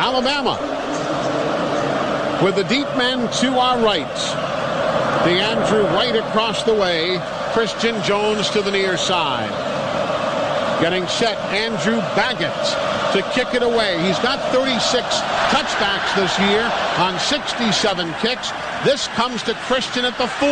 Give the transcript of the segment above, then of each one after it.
Alabama with the deep men to our right. DeAndrew White across the way. Christian Jones to the near side. Getting set, Andrew Baggett to kick it away. He's got 36 touchbacks this year on 67 kicks. This comes to Christian at the 4.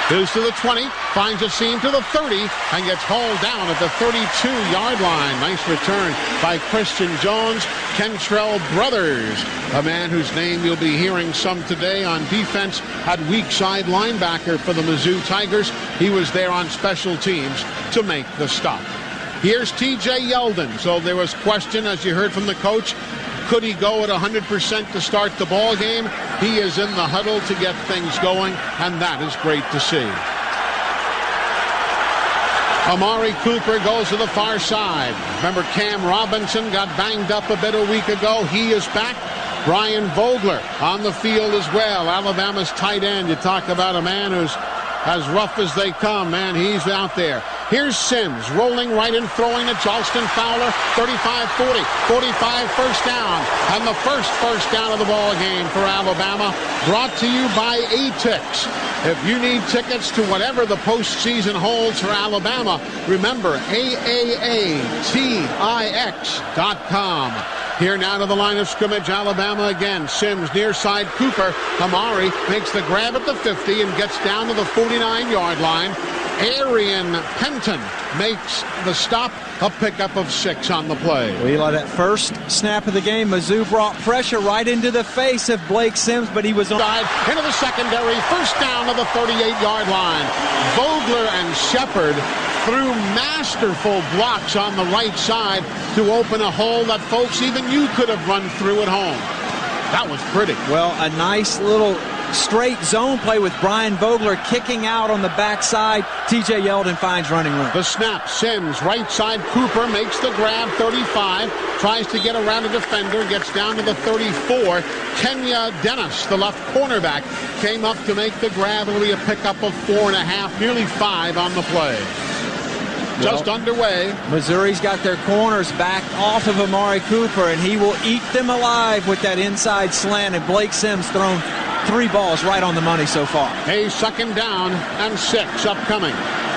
Goes to the 20, finds a seam to the 30, and gets hauled down at the 32-yard line. Nice return by Christian Jones. Kentrell Brothers, a man whose name you'll be hearing some today on defense, at weak side linebacker for the Mizzou Tigers. He was there on special teams to make the stop. Here's T.J. Yeldon. So there was question, as you heard from the coach, could he go at 100% to start the ball game? He is in the huddle to get things going, and that is great to see. Amari Cooper goes to the far side. Remember, Cam Robinson got banged up a bit a week ago. He is back. Brian Vogler on the field as well. Alabama's tight end. You talk about a man who's as rough as they come, man. He's out there. Here's Sims rolling right and throwing to Charleston Fowler. 35-40, 45 first down. And the first down of the ball game for Alabama, brought to you by ATIX. If you need tickets to whatever the postseason holds for Alabama, remember AAATIX.com. Here now to the line of scrimmage, Alabama again. Sims near side, Cooper. Amari makes the grab at the 50 and gets down to the 49-yard line. Arian Penton makes the stop, a pickup of 6 on the play. Well, Eli, that first snap of the game, Mizzou brought pressure right into the face of Blake Sims, but he was on. Into the secondary, first down to the 38-yard line. Vogler and Shepard threw masterful blocks on the right side to open a hole that, folks, even you could have run through at home. That was pretty. Well, a nice little straight zone play with Brian Vogler kicking out on the backside. T.J. Yeldon finds running room. The snap, Sims, right side, Cooper makes the grab, 35, tries to get around a defender, gets down to the 34. Kenya Dennis, the left cornerback, came up to make the grab. It'll be a pickup of 4.5, nearly 5 on the play. Just underway. Missouri's got their corners back off of Amari Cooper, and he will eat them alive with that inside slant, and Blake Sims thrown 3 balls right on the money so far. A second down and 6 upcoming.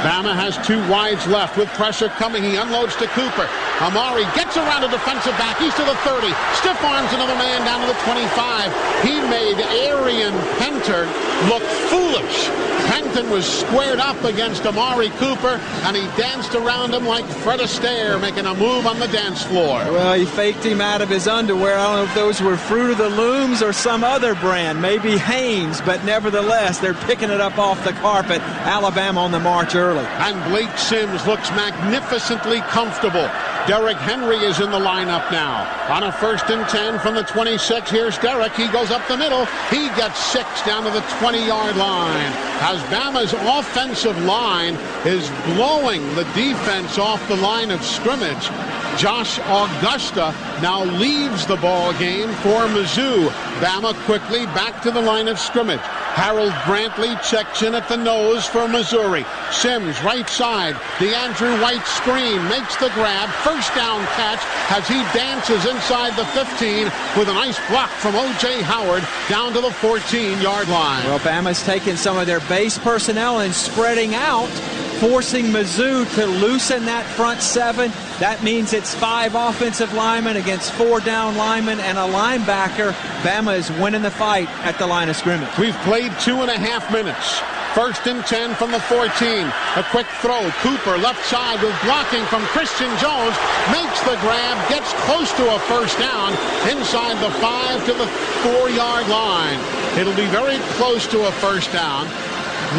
Bama has 2 wides left with pressure coming. He unloads to Cooper. Amari gets around a defensive back. He's to the 30. Stiff arms another man down to the 25. He made Arian Penton look foolish. Penton was squared up against Amari Cooper, and he danced around him like Fred Astaire, making a move on the dance floor. Well, he faked him out of his underwear. I don't know if those were Fruit of the Looms or some other brand, maybe Hanes, but nevertheless, they're picking it up off the carpet. Alabama on the march early. And Blake Sims looks magnificently comfortable. Derrick Henry is in the lineup now. On a 1st and 10 from the 26, here's Derrick. He goes up the middle. He gets 6 down to the 20-yard line. As Bama's offensive line is blowing the defense off the line of scrimmage, Josh Augusta now leaves the ball game for Mizzou. Bama quickly back to the line of scrimmage. Harold Brantley checks in at the nose for Missouri. Sims right side. DeAndrew White screen makes the grab. First down catch as he dances inside the 15 with a nice block from O.J. Howard down to the 14-yard line. Well, Bama's taking some of their base personnel and spreading out, forcing Mizzou to loosen that front 7. That means it's 5 offensive linemen against 4 down linemen and a linebacker. Bama is winning the fight at the line of scrimmage. We've played 2.5 minutes. 1st and 10 from the 14. A quick throw. Cooper left side with blocking from Christian Jones. Makes the grab. Gets close to a first down. Inside the 5 to the 4-yard line. It'll be very close to a first down.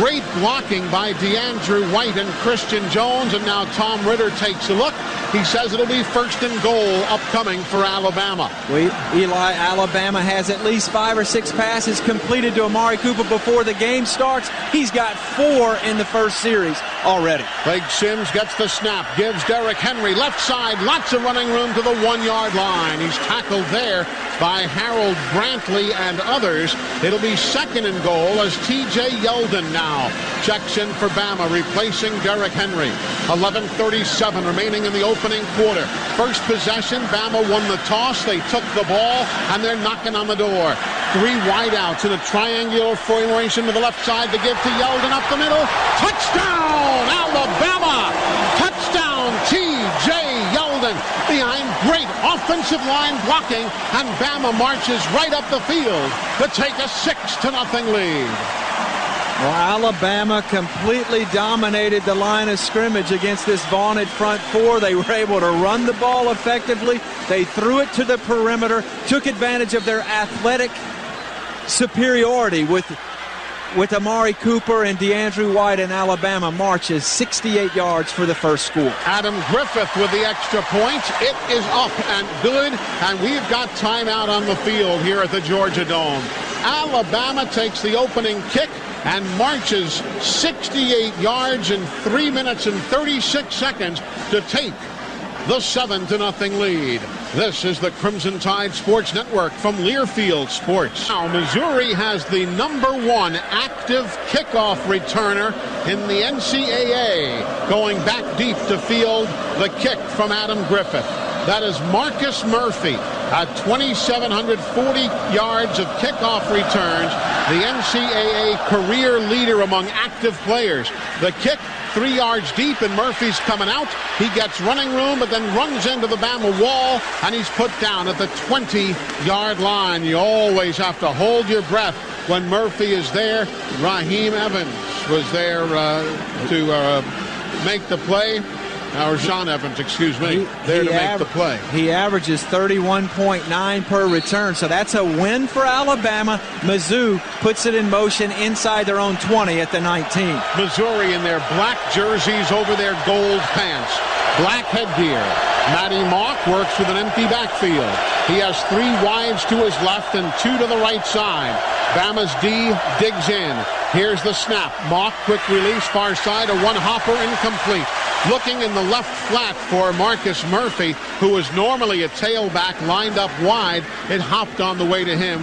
Great blocking by DeAndrew White and Christian Jones. And now Tom Ritter takes a look. He says it'll be 1st and goal upcoming for Alabama. Eli, Alabama has at least 5 or 6 passes completed to Amari Cooper before the game starts. He's got 4 in the first series. already. Blake Sims gets the snap, gives Derrick Henry left side, lots of running room to the 1-yard line. He's tackled there by Harold Brantley and others. It'll be second and goal as T.J. Yeldon now checks in for Bama, replacing Derrick Henry. 11:37 remaining in the opening quarter. First possession, Bama won the toss. They took the ball, and they're knocking on the door. 3 wideouts in a triangular formation to the left side to give to Yeldon up the middle. Touchdown, Alabama! Touchdown, T.J. Yeldon, behind great offensive line blocking, and Bama marches right up the field to take a 6-0 lead. Well, Alabama completely dominated the line of scrimmage against this vaunted front four. They were able to run the ball effectively. They threw it to the perimeter, took advantage of their athletic superiority with Amari Cooper and DeAndre White, and Alabama marches 68 yards for the first score. Adam Griffith with the extra point. It is up and good, and we've got timeout on the field here at the Georgia Dome. Alabama takes the opening kick and marches 68 yards in 3 minutes and 36 seconds to take the 7-0 lead. This is the Crimson Tide Sports Network from Learfield Sports. Now, Missouri has the #1 active kickoff returner in the NCAA, going back deep to field the kick from Adam Griffith. That is Marcus Murphy at 2,740 yards of kickoff returns, the NCAA career leader among active players. The kick 3 yards deep, and Murphy's coming out. He gets running room, but then runs into the Bama wall, and he's put down at the 20-yard line. You always have to hold your breath when Murphy is there. Raheem Evans was there to make the play. Or Sean Evans, excuse me, there to make the play. He averages 31.9 per return, so that's a win for Alabama. Mizzou puts it in motion inside their own 20 at the 19. Missouri in their black jerseys over their gold pants. Black headgear. Matty Mock works with an empty backfield. He has 3 wides to his left and 2 to the right side. Bama's D digs in. Here's the snap. Mock, quick release, far side, a one-hopper, incomplete. Looking in the left flat for Marcus Murphy, who is normally a tailback lined up wide. It hopped on the way to him.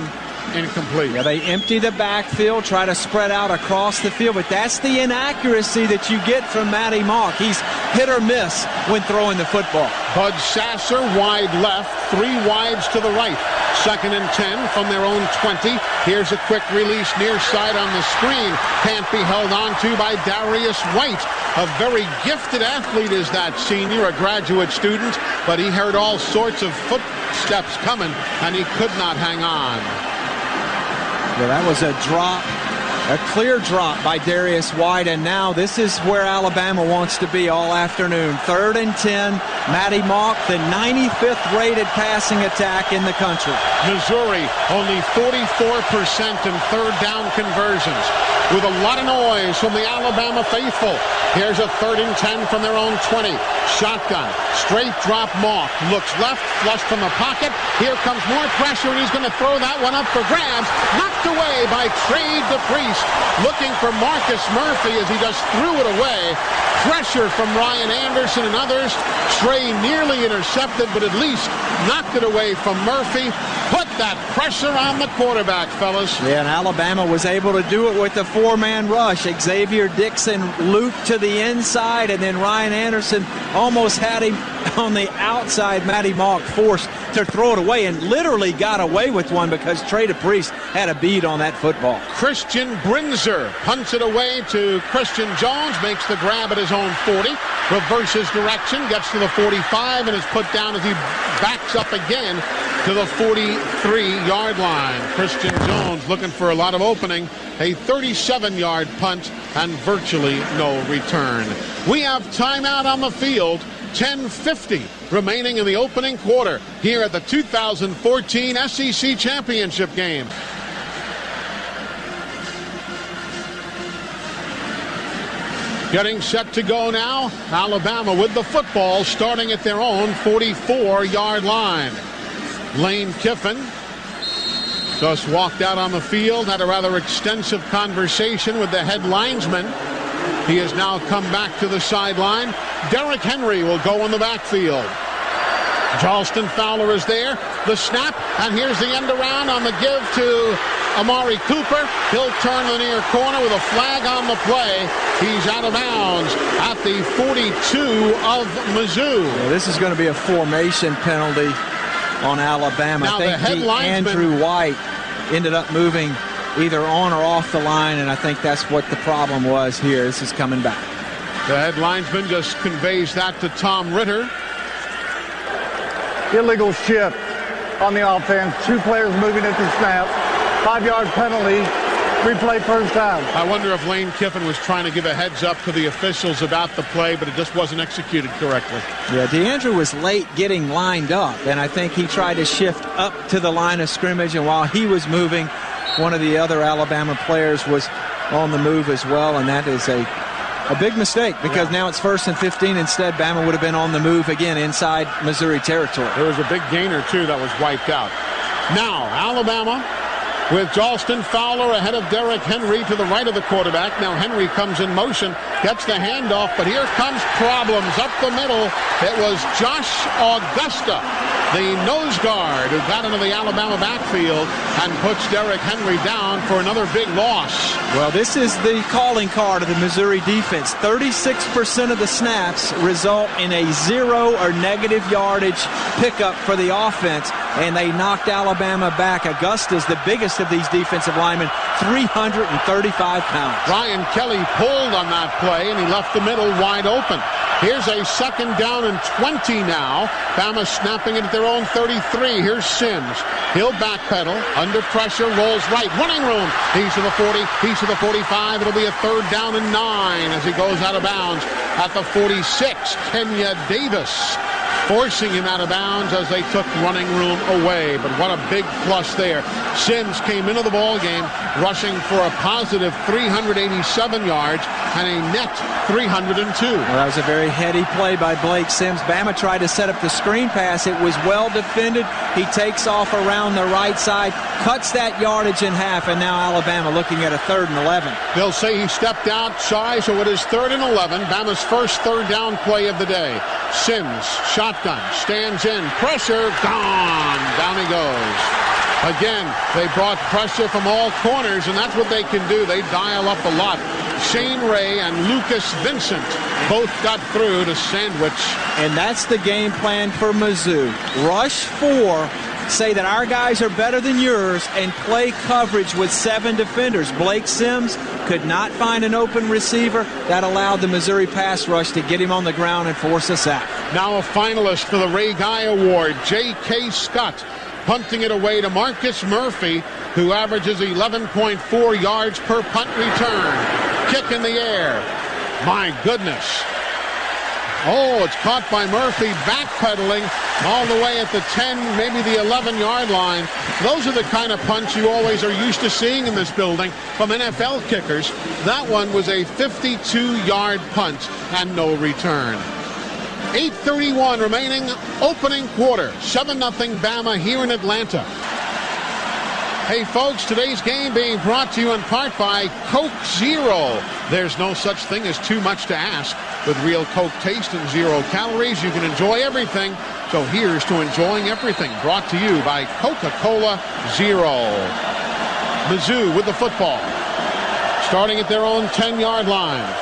Incomplete. Yeah, they empty the backfield, try to spread out across the field, but that's the inaccuracy that you get from Matty Mock. He's hit or miss when throwing the football. Bud Sasser wide left, 3 wides to the right. 2nd and 10 from their own 20. Here's a quick release near side on the screen. Can't be held on to by Darius White. A very gifted athlete is that senior, a graduate student, but he heard all sorts of footsteps coming, and he could not hang on. Yeah, that was a drop, a clear drop by Darius White, and now this is where Alabama wants to be all afternoon. 3rd and 10, Matty Mock, the 95th rated passing attack in the country. Missouri only 44% in 3rd down conversions, with a lot of noise from the Alabama faithful. Here's a 3rd and 10 from their own 20. Shotgun, straight drop. Mock looks left, flush from the pocket. Here comes more pressure, and he's going to throw that one up for grabs. Knocked away by Trey DePriest, looking for Marcus Murphy as he just threw it away. Pressure from Ryan Anderson and others. Trey nearly intercepted, but at least knocked it away from Murphy. Put that pressure on the quarterback, fellas. Yeah, and Alabama was able to do it with the 4-man rush. Xavier Dixon looped to the inside, and then Ryan Anderson almost had him on the outside. Matty Mock forced to throw it away and literally got away with one because Trey DePriest had a bead on that football. Christian Brinzer punts it away to Christian Jones, makes the grab at his own 40, reverses direction, gets to the 45, and is put down as he backs up again to the 43-yard line. Christian Jones looking for a lot of opening. A 37-yard punt and virtually no return. We have timeout on the field. 10:50 remaining in the opening quarter here at the 2014 SEC Championship game. Getting set to go now. Alabama with the football starting at their own 44-yard line. Lane Kiffin just walked out on the field, had a rather extensive conversation with the head linesman He has now come back to the sideline. Derrick Henry will go in the backfield. Charleston Fowler is there. The snap, and here's the end around on the give to Amari Cooper. He'll turn the near corner with a flag on the play. He's out of bounds at the 42 of Mizzou. Yeah, this is going to be a formation penalty on Alabama. Now, I think Andrew White ended up moving either on or off the line, and I think that's what the problem was here. This is coming back. The head linesman just conveys that to Tom Ritter. Illegal shift on the offense. 2 players moving at the snap. 5-yard penalty. Replay first down. I wonder if Lane Kiffin was trying to give a heads up to the officials about the play, but it just wasn't executed correctly. Yeah, DeAndrew was late getting lined up, and I think he tried to shift up to the line of scrimmage, and while he was moving, one of the other Alabama players was on the move as well, and that is a big mistake, because now it's 1st and 15. Instead, Bama would have been on the move again inside Missouri territory. There was a big gainer, too, that was wiped out. Now, Alabama with Charleston Fowler ahead of Derrick Henry to the right of the quarterback. Now Henry comes in motion, gets the handoff, but here comes problems up the middle. It was Josh Augusta, the nose guard, who got into the Alabama backfield and puts Derrick Henry down for another big loss. Well, this is the calling card of the Missouri defense. 36% of the snaps result in a 0 or negative yardage pickup for the offense, and they knocked Alabama back. Augusta's the biggest of these defensive linemen, 335 pounds. Brian Kelly pulled on that play, and he left the middle wide open. Here's a 2nd down and 20 now. Bama snapping it at their own 33. Here's Sims. He'll backpedal. Under pressure, rolls right. Running room. He's to the 40. He's to the 45. It'll be a 3rd down and 9 as he goes out of bounds at the 46. Kenya Davis forcing him out of bounds as they took running room away. But what a big plus there. Sims came into the ball game rushing for a positive 387 yards and a net 302. Well, that was a very heady play by Blake Sims. Bama tried to set up the screen pass. It was well defended. He takes off around the right side, cuts that yardage in half, and now Alabama looking at a 3rd and 11. They'll say he stepped outside, so it is 3rd and 11. Bama's first 3rd down play of the day. Sims, shotgun, stands in, pressure, gone. Down he goes. Again, they brought pressure from all corners, and that's what they can do. They dial up a lot. Shane Ray and Lucas Vincent both got through to sandwich. And that's the game plan for Mizzou. Rush 4, say that our guys are better than yours, and play coverage with 7 defenders. Blake Sims could not find an open receiver. That allowed the Missouri pass rush to get him on the ground and force us out. Now a finalist for the Ray Guy Award, J.K. Scott, punting it away to Marcus Murphy, who averages 11.4 yards per punt return. Kick in the air. My goodness. Oh, it's caught by Murphy, backpedaling all the way at the 10, maybe the 11-yard line. Those are the kind of punts you always are used to seeing in this building from NFL kickers. That one was a 52-yard punt and no return. 8:31 remaining, opening quarter. 7-0 Bama here in Atlanta. Hey folks, today's game being brought to you in part by Coke Zero. There's no such thing as too much to ask. With real Coke taste and 0 calories, you can enjoy everything. So here's to enjoying everything. Brought to you by Coca-Cola Zero. Mizzou with the football. Starting at their own 10-yard line.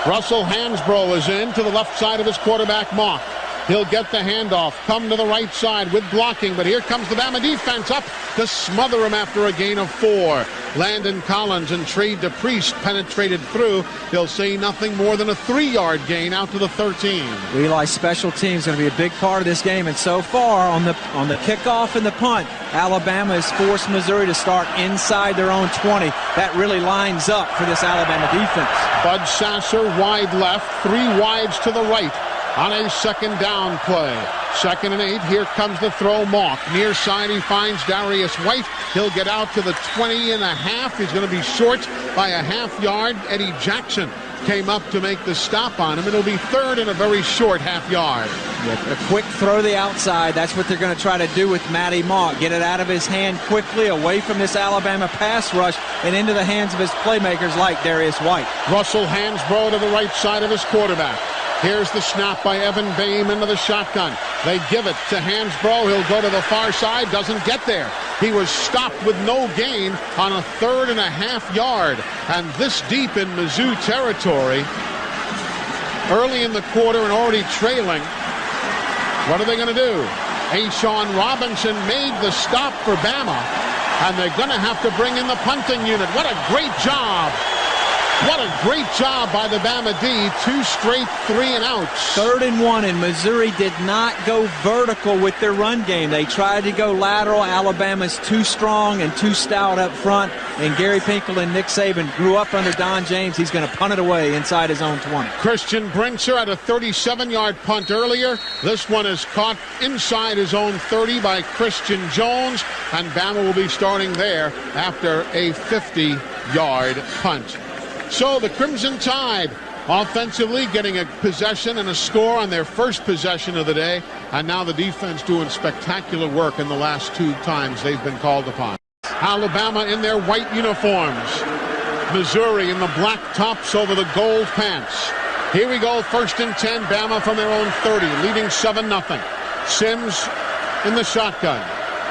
Russell Hansbrough is in to the left side of his quarterback, Mock. He'll get the handoff, come to the right side with blocking, but here comes the Bama defense up to smother him after a gain of 4. Landon Collins and Trey DePriest penetrated through. He'll see nothing more than a 3-yard gain out to the 13. Eli's special team is going to be a big part of this game, and so far on the kickoff and the punt, Alabama has forced Missouri to start inside their own 20. That really lines up for this Alabama defense. Bud Sasser wide left, 3 wides to the right. On a 2nd down play. 2nd and 8. Here comes the throw. Mock. Near side, he finds Darius White. He'll get out to the 20.5. He's going to be short by a half yard. Eddie Jackson came up to make the stop on him. It'll be 3rd and a very short half yard. A quick throw to the outside. That's what they're going to try to do with Matty Mock. Get it out of his hand quickly, away from this Alabama pass rush, and into the hands of his playmakers like Darius White. Russell Hansbrough to the right side of his quarterback. Here's the snap by Evan Boehm into the shotgun. They give it to Hansbrough. He'll go to the far side. Doesn't get there. He was stopped with no gain on a 3.5 yard. And this deep in Mizzou territory, early in the quarter and already trailing, what are they going to do? Ashawn Robinson made the stop for Bama, and they're going to have to bring in the punting unit. What a great job. What a great job by the Bama D. 2 straight 3-and-outs. 3rd and 1, and Missouri did not go vertical with their run game. They tried to go lateral. Alabama's too strong and too stout up front, and Gary Pinkel and Nick Saban grew up under Don James. He's going to punt it away inside his own 20. Christian Brinzer had a 37-yard punt earlier. This one is caught inside his own 30 by Christian Jones, and Bama will be starting there after a 50-yard punt. So the Crimson Tide offensively getting a possession and a score on their first possession of the day, and now the defense doing spectacular work in the last 2 times they've been called upon. Alabama in their white uniforms. Missouri in the black tops over the gold pants. Here we go, 1st and 10, Bama from their own 30, leading 7-0. Sims in the shotgun.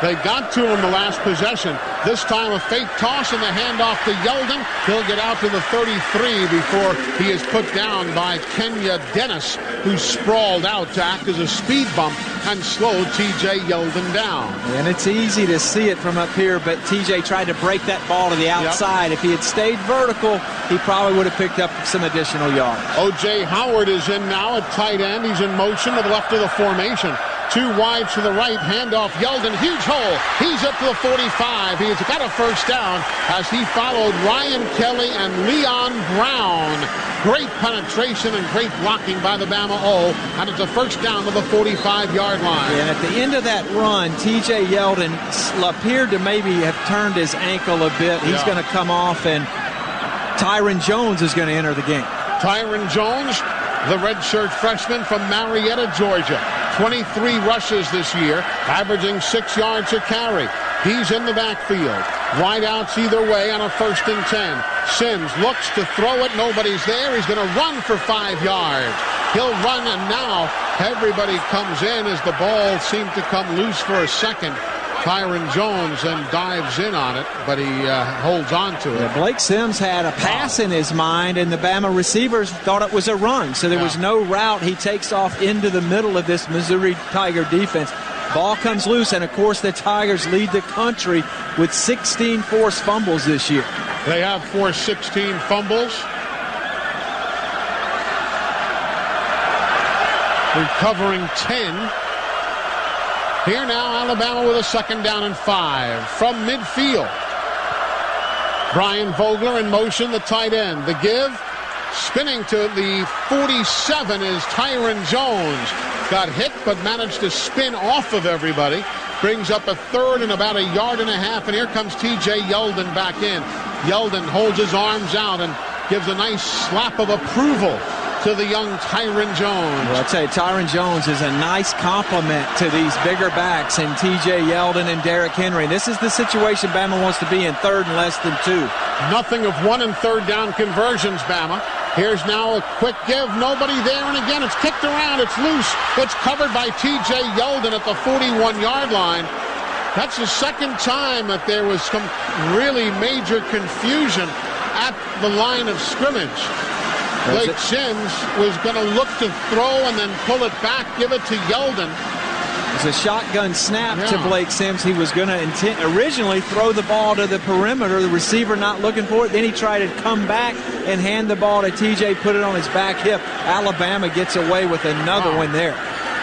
They got to him the last possession. This time a fake toss and the handoff to Yeldon. He'll get out to the 33 before he is put down by Kenya Dennis, who sprawled out to act as a speed bump and slowed T.J. Yeldon down. And it's easy to see it from up here, but T.J. tried to break that ball to the outside. If he had stayed vertical, he probably would have picked up some additional yards. O.J. Howard is in now at tight end. He's in motion to the left of the formation. 2 wide to the right, handoff, Yeldon, huge hole. He's up to the 45. He's got a first down as he followed Ryan Kelly and Leon Brown. Great penetration and great blocking by the Bama O, and it's a first down to the 45-yard line. And at the end of that run, T.J. Yeldon appeared to maybe have turned his ankle a bit. He's going to come off, and Tyron Jones is going to enter the game. Tyron Jones, the redshirt freshman from Marietta, Georgia. 23 rushes this year, averaging 6 yards a carry. He's in the backfield. Wideouts either way on a 1st and 10. Sims looks to throw it. Nobody's there. He's going to run for 5 yards. He'll run, and now everybody comes in as the ball seemed to come loose for a second. Tyron Jones then dives in on it, but he holds on to it. Yeah, Blake Sims had a pass in his mind, and the Bama receivers thought it was a run, so there was no route. He takes off into the middle of this Missouri Tiger defense. Ball comes loose, and of course the Tigers lead the country with 16 forced fumbles this year. They have forced 16 fumbles. Recovering 10. Here now, Alabama with a 2nd down and 5 from midfield. Brian Vogler in motion, the tight end. The give, spinning to the 47 is Tyron Jones. Got hit but managed to spin off of everybody. Brings up a 3rd and about 1.5 yards, and here comes T.J. Yeldon back in. Yeldon holds his arms out and gives a nice slap of approval to the young Tyron Jones. Well, I'll tell you, Tyron Jones is a nice compliment to these bigger backs and T.J. Yeldon and Derrick Henry. This is the situation Bama wants to be in, 3rd and less than 2. Nothing of 1 and 3rd down conversions, Bama. Here's now a quick give. Nobody there, and again, it's kicked around. It's loose. It's covered by T.J. Yeldon at the 41-yard line. That's the 2nd time that there was some really major confusion at the line of scrimmage. Blake Sims was going to look to throw and then pull it back, give it to Yeldon. It was a shotgun snap to Blake Sims. He was going to originally throw the ball to the perimeter, the receiver not looking for it. Then he tried to come back and hand the ball to TJ, put it on his back hip. Alabama gets away with another one there.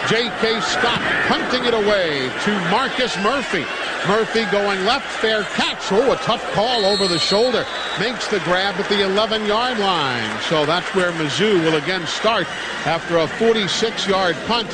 J.K. Scott punting it away to Marcus Murphy. Murphy going left, fair catch. Oh, a tough call over the shoulder. Makes the grab at the 11-yard line. So that's where Mizzou will again start after a 46-yard punt.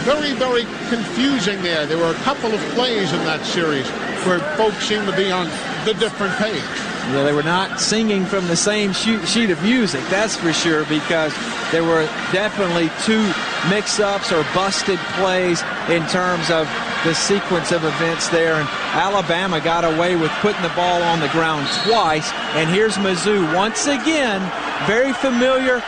Very, very confusing there. There were a couple of plays in that series where folks seem to be on the different page. Yeah, they were not singing from the same sheet of music, that's for sure, because there were definitely 2 mix-ups or busted plays in terms of the sequence of events there. And Alabama got away with putting the ball on the ground twice. And here's Mizzou once again, very familiar,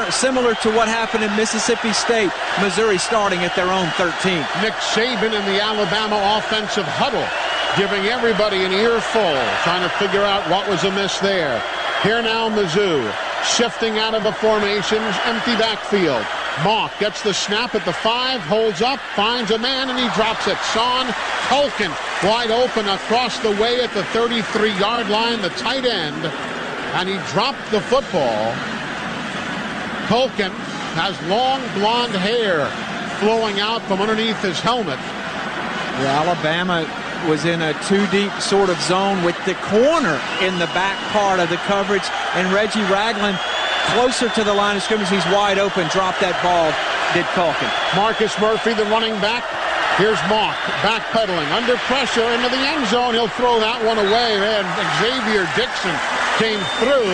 similar to what happened in Mississippi State. Missouri starting at their own 13. Nick Saban in the Alabama offensive huddle, giving everybody an earful, trying to figure out what was amiss there. Here now Mizzou, shifting out of the formations, empty backfield. Mock gets the snap at the 5, holds up, finds a man, and he drops it. Sean Culkin wide open across the way at the 33-yard line, the tight end, and he dropped the football. Culkin has long blonde hair flowing out from underneath his helmet. Alabama was in a two-deep sort of zone with the corner in the back part of the coverage, and Reggie Ragland closer to the line of scrimmage. He's wide open. Dropped that ball, did Culkin. Marcus Murphy, the running back. Here's Mock backpedaling under pressure into the end zone. He'll throw that one away. Man, Xavier Dixon came through,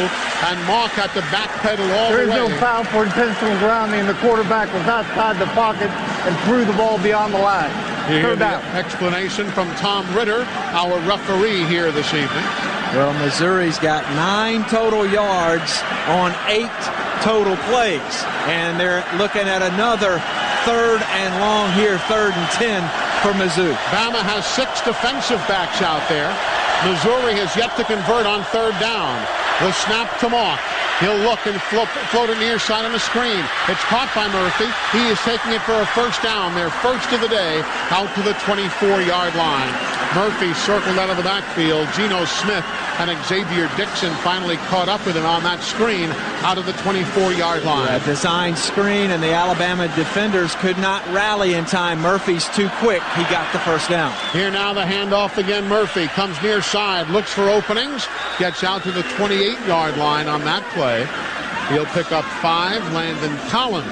and Mock had to backpedal all the way. There is no foul for intentional grounding. The quarterback was outside the pocket and threw the ball beyond the line. Third down. Explanation from Tom Ritter, our referee here this evening. Well, Missouri's got 9 total yards on 8 total plays. And they're looking at another 3rd and long here, 3rd and 10 for Mizzou. Bama has 6 defensive backs out there. Missouri has yet to convert on 3rd down. The snap to Mock. He'll look and float it near side on the screen. It's caught by Murphy. He is taking it for a first down. Their first of the day out to the 24-yard line. Murphy circled out of the backfield. Geno Smith and Xavier Dixon finally caught up with him on that screen out of the 24-yard line. A designed screen, and the Alabama defenders could not rally in time. Murphy's too quick. He got the first down. Here now the handoff again. Murphy comes near side, looks for openings, gets out to the 28-yard line on that play. He'll pick up 5. Landon Collins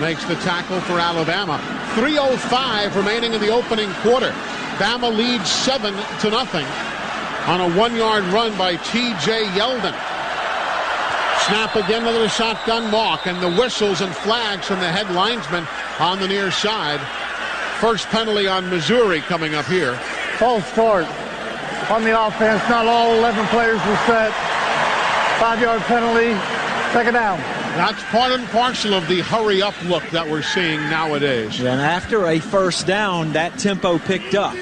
makes the tackle for Alabama. 3:05 remaining in the opening quarter. Bama leads 7-0 on a 1-yard run by T.J. Yeldon. Snap again to the shotgun. Mock, and the whistles and flags from the head linesman on the near side. First penalty on Missouri coming up here. False start on the offense. Not all 11 players were set. 5-yard penalty. 2nd down. That's part and parcel of the hurry-up look that we're seeing nowadays. And after a first down, that tempo picked up.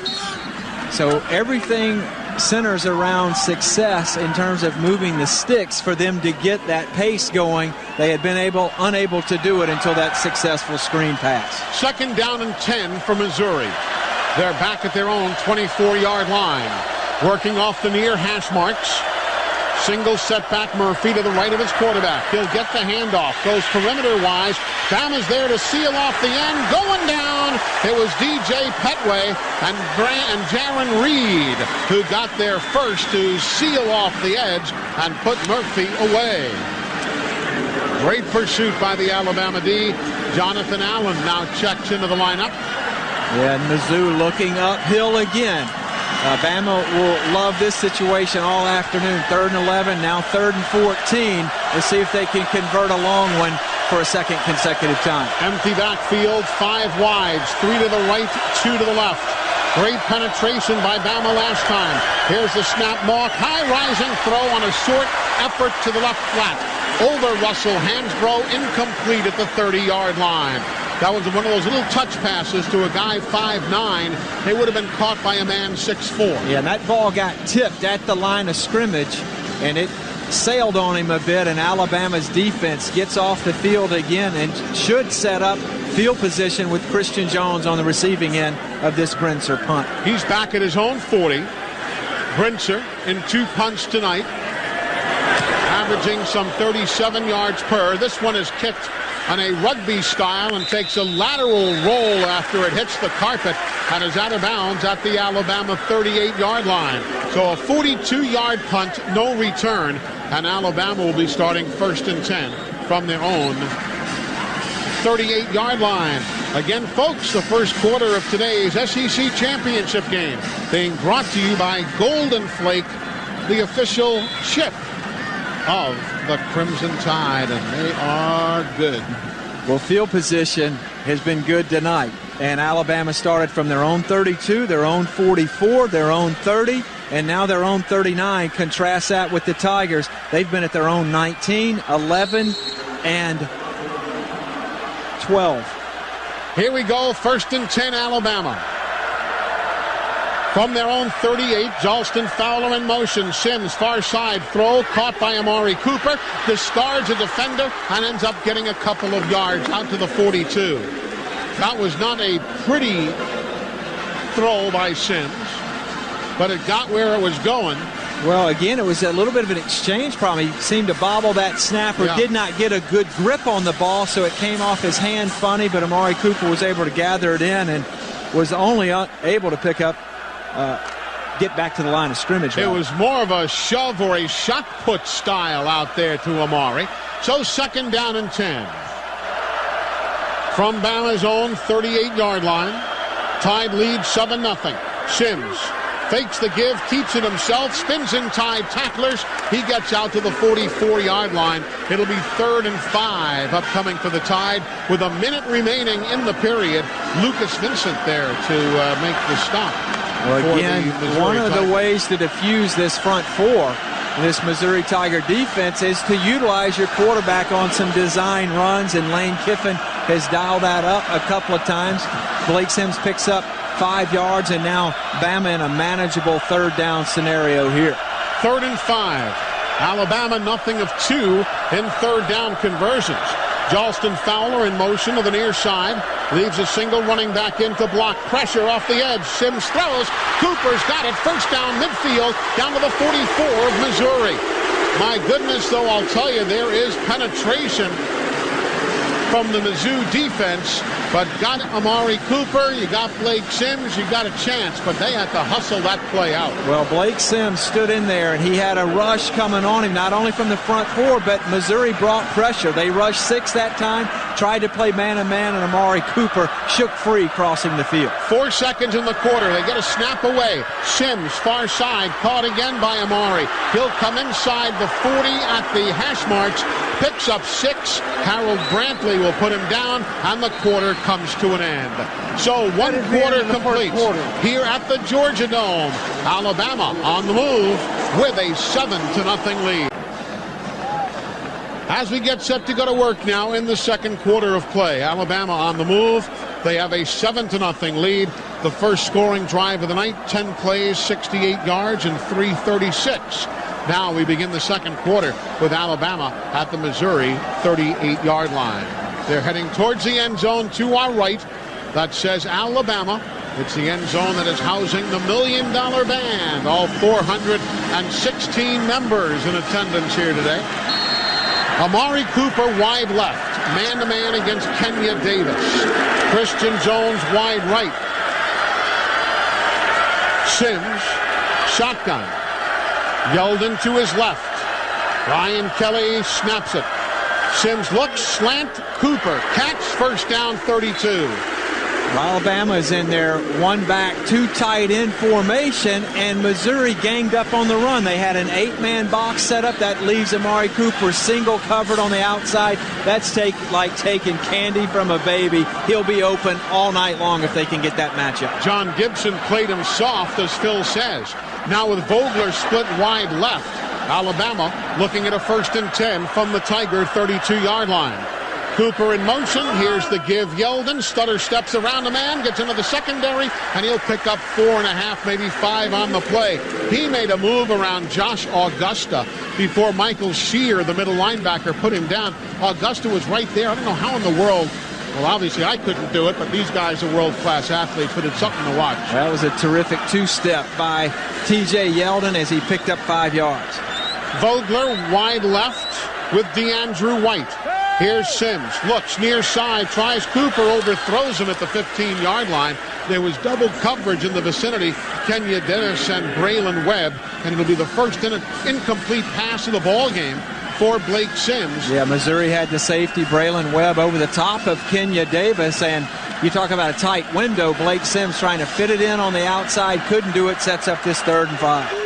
So everything centers around success in terms of moving the sticks for them to get that pace going. They had been unable to do it until that successful screen pass. 2nd down and 10 for Missouri. They're back at their own 24-yard line. Working off the near hash marks. Single setback Murphy to the right of his quarterback. He'll get the handoff. Goes perimeter-wise. Bama's there to seal off the end. Going down. It was DJ Petway and Jaron Reed who got there first to seal off the edge and put Murphy away. Great pursuit by the Alabama D. Jonathan Allen now checks into the lineup. Yeah, and Mizzou looking uphill again. Bama will love this situation all afternoon. 3rd and 11, now 3rd and 14. Let's see if they can convert a long one for a second consecutive time. Empty backfield, 5 wides, 3 to the right, 2 to the left. Great penetration by Bama last time. Here's the snap. Mock, high rising throw on a short effort to the left flat. Over Russell, hands throw incomplete at the 30-yard line. That was one of those little touch passes to a guy 5'9". They would have been caught by a man 6'4". Yeah, and that ball got tipped at the line of scrimmage, and it sailed on him a bit, and Alabama's defense gets off the field again and should set up field position with Christian Jones on the receiving end of this Grinzer punt. He's back at his own 40. Grinzer in 2 punts tonight, averaging some 37 yards per. This one is kicked on a rugby style and takes a lateral roll after it hits the carpet and is out of bounds at the Alabama 38-yard line. So a 42-yard punt, no return, and Alabama will be starting 1st and 10 from their own 38-yard line. Again, folks, the first quarter of today's SEC championship game being brought to you by Golden Flake, the official chip of the Crimson Tide, and they are good. Well, field position has been good tonight, and Alabama started from their own 32, their own 44, their own 30, and now their own 39. Contrast that with the Tigers. They've been at their own 19, 11, and 12. Here we go, 1st and 10, Alabama. From their own 38, Jalston Fowler in motion. Sims, far side throw, caught by Amari Cooper, discards a defender, and ends up getting a couple of yards out to the 42. That was not a pretty throw by Sims, but it got where it was going. Well, again, it was a little bit of an exchange problem. He seemed to bobble that snapper, did not get a good grip on the ball, so it came off his hand funny, but Amari Cooper was able to gather it in and was only able to pick up get back to the line of scrimmage. It was more of a shove or a shot put style out there to Amari. So 2nd down and 10. From Bama's own 38-yard line. Tide leads 7-0. Sims fakes the give, keeps it himself, spins in Tide tacklers. He gets out to the 44-yard line. It'll be 3rd and 5 upcoming for the Tide with a minute remaining in the period. Lucas Vincent there to make the stop. Well, again, one of the ways to diffuse this front four, this Missouri Tiger defense, is to utilize your quarterback on some design runs, and Lane Kiffin has dialed that up a couple of times. Blake Sims picks up 5 yards, and now Bama in a manageable 3rd down scenario here. 3rd and 5. Alabama nothing of 2 in 3rd down conversions. Jalston Fowler in motion to the near side. Leaves a single running back in to block pressure off the edge. Sims throws. Cooper's got it. 1st down midfield down to the 44 of Missouri. My goodness, though, I'll tell you, there is penetration from the Mizzou defense, but got Amari Cooper, you got Blake Sims, you got a chance, but they had to hustle that play out. Well, Blake Sims stood in there, and he had a rush coming on him, not only from the front four, but Missouri brought pressure. They rushed 6 that time, tried to play man-to-man, and Amari Cooper shook free crossing the field. 4 seconds in the quarter. They get a snap away. Sims, far side, caught again by Amari. He'll come inside the 40 at the hash marks, picks up 6. Harold Brantley will put him down, and the quarter comes to an end. So 1 quarter completes here at the Georgia Dome. Alabama on the move with a 7-0 lead. As we get set to go to work now in the 2nd quarter of play, Alabama on the move. They have a 7-0 lead. The first scoring drive of the night, 10 plays, 68 yards, and 336. Now we begin the 2nd quarter with Alabama at the Missouri 38-yard line. They're heading towards the end zone to our right. That says Alabama. It's the end zone that is housing the $1 Million Band. All 416 members in attendance here today. Amari Cooper wide left, man-to-man against Kenya Davis. Christian Jones wide right. Sims, shotgun. Yeldon to his left. Ryan Kelly snaps it. Sims looks, slant, Cooper. Catch, 1st down, 32. Alabama is in their 1 back, 2 tight end formation, and Missouri ganged up on the run. They had an 8-man box set up. That leaves Amari Cooper single covered on the outside. That's like taking candy from a baby. He'll be open all night long if they can get that matchup. John Gibson played him soft, as Phil says. Now with Vogler split wide left, Alabama looking at a 1st and 10 from the Tiger 32-yard line. Cooper in motion. Here's the give. Yeldon stutter steps around a man, gets into the secondary, and he'll pick up 4.5, maybe 5 on the play. He made a move around Josh Augusta before Michael Shear, the middle linebacker, put him down. Augusta was right there. I don't know how in the world. Well, obviously I couldn't do it, but these guys are world-class athletes, but it's something to watch. That was a terrific 2-step by T.J. Yeldon as he picked up 5 yards. Vogler wide left with DeAndrew White. Here's Sims, looks near side, tries Cooper, overthrows him at the 15-yard line. There was double coverage in the vicinity. Kenya Dennis and Braylon Webb, and it'll be the first incomplete pass of the ball game for Blake Sims. Yeah, Missouri had the safety, Braylon Webb, over the top of Kenya Davis, and you talk about a tight window. Blake Sims trying to fit it in on the outside, couldn't do it, sets up this 3rd and 5.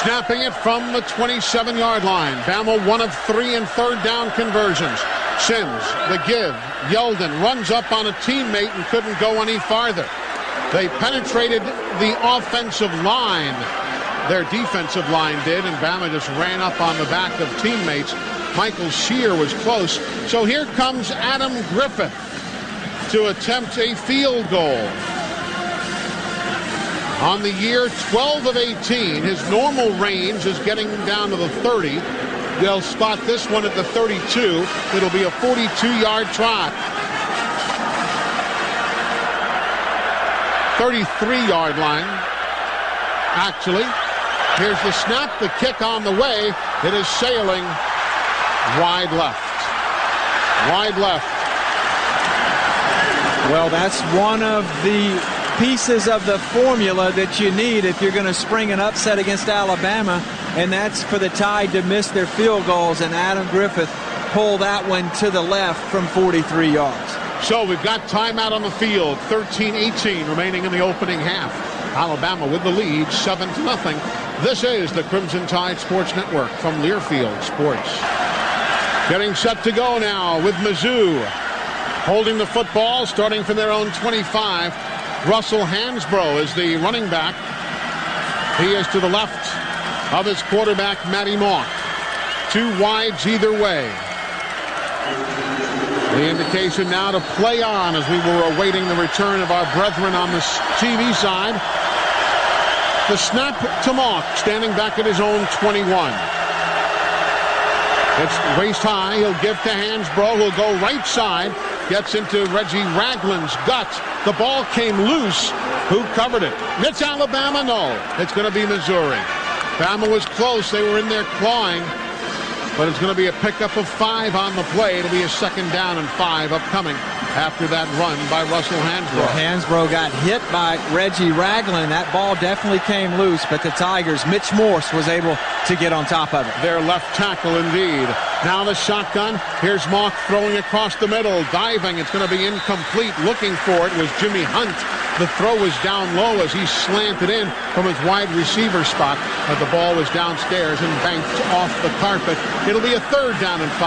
Snapping it from the 27-yard line. Bama 1 of 3 in 3rd down conversions. Sims, the give. Yeldon runs up on a teammate and couldn't go any farther. They penetrated the offensive line. Their defensive line did, and Bama just ran up on the back of teammates. Michael Shear was close. So here comes Adam Griffith to attempt a field goal. On the year, 12 of 18. His normal range is getting down to the 30. They'll spot this one at the 32. It'll be a 42-yard try. 33-yard line, actually. Here's the snap, the kick on the way. It is sailing wide left. Wide left. Well, that's one of the pieces of the formula that you need if you're going to spring an upset against Alabama, and that's for the Tide to miss their field goals, and Adam Griffith pulled that one to the left from 43 yards. So we've got timeout on the field, 13-18 remaining in the opening half. Alabama with the lead, 7-0. This is the Crimson Tide Sports Network from Learfield Sports. Getting set to go now with Mizzou holding the football, starting from their own 25. Russell Hansbrough is the running back. He is to the left of his quarterback, Matty Mock. Two wides either way. The indication now to play on as we were awaiting the return of our brethren on the TV side. The snap to Mock, standing back at his own 21. It's waist high. He'll give to Hansbrough. He'll go right side. Gets into Reggie Ragland's gut. The ball came loose. Who covered it? It's Alabama? No. It's going to be Missouri. Bama was close. They were in there clawing. But it's going to be a pickup of 5 on the play. It'll be a 2nd down and 5 upcoming after that run by Russell Hansbrough. Well, Hansbrough got hit by Reggie Ragland. That ball definitely came loose, but the Tigers, Mitch Morse, was able to get on top of it. Their left tackle, indeed. Now the shotgun. Here's Mock throwing across the middle, diving. It's going to be incomplete. Looking for it was Jimmy Hunt. The throw was down low as he slanted in from his wide receiver spot. But the ball was downstairs and banked off the carpet. It'll be a 3rd down and 5.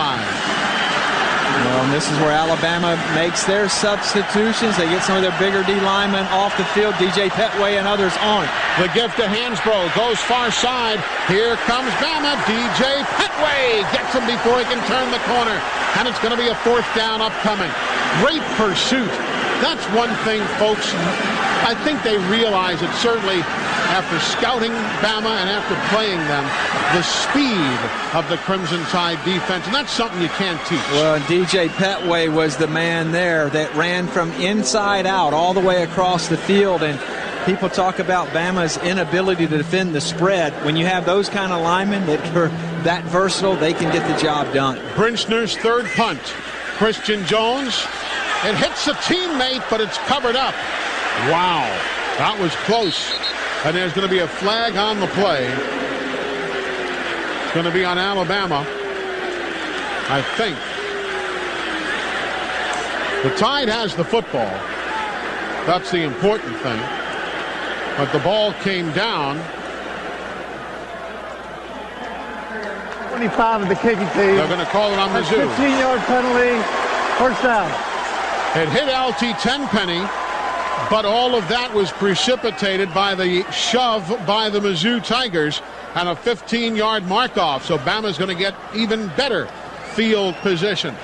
Well, and this is where Alabama makes their substitutions. They get some of their bigger D linemen off the field. DJ Petway and others on it. The give to Hansbrough goes far side. Here comes Bama. DJ Petway gets him before he can turn the corner. And it's going to be a 4th down upcoming. Great pursuit. That's one thing, folks. I think they realize it, certainly after scouting Bama and after playing them, the speed of the Crimson Tide defense, and that's something you can't teach. Well, and DJ Petway was the man there that ran from inside out all the way across the field, and people talk about Bama's inability to defend the spread. When you have those kind of linemen that are that versatile, they can get the job done. Brinchner's 3rd punt. Christian Jones. It hits a teammate, but it's covered up. Wow, that was close. And there's going to be a flag on the play. It's going to be on Alabama, I think. The Tide has the football. That's the important thing. But the ball came down. 25 of the kicking team. They're going to call it on Mizzou. 15-yard penalty, 1st down. It hit LT Tenpenny, but all of that was precipitated by the shove by the Mizzou Tigers and a 15-yard mark-off. So Bama's going to get even better field position.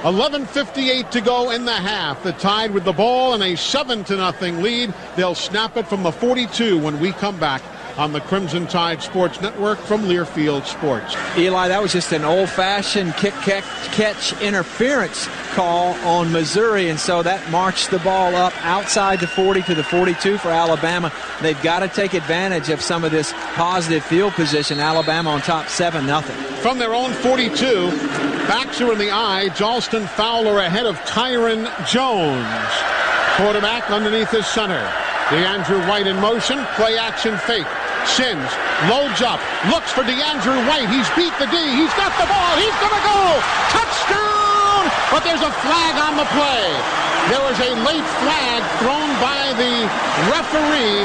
11:58 to go in the half. The Tide with the ball and a 7-0 lead. They'll snap it from the 42 when we come back on the Crimson Tide Sports Network from Learfield Sports. Eli, that was just an old-fashioned kick-catch interference call on Missouri, and so that marched the ball up outside the 40 to the 42 for Alabama. They've got to take advantage of some of this positive field position. Alabama on top 7-0. From their own 42, backs are in the eye. Jalston Fowler ahead of Tyron Jones. Quarterback underneath his center. DeAndrew White in motion. Play action fake. Sims loads up, looks for DeAndrew White. He's beat the D. He's got the ball. He's going to go. Touchdown! But there's a flag on the play. There was a late flag thrown by the referee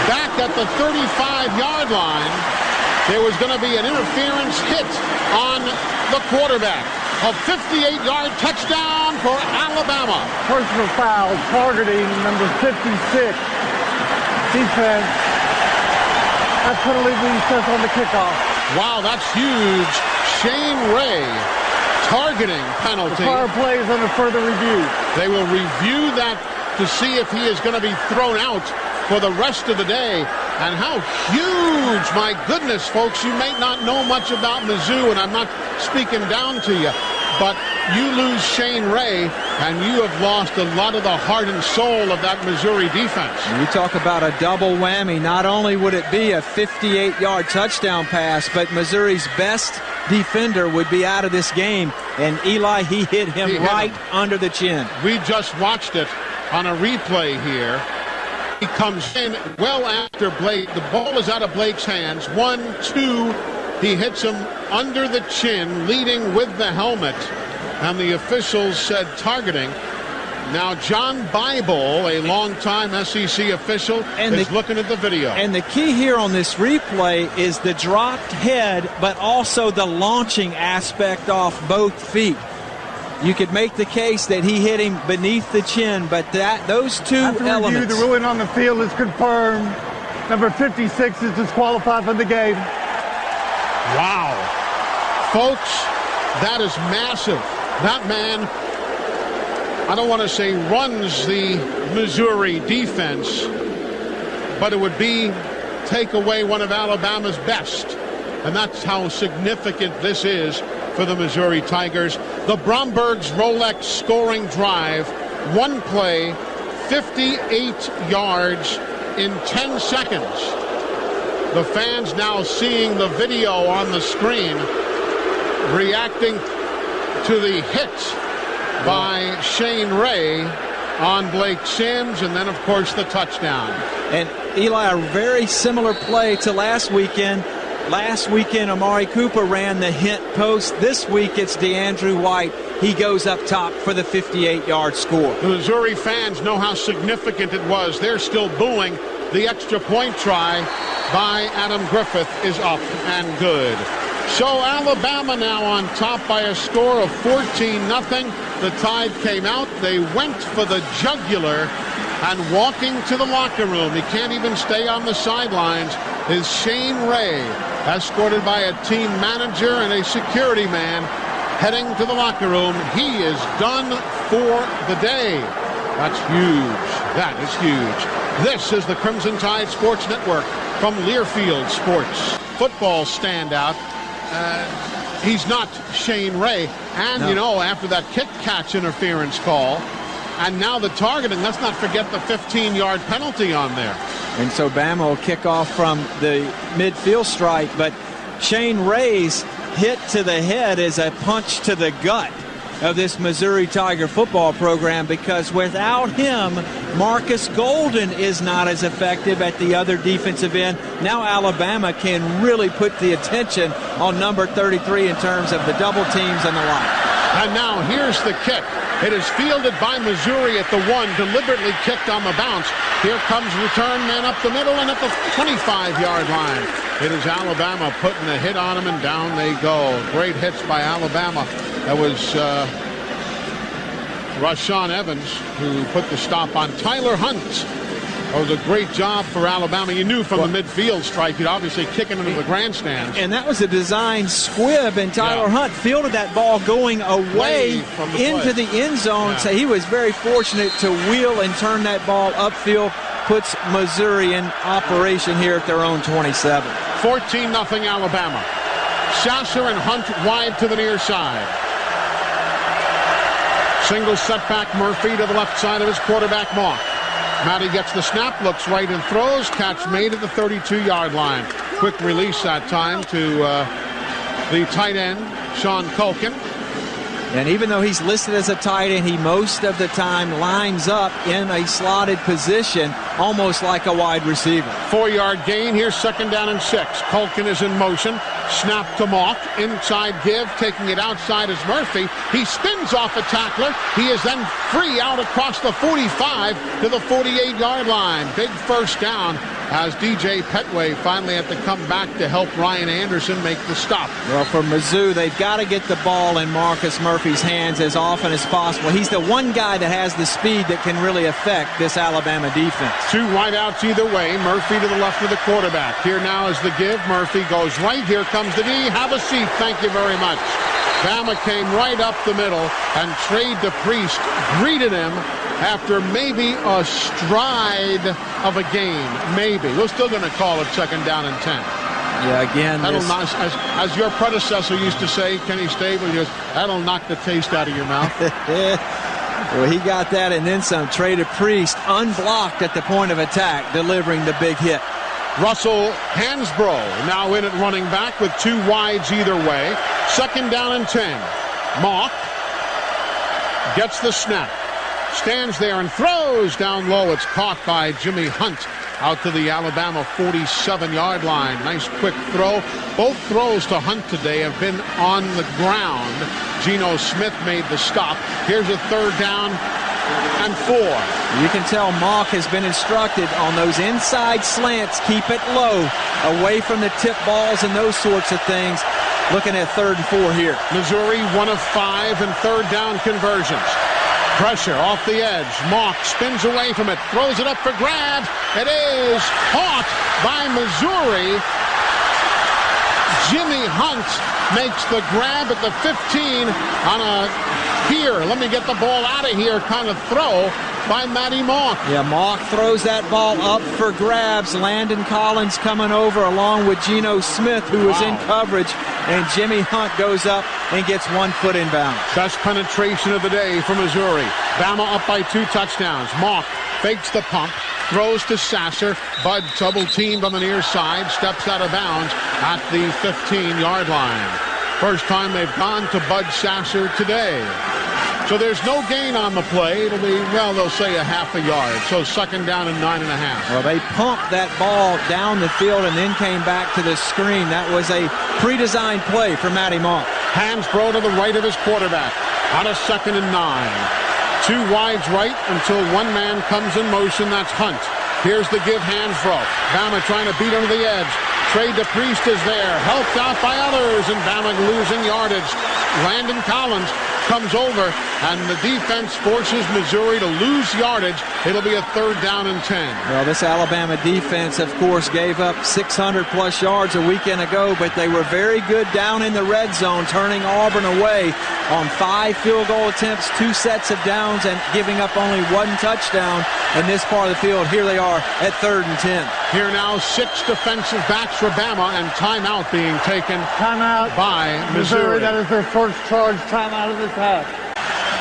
back at the 35-yard line. there was going to be an interference hit on the quarterback. A 58-yard touchdown for Alabama. Personal foul targeting number 56. Defense. That penalty recess on the kickoff. Wow, that's huge. Shane Ray, targeting penalty. The prior play is under further review. They will review that to see if he is going to be thrown out for the rest of the day. And how huge, my goodness, folks. You may not know much about Mizzou, and I'm not speaking down to you, but you lose Shane Ray, and you have lost a lot of the heart and soul of that Missouri defense. You talk about a double whammy. Not only would it be a 58-yard touchdown pass, but Missouri's best defender would be out of this game. And Eli, he hit him right under the chin. We just watched it on a replay here. He comes in well after Blake. The ball is out of Blake's hands. 1, 2. He hits him under the chin, leading with the helmet. And the officials said targeting. Now, John Bible, a longtime SEC official, is looking at the video. And the key here on this replay is the dropped head, but also the launching aspect off both feet. You could make the case that he hit him beneath the chin, but those two elements. Review, the ruling on the field is confirmed. Number 56 is disqualified from the game. Wow. Folks, that is massive. That man, I don't want to say runs the Missouri defense, but it would be take away one of Alabama's best. And that's how significant this is for the Missouri Tigers. The Bromberg's Rolex scoring drive, one play, 58 yards in 10 seconds. The fans now seeing the video on the screen, reacting to the hit by Shane Ray on Blake Sims, and then, of course, the touchdown. And, Eli, a very similar play to last weekend. Last weekend, Amari Cooper ran the hit post. This week, it's DeAndrew White. He goes up top for the 58-yard score. The Missouri fans know how significant it was. They're still booing. The extra point try by Adam Griffith is up and good. So Alabama now on top by a score of 14-0. The Tide came out. They went for the jugular, and walking to the locker room, he can't even stay on the sidelines, is Shane Ray, escorted by a team manager and a security man, heading to the locker room. He is done for the day. That's huge. That is huge. This is the Crimson Tide Sports Network from Learfield Sports. Football standout. He's not Shane Ray. And, you know, after that kick-catch interference call, and now the targeting, let's not forget the 15-yard penalty on there. And so Bama will kick off from the midfield stripe, but Shane Ray's hit to the head is a punch to the gut of this Missouri Tiger football program, because without him, Marcus Golden is not as effective at the other defensive end. Now Alabama can really put the attention on number 33 in terms of the double teams and the like. And now here's the kick. It is fielded by Missouri at the 1, deliberately kicked on the bounce. Here comes return man up the middle and at the 25-yard line. It is Alabama putting a hit on him, and down they go. Great hits by Alabama. That was Rashawn Evans who put the stop on Tyler Hunt. That was a great job for Alabama. You knew from the midfield strike, you'd obviously kick it into the grandstands. And that was a design squib, and Tyler Hunt fielded that ball going away from the into the end zone. So he was very fortunate to wheel and turn that ball upfield, puts Missouri in operation here at their own 27. 14-0 Alabama. Sasser and Hunt wide to the near side. Single setback Murphy to the left side of his quarterback Mock. Matty gets the snap, looks right and throws. Catch made at the 32-yard line. Quick release that time to the tight end, Sean Culkin. And even though he's listed as a tight end, he most of the time lines up in a slotted position. almost like a wide receiver. 4-yard gain. Here's 2nd down and 6. Culkin is in motion. Snap to Mock. Inside give. Taking it outside is Murphy. He spins off a tackler. He is then free out across the 45 to the 48-yard line. Big first down as DJ Petway finally had to come back to help Ryan Anderson make the stop. Well, for Mizzou, they've got to get the ball in Marcus Murphy's hands as often as possible. He's the one guy that has the speed that can really affect this Alabama defense. 2 wideouts either way. Murphy to the left of the quarterback. Here now is the give. Murphy goes right. Here comes the D. Have a seat. Thank you very much. Bama came right up the middle, and Trey DePriest greeted him after maybe a stride of a game. Maybe. We're still going to call it 2nd down and 10. Yeah, again, as your predecessor used to say, Kenny Stable, that'll knock the taste out of your mouth. Well, he got that and then some. Trey DePriest unblocked at the point of attack, delivering the big hit. Russell Hansbrough now in at running back with 2 wides either way. 2nd down and 10. Mock gets the snap. Stands there and throws down low. It's caught by Jimmy Hunt out to the Alabama 47-yard line. Nice quick throw. Both throws to Hunt today have been on the ground. Geno Smith made the stop. Here's a 3rd down and 4. You can tell Mock has been instructed on those inside slants. Keep it low, away from the tip balls and those sorts of things. Looking at 3rd and 4 here. Missouri 1 of 5 in 3rd down conversions. Pressure off the edge. Mock spins away from it. Throws it up for grabs. It is caught by Missouri. Jimmy Hunt makes the grab at the 15 on a here, let me get the ball out of here kind of throw by Matty Mock. Yeah, Mock throws that ball up for grabs. Landon Collins coming over along with Geno Smith, who was in coverage, and Jimmy Hunt goes up and gets 1 foot in bounds. Best penetration of the day for Missouri. Bama up by 2 touchdowns. Mock fakes the pump, throws to Sasser. Bud double-teamed on the near side, steps out of bounds at the 15-yard line. First time they've gone to Bud Sasser today. So there's no gain on the play. It'll be, well, they'll say a half a yard. So 2nd down and 9.5. Well, they pumped that ball down the field and then came back to the screen. That was a pre-designed play for Matty Mock. Hansbrough to the right of his quarterback. On a 2nd and 9. 2 wides right until one man comes in motion. That's Hunt. Here's the give. Hansbrough. Bama trying to beat him to the edge. Trey DePriest is there, helped out by others, and Bama losing yardage. Landon Collins comes over, and the defense forces Missouri to lose yardage. It'll be a 3rd down and 10. Well, this Alabama defense, of course, gave up 600-plus yards a weekend ago, but they were very good down in the red zone, turning Auburn away on 5 field goal attempts, 2 sets of downs, and giving up only 1 touchdown in this part of the field. Here they are at 3rd and 10. Here now 6 defensive backs for Bama, and timeout being taken by Missouri. That is their first charge timeout of this half.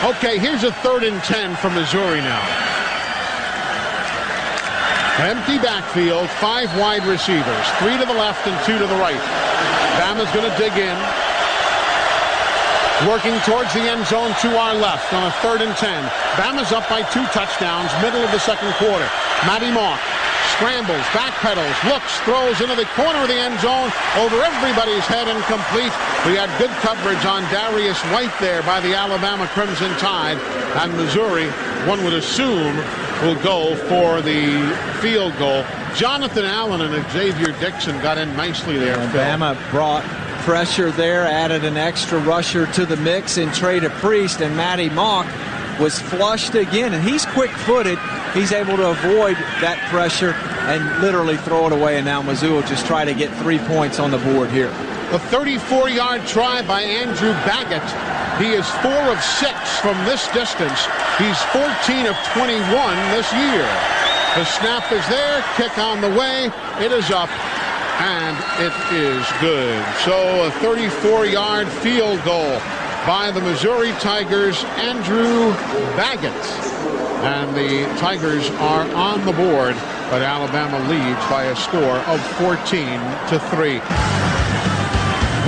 Okay, here's a 3rd and 10 for Missouri now. Empty backfield, 5 wide receivers, 3 to the left and 2 to the right. Bama's going to dig in. Working towards the end zone to our left on a 3rd and 10. Bama's up by 2 touchdowns, middle of the 2nd quarter. Matty Mock scrambles, backpedals, looks, throws into the corner of the end zone, over everybody's head and complete. We had good coverage on Darius White there by the Alabama Crimson Tide. And Missouri, one would assume, will go for the field goal. Jonathan Allen and Xavier Dixon got in nicely there. Alabama brought pressure there, added an extra rusher to the mix in Trey DePriest, and Matty Mock was flushed again, and he's quick-footed. He's able to avoid that pressure and literally throw it away, and now Mizzou will just try to get 3 points on the board here. A 34-yard try by Andrew Baggett. He is 4 of 6 from this distance. He's 14 of 21 this year. The snap is there, kick on the way, it is up, and it is good. So a 34-yard field goal by the Missouri Tigers, Andrew Baggett. And the Tigers are on the board, but Alabama leads by a score of 14-3.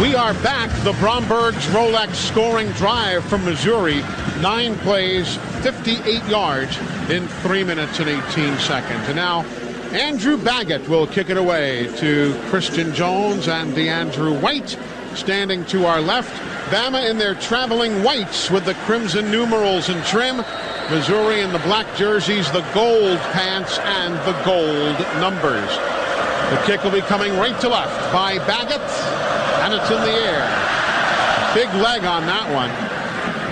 We are back. The Bromberg's Rolex scoring drive from Missouri. 9 plays, 58 yards. in 3 minutes and 18 seconds. And now Andrew Baggett will kick it away to Christian Jones and DeAndrew White standing to our left. Bama in their traveling whites with the crimson numerals and trim. Missouri in the black jerseys, the gold pants, and the gold numbers. The kick will be coming right to left by Baggett, and it's in the air. Big leg on that one.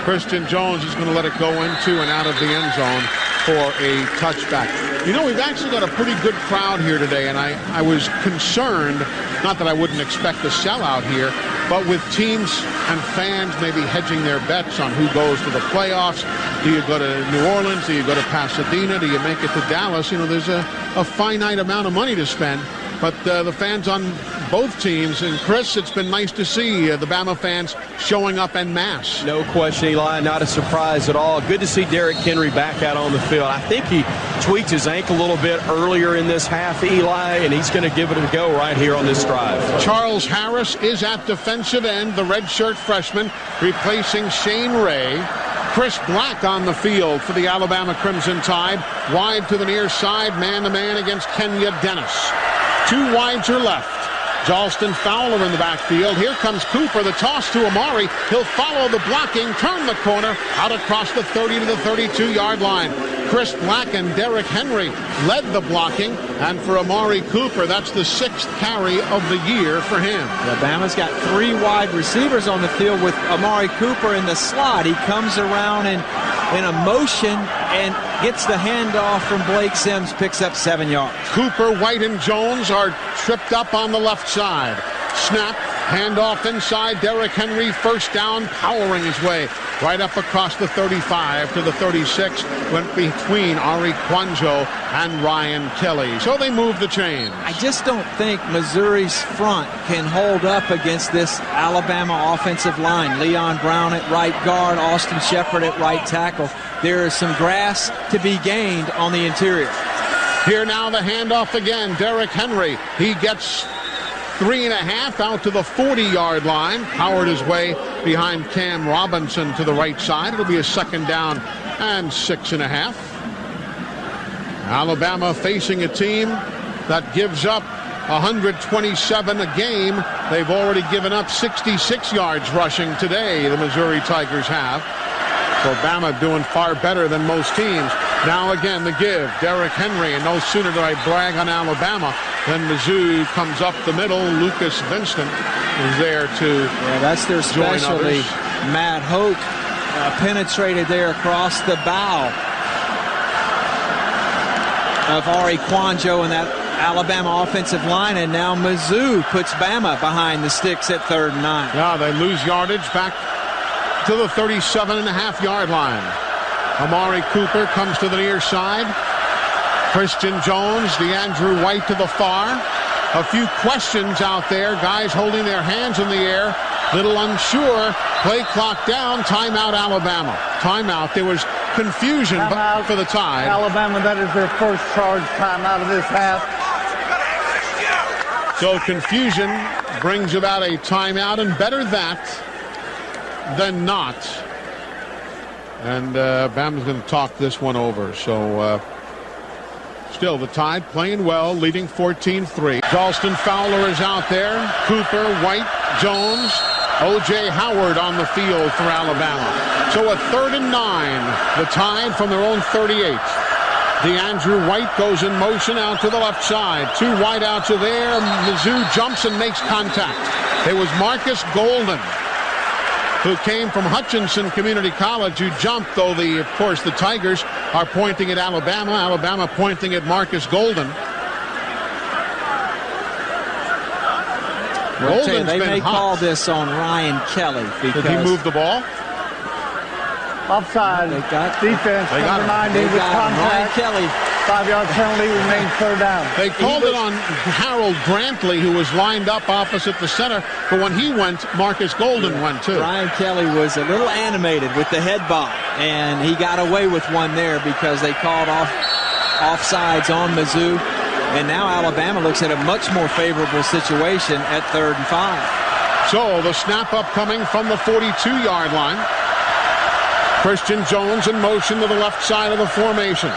Christian Jones is going to let it go into and out of the end zone for a touchback. You know, we've actually got a pretty good crowd here today, and I was concerned, not that I wouldn't expect a sellout here, but with teams and fans maybe hedging their bets on who goes to the playoffs. Do you go to New Orleans? Do you go to Pasadena? Do you make it to Dallas? You know, there's a finite amount of money to spend. But the fans on both teams, and Chris, it's been nice to see the Bama fans showing up en masse. No question, Eli, not a surprise at all. Good to see Derrick Henry back out on the field. I think he tweaked his ankle a little bit earlier in this half, Eli, and he's going to give it a go right here on this drive. Charles Harris is at defensive end, the redshirt freshman, replacing Shane Ray. Chris Black on the field for the Alabama Crimson Tide. Wide to the near side, man-to-man against Kenya Dennis. Two wides are left. Jalston Fowler in the backfield. Here comes Cooper. The toss to Amari. He'll follow the blocking, turn the corner, out across the 30 to the 32-yard line. Chris Black and Derrick Henry led the blocking. And for Amari Cooper, that's the 6th carry of the year for him. Alabama's got 3 wide receivers on the field with Amari Cooper in the slot. He comes around in a motion and gets the handoff from Blake Sims, picks up 7 yards. Cooper, White, and Jones are tripped up on the left side. Snap, handoff inside. Derrick Henry, first down, powering his way right up across the 35 to the 36. Went between Ari Kwanjo and Ryan Kelly. So they move the chains. I just don't think Missouri's front can hold up against this Alabama offensive line. Leon Brown at right guard, Austin Shepard at right tackle. There is some grass to be gained on the interior. Here now the handoff again. Derrick Henry. He gets 3.5 out to the 40-yard line. Powered his way behind Cam Robinson to the right side. It'll be a second down and 6.5. Alabama facing a team that gives up 127 a game. They've already given up 66 yards rushing today, the Missouri Tigers have. So Bama doing far better than most teams. Now again the give. Derrick Henry, and no sooner do I brag on Alabama than Mizzou comes up the middle. Lucas Vincent is there to that's their specialty. Matt Hoke penetrated there across the bow of Ari Kwanjo and that Alabama offensive line, and now Mizzou puts Bama behind the sticks at 3rd and 9. Yeah, they lose yardage back to the 37.5-yard line. Amari Cooper comes to the near side. Christian Jones, DeAndrew White to the far. A few questions out there. Guys holding their hands in the air. Little unsure. Play clock down. Timeout Alabama. Timeout. There was confusion for the Tide. Alabama, that is their first charge timeout of this half. So confusion brings about a timeout, and better that than not. And Bama's going to talk this one over. So still the Tide playing well, leading 14-3. Jalston Fowler is out there. Cooper, White, Jones, O.J. Howard on the field for Alabama. So a 3rd and 9. The Tide from their own 38. DeAndrew White goes in motion out to the left side. 2 wideouts are there. Mizzou jumps and makes contact. It was Marcus Golden, who came from Hutchinson Community College, who jumped, though of course the Tigers are pointing at Alabama. Alabama pointing at Marcus Golden. They may call this on Ryan Kelly because did he move the ball? Offside. They got Defense, they got number 90 with Ryan contact. Kelly. 5-yard penalty, remains 3rd down. They called it on Harold Brantley, who was lined up opposite the center, but when he went, Marcus Golden went too. Ryan Kelly was a little animated with the head bob, and he got away with one there because they called offsides on Mizzou. And now Alabama looks at a much more favorable situation at 3rd and 5. So the snap up coming from the 42-yard line. Christian Jones in motion to the left side of the formation.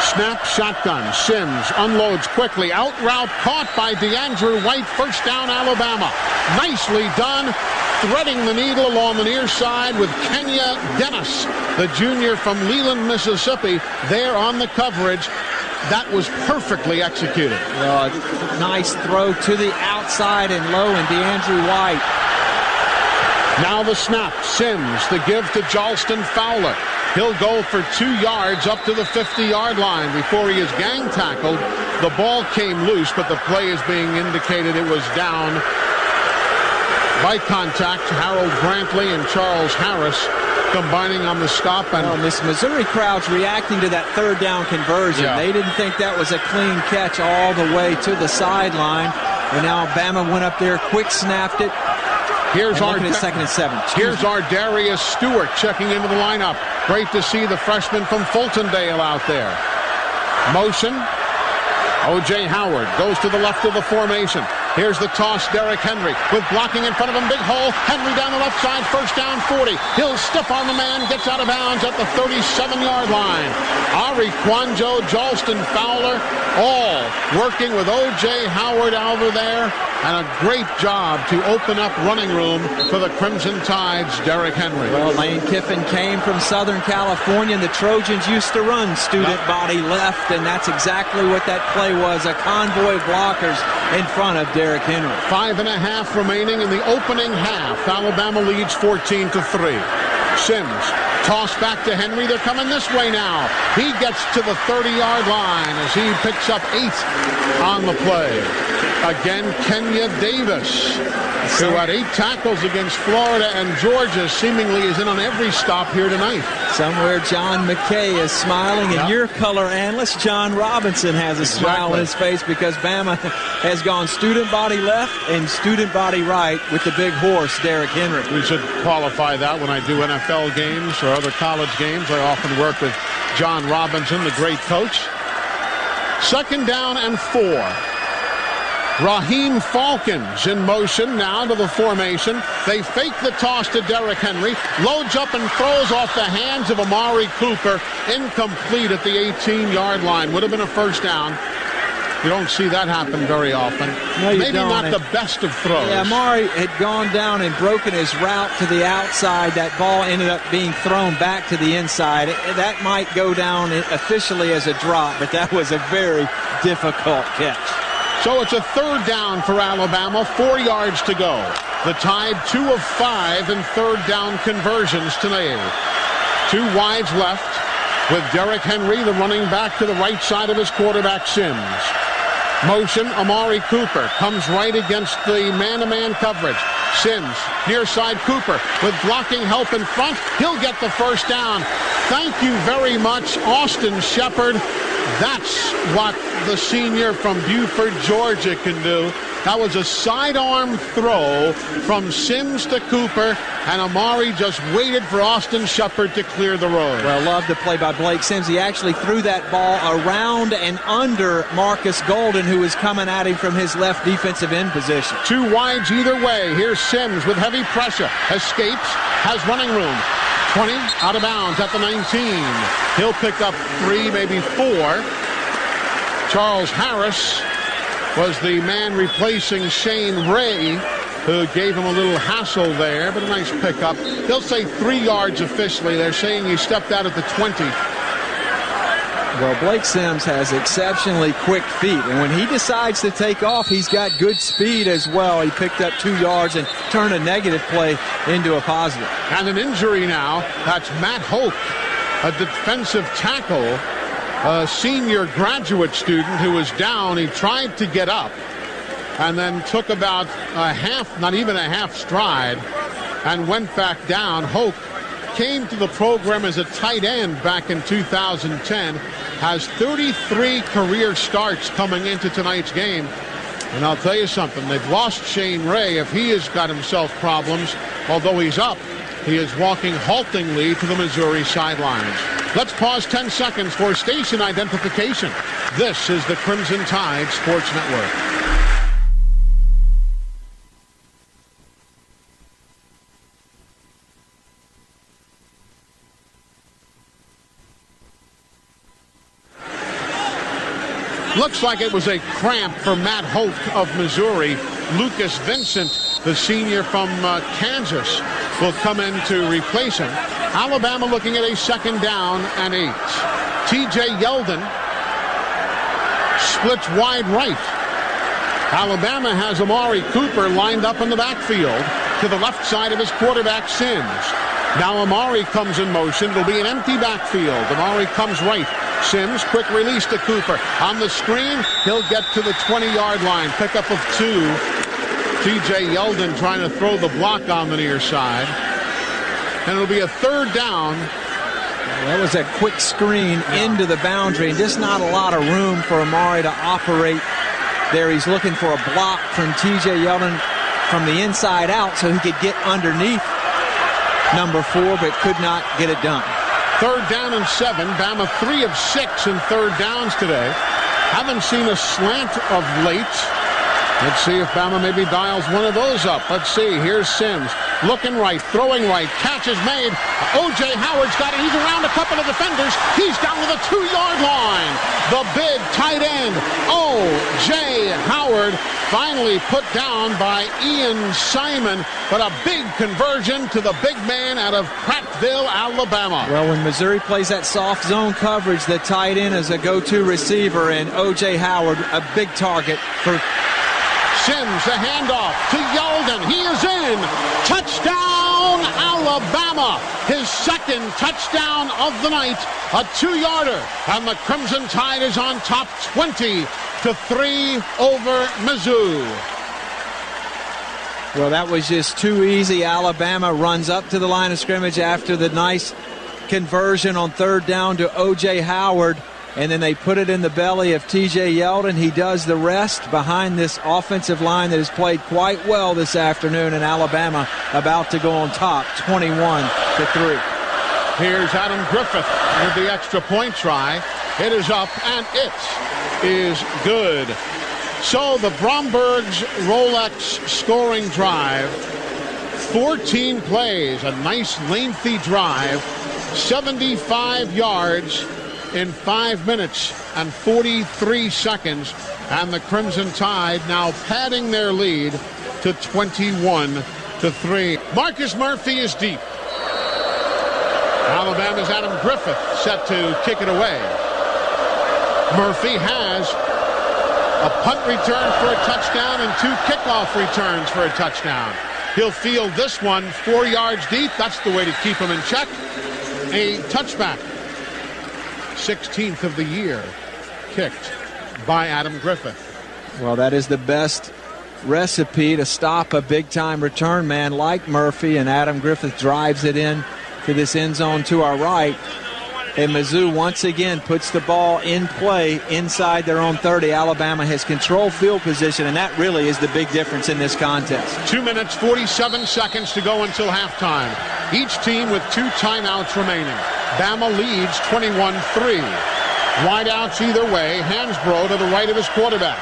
Snap shotgun. Sims unloads quickly. Out route caught by DeAndrew White. First down, Alabama. Nicely done. Threading the needle along the near side with Kenya Dennis, the junior from Leland, Mississippi, there on the coverage. That was perfectly executed. Nice throw to the outside and low, and DeAndrew White. Now the snap. Sims, the give to Jalston Fowler. He'll go for 2 yards up to the 50-yard line before he is gang tackled. The ball came loose, but the play is being indicated it was down by contact. Harold Brantley and Charles Harris combining on the stop. And this Missouri crowd's reacting to that third down conversion. Yeah. They didn't think that was a clean catch all the way to the sideline. And now Bama went up there, quick snapped it. Here's our second and 7. Here's our Darius Stewart checking into the lineup. Great to see the freshman from Fultondale out there. Motion. O.J. Howard goes to the left of the formation. Here's the toss, Derrick Henry, with blocking in front of him, big hole. Henry down the left side, first down 40. He'll stiff arm the man, gets out of bounds at the 37-yard line. Ari Kwanjo, Jalston Fowler, all working with O.J. Howard over there. And a great job to open up running room for the Crimson Tide's Derrick Henry. Well, Lane Kiffin came from Southern California, and the Trojans used to run student body left, and that's exactly what that play was, a convoy of blockers in front of Derrick Henry. 5.5 remaining in the opening half. Alabama leads 14-3. Sims, toss back to Henry. They're coming this way now. He gets to the 30-yard line as he picks up 8 on the play. Again, Kenya Davis, who had 8 tackles against Florida and Georgia, seemingly is in on every stop here tonight. Somewhere John McKay is smiling, and your color analyst, John Robinson, has a smile on his face because Bama has gone student body left and student body right with the big horse, Derrick Henry. We should qualify that when I do NFL games or other college games. I often work with John Robinson, the great coach. Second down and 4. Raheem Falcons in motion now to the formation. They fake the toss to Derrick Henry. Loads up and throws off the hands of Amari Cooper. Incomplete at the 18-yard line. Would have been a first down. You don't see that happen very often. No, you Maybe don't. not the best of throws. Yeah, Amari had gone down and broken his route to the outside. That ball ended up being thrown back to the inside. That might go down officially as a drop, but that was a very difficult catch. So it's a third down for Alabama, 4 yards to go. The Tide 2 of 5 in third down conversions tonight. 2 wides left with Derrick Henry, the running back, to the right side of his quarterback, Sims. Motion, Amari Cooper comes right against the man-to-man coverage. Sims, near side Cooper, with blocking help in front. He'll get the first down. Thank you very much, Austin Shepard. That's what the senior from Buford, Georgia can do. That was a sidearm throw from Sims to Cooper, and Amari just waited for Austin Shepard to clear the road. Well, love the play by Blake Sims. He actually threw that ball around and under Marcus Golden, who was coming at him from his left defensive end position. 2 wides either way. Here's Sims with heavy pressure. Escapes, has running room. 20, out of bounds at the 19. He'll pick up 3, maybe 4. Charles Harris was the man replacing Shane Ray, who gave him a little hassle there, but a nice pickup. They'll say 3 yards officially. They're saying he stepped out at the 20. Well, Blake Sims has exceptionally quick feet, and when he decides to take off, he's got good speed as well. He picked up 2 yards and turned a negative play into a positive. And an injury now. That's Matt Hoke, a defensive tackle, a senior graduate student who was down. He tried to get up and then took about a half, not even a half stride, and went back down. Hoke came to the program as a tight end back in 2010, has 33 career starts coming into tonight's game. And I'll tell you something, they've lost Shane Ray. If he has got himself problems, although he's up, he is walking haltingly to the Missouri sidelines. Let's pause 10 seconds for station identification. This is the Crimson Tide Sports Network. Looks like it was a cramp for Matt Holt of Missouri. Lucas Vincent, the senior from Kansas, will come in to replace him. Alabama looking at a 2nd down and 8. T.J. Yeldon splits wide right. Alabama has Amari Cooper lined up in the backfield to the left side of his quarterback, Sims. Now Amari comes in motion. It'll be an empty backfield. Amari comes right. Sims, quick release to Cooper. On the screen, he'll get to the 20-yard line. Pickup of 2. T.J. Yeldon trying to throw the block on the near side. And it'll be a 3rd down. That was a quick screen into the boundary, and just not a lot of room for Amari to operate there. He's looking for a block from T.J. Yeldon from the inside out so he could get underneath number 4, but could not get it done. 3rd down and 7. Bama 3 of 6 in 3rd downs today. Haven't seen a slant of late. Let's see if Bama maybe dials one of those up. Let's see. Here's Sims. Looking right, throwing right. Catch is made. O.J. Howard's got it. He's around a couple of defenders. He's down to the 2-yard line. The big tight end, O.J. Howard, finally put down by Ian Simon. But a big conversion to the big man out of Prattville, Alabama. Well, when Missouri plays that soft zone coverage, the tight end is a go-to receiver, and O.J. Howard, a big target for Sims, a handoff to Yeldon. He is in. Touchdown, Alabama. His 2nd touchdown of the night, a 2-yarder. And the Crimson Tide is on top 20-3 over Mizzou. Well, that was just too easy. Alabama runs up to the line of scrimmage after the nice conversion on 3rd down to O.J. Howard. And then they put it in the belly of T.J. Yeldon. He does the rest behind this offensive line that has played quite well this afternoon. And Alabama about to go on top, 21-3. Here's Adam Griffith with the extra point try. It is up, and it is good. So the Bromberg's Rolex scoring drive, 14 plays, a nice lengthy drive, 75 yards in 5 minutes and 43 seconds, and the Crimson Tide now padding their lead to 21-3. Marcus Murphy is deep. Alabama's Adam Griffith set to kick it away. Murphy has a punt return for a touchdown and 2 kickoff returns for a touchdown. He'll field this one 4 yards deep. That's the way to keep him in check. A touchback. 16th of the year kicked by Adam Griffith. Well, that is the best recipe to stop a big-time return man like Murphy, and Adam Griffith drives it in to this end zone to our right. And Mizzou once again puts the ball in play inside their own 30. Alabama has control field position, and that really is the big difference in this contest. 2 minutes, 47 seconds to go until halftime. Each team with 2 timeouts remaining. Bama leads 21-3. Wideouts either way. Hansbrough to the right of his quarterback.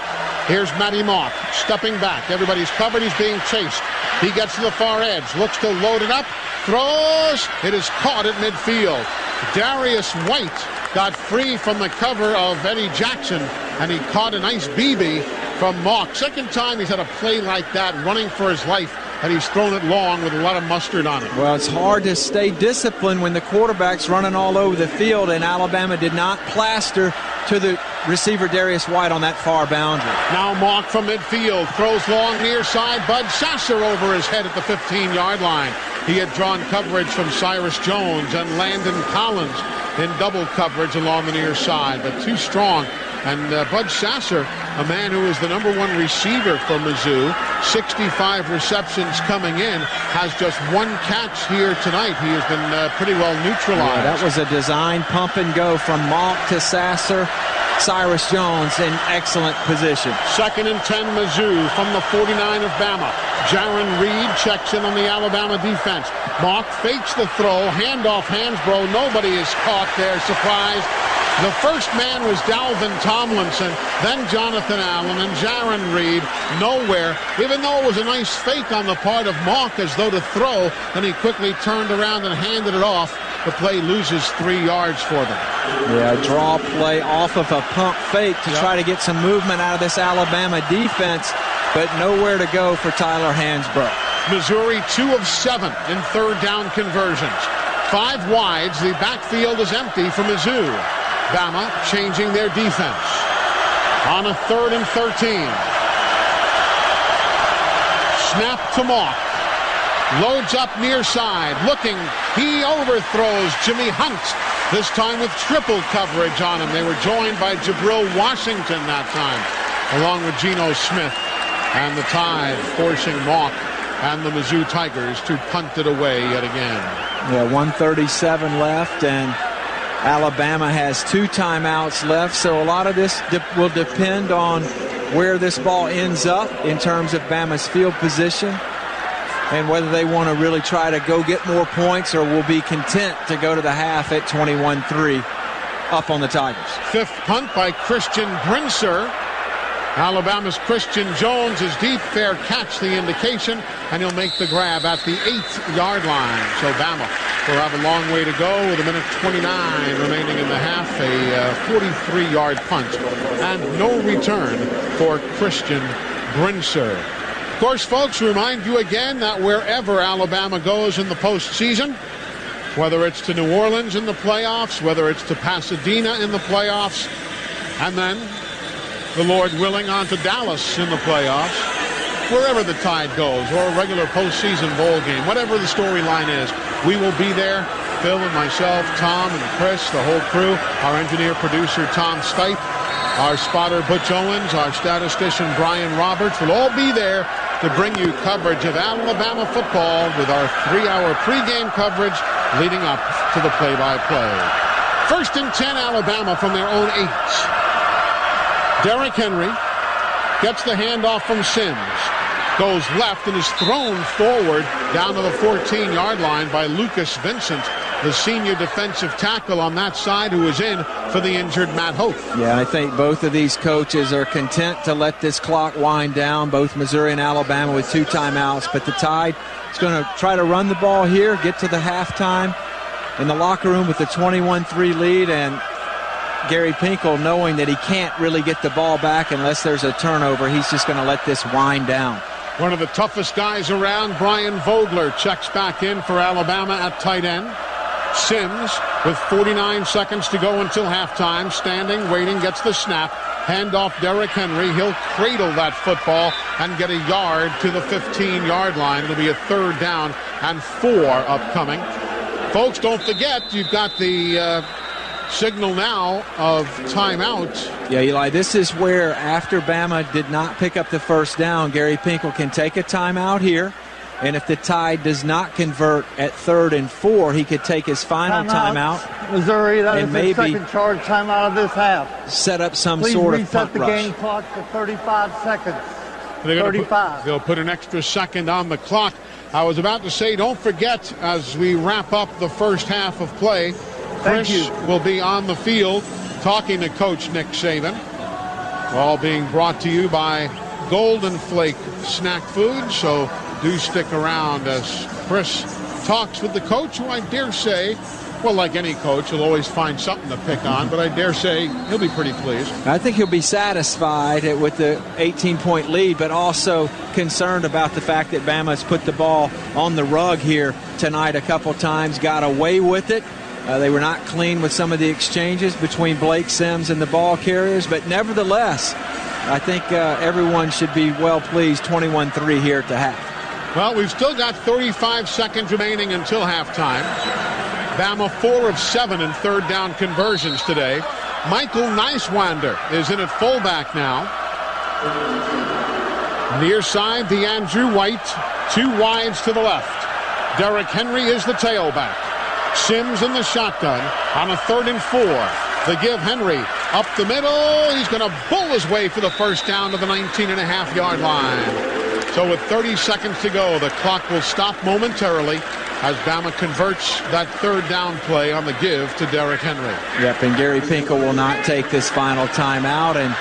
Here's Matty Mock stepping back. Everybody's covered. He's being chased. He gets to the far edge. Looks to load it up. Throws. It is caught at midfield. Darius White got free from the cover of Eddie Jackson, and he caught a nice BB from Mock. Second time he's had a play like that, running for his life, and he's thrown it long with a lot of mustard on it. Well, it's hard to stay disciplined when the quarterback's running all over the field, and Alabama did not plaster to the receiver Darius White on that far boundary. Now Mock from midfield, throws long near side. Bud Sasser over his head at the 15-yard line. He had drawn coverage from Cyrus Jones and Landon Collins in double coverage along the near side, but too strong. And Bud Sasser, a man who is the #1 receiver for Mizzou, 65 receptions coming in, has just 1 catch here tonight. He has been pretty well neutralized. Yeah, that was a design pump and go from Mock to Sasser. Cyrus Jones in excellent position. 2nd and 10 Mizzou from the 49 of Bama. Jaron Reed checks in on the Alabama defense. Mock fakes the throw, handoff Hansbrough. Nobody is caught there. Surprise. The first man was Dalvin Tomlinson, then Jonathan Allen, and Jaron Reed nowhere. Even though it was a nice fake on the part of Mock as though to throw, then he quickly turned around and handed it off The play loses 3 yards for them. Yeah, draw play off of a pump fake to try to get some movement out of this Alabama defense, but nowhere to go for Tyler Hansbrough. Missouri 2 of 7 in third down conversions. 5 wides. The backfield is empty for Mizzou. Bama changing their defense. On a 3rd and 13. Snap to Mock. Loads up near side. Looking. He overthrows Jimmy Hunt. This time with triple coverage on him. They were joined by Jabril Washington that time, along with Geno Smith. And the Tide forcing Mock and the Mizzou Tigers to punt it away yet again. Yeah, 1:37 left, and Alabama has 2 timeouts left, so a lot of this will depend on where this ball ends up in terms of Bama's field position and whether they want to really try to go get more points or will be content to go to the half at 21-3 up on the Tigers. 5th punt by Christian Brinser. Alabama's Christian Jones is deep. Fair catch, the indication, and he'll make the grab at the 8-yard line. So Bama will have a long way to go with 1:29 remaining in the half. A 43-yard punt and no return for Christian Brinser. Of course, folks, remind you again that wherever Alabama goes in the postseason, whether it's to New Orleans in the playoffs, whether it's to Pasadena in the playoffs, and then, the Lord willing, on to Dallas in the playoffs, wherever the Tide goes, or a regular postseason bowl game, whatever the storyline is, we will be there. Phil and myself, Tom and Chris, the whole crew, our engineer, producer, Tom Stipe, our spotter, Butch Owens, our statistician, Brian Roberts, will all be there to bring you coverage of Alabama football with our 3-hour pregame coverage leading up to the play-by-play. 1st and 10, Alabama from their own 8. Derrick Henry gets the handoff from Sims. Goes left and is thrown forward down to the 14-yard line by Lucas Vincent, the senior defensive tackle on that side, who is in for the injured Matt Hope. Yeah, I think both of these coaches are content to let this clock wind down, both Missouri and Alabama with 2 timeouts, but the Tide is going to try to run the ball here, get to the halftime in the locker room with the 21-3 lead, and Gary Pinkel, knowing that he can't really get the ball back unless there's a turnover, he's just going to let this wind down. One of the toughest guys around, Brian Vogler, checks back in for Alabama at tight end. Sims, with 49 seconds to go until halftime, standing, waiting, gets the snap. Handoff Derrick Henry. He'll cradle that football and get a yard to the 15-yard line. It'll be a 3rd down and 4 upcoming. Folks, don't forget, you've got the signal now of timeout. Yeah, Eli, this is where, after Bama did not pick up the 1st down, Gary Pinkel can take a timeout here, and if the Tide does not convert at 3rd and 4, he could take his final timeout. Missouri, that and is maybe the second charge timeout of this half. Set up some Please sort of reset punt the rush. game clock to 35 seconds. 35. They'll put an extra second on the clock. I was about to say, don't forget, as we wrap up the first half of play, Chris will be on the field talking to Coach Nick Saban. All being brought to you by Golden Flake Snack Food. So do stick around as Chris talks with the coach, who I dare say, well, like any coach, he'll always find something to pick on, but I dare say he'll be pretty pleased. I think he'll be satisfied with the 18-point lead, but also concerned about the fact that Bama's put the ball on the rug here tonight a couple times, got away with it. They were not clean with some of the exchanges between Blake Sims and the ball carriers, but nevertheless, I think everyone should be well pleased. 21-3 here at the half. Well, we've still got 35 seconds remaining until halftime. Bama 4 of 7 in 3rd down conversions today. Michael Neiswander is in at fullback now. Near side, the Andrew White, 2 wides to the left. Derrick Henry is the tailback. Sims in the shotgun on a 3rd and 4. They give Henry up the middle. He's going to bull his way for the 1st down to the 19.5-yard line. So with 30 seconds to go, the clock will stop momentarily as Bama converts that 3rd down play on the give to Derrick Henry. Yep, and Gary Pinkel will not take this final timeout, and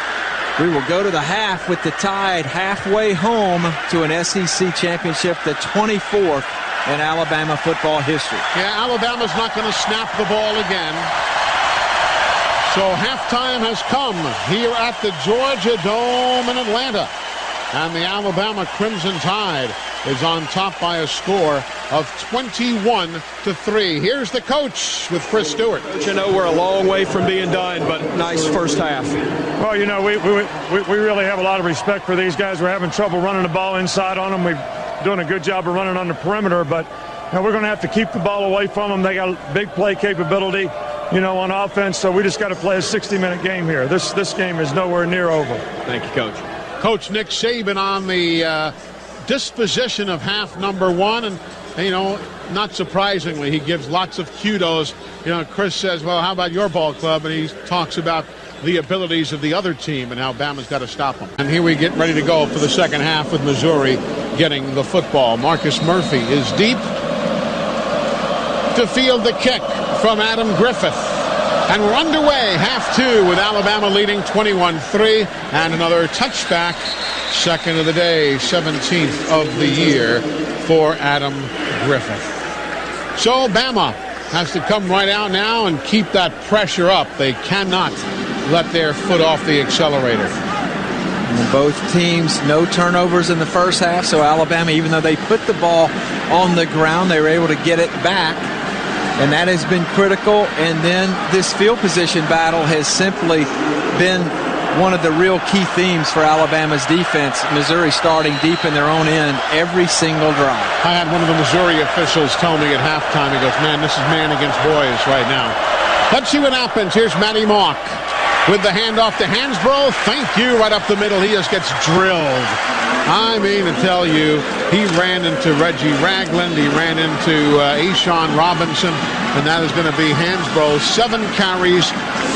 we will go to the half with the Tide halfway home to an SEC championship, the 24th in Alabama football history. Yeah, Alabama's not going to snap the ball again. So halftime has come here at the Georgia Dome in Atlanta. And the Alabama Crimson Tide is on top by a score of 21-3. Here's the coach with Chris Stewart. You know, we're a long way from being done, but nice first half. Well, you know, we really have a lot of respect for these guys. We're having trouble running the ball inside on them. We're doing a good job of running on the perimeter, but you know, we're going to have to keep the ball away from them. They got big play capability, you know, on offense, so we just got to play a 60-minute game here. This game is nowhere near over. Thank you, Coach. Coach Nick Saban on the disposition of half number one, and you know, not surprisingly, he gives lots of kudos. You know, Chris says, well, how about your ball club? And he talks about the abilities of the other team and how Bama's got to stop them. And here we get ready to go for the second half with Missouri getting the football. Marcus Murphy is deep to field the kick from Adam Griffith. And we're underway, half two, with Alabama leading 21-3, and another touchback, second of the day, 17th of the year for Adam Griffith. So Bama has to come right out now and keep that pressure up. They cannot let their foot off the accelerator. And both teams, no turnovers in the first half, so Alabama, even though they put the ball on the ground, they were able to get it back. And that has been critical. And then this field position battle has simply been one of the real key themes for Alabama's defense. Missouri starting deep in their own end every single drive. I had one of the Missouri officials tell me at halftime, he goes, man, this is man against boys right now. Let's see what happens. Here's Matty Mock with the handoff to Hansbrough. Thank you. Right up the middle. He just gets drilled. I mean to tell you, he ran into Reggie Ragland. He ran into Ashawn Robinson. And that is going to be Hansbrough. 7 carries,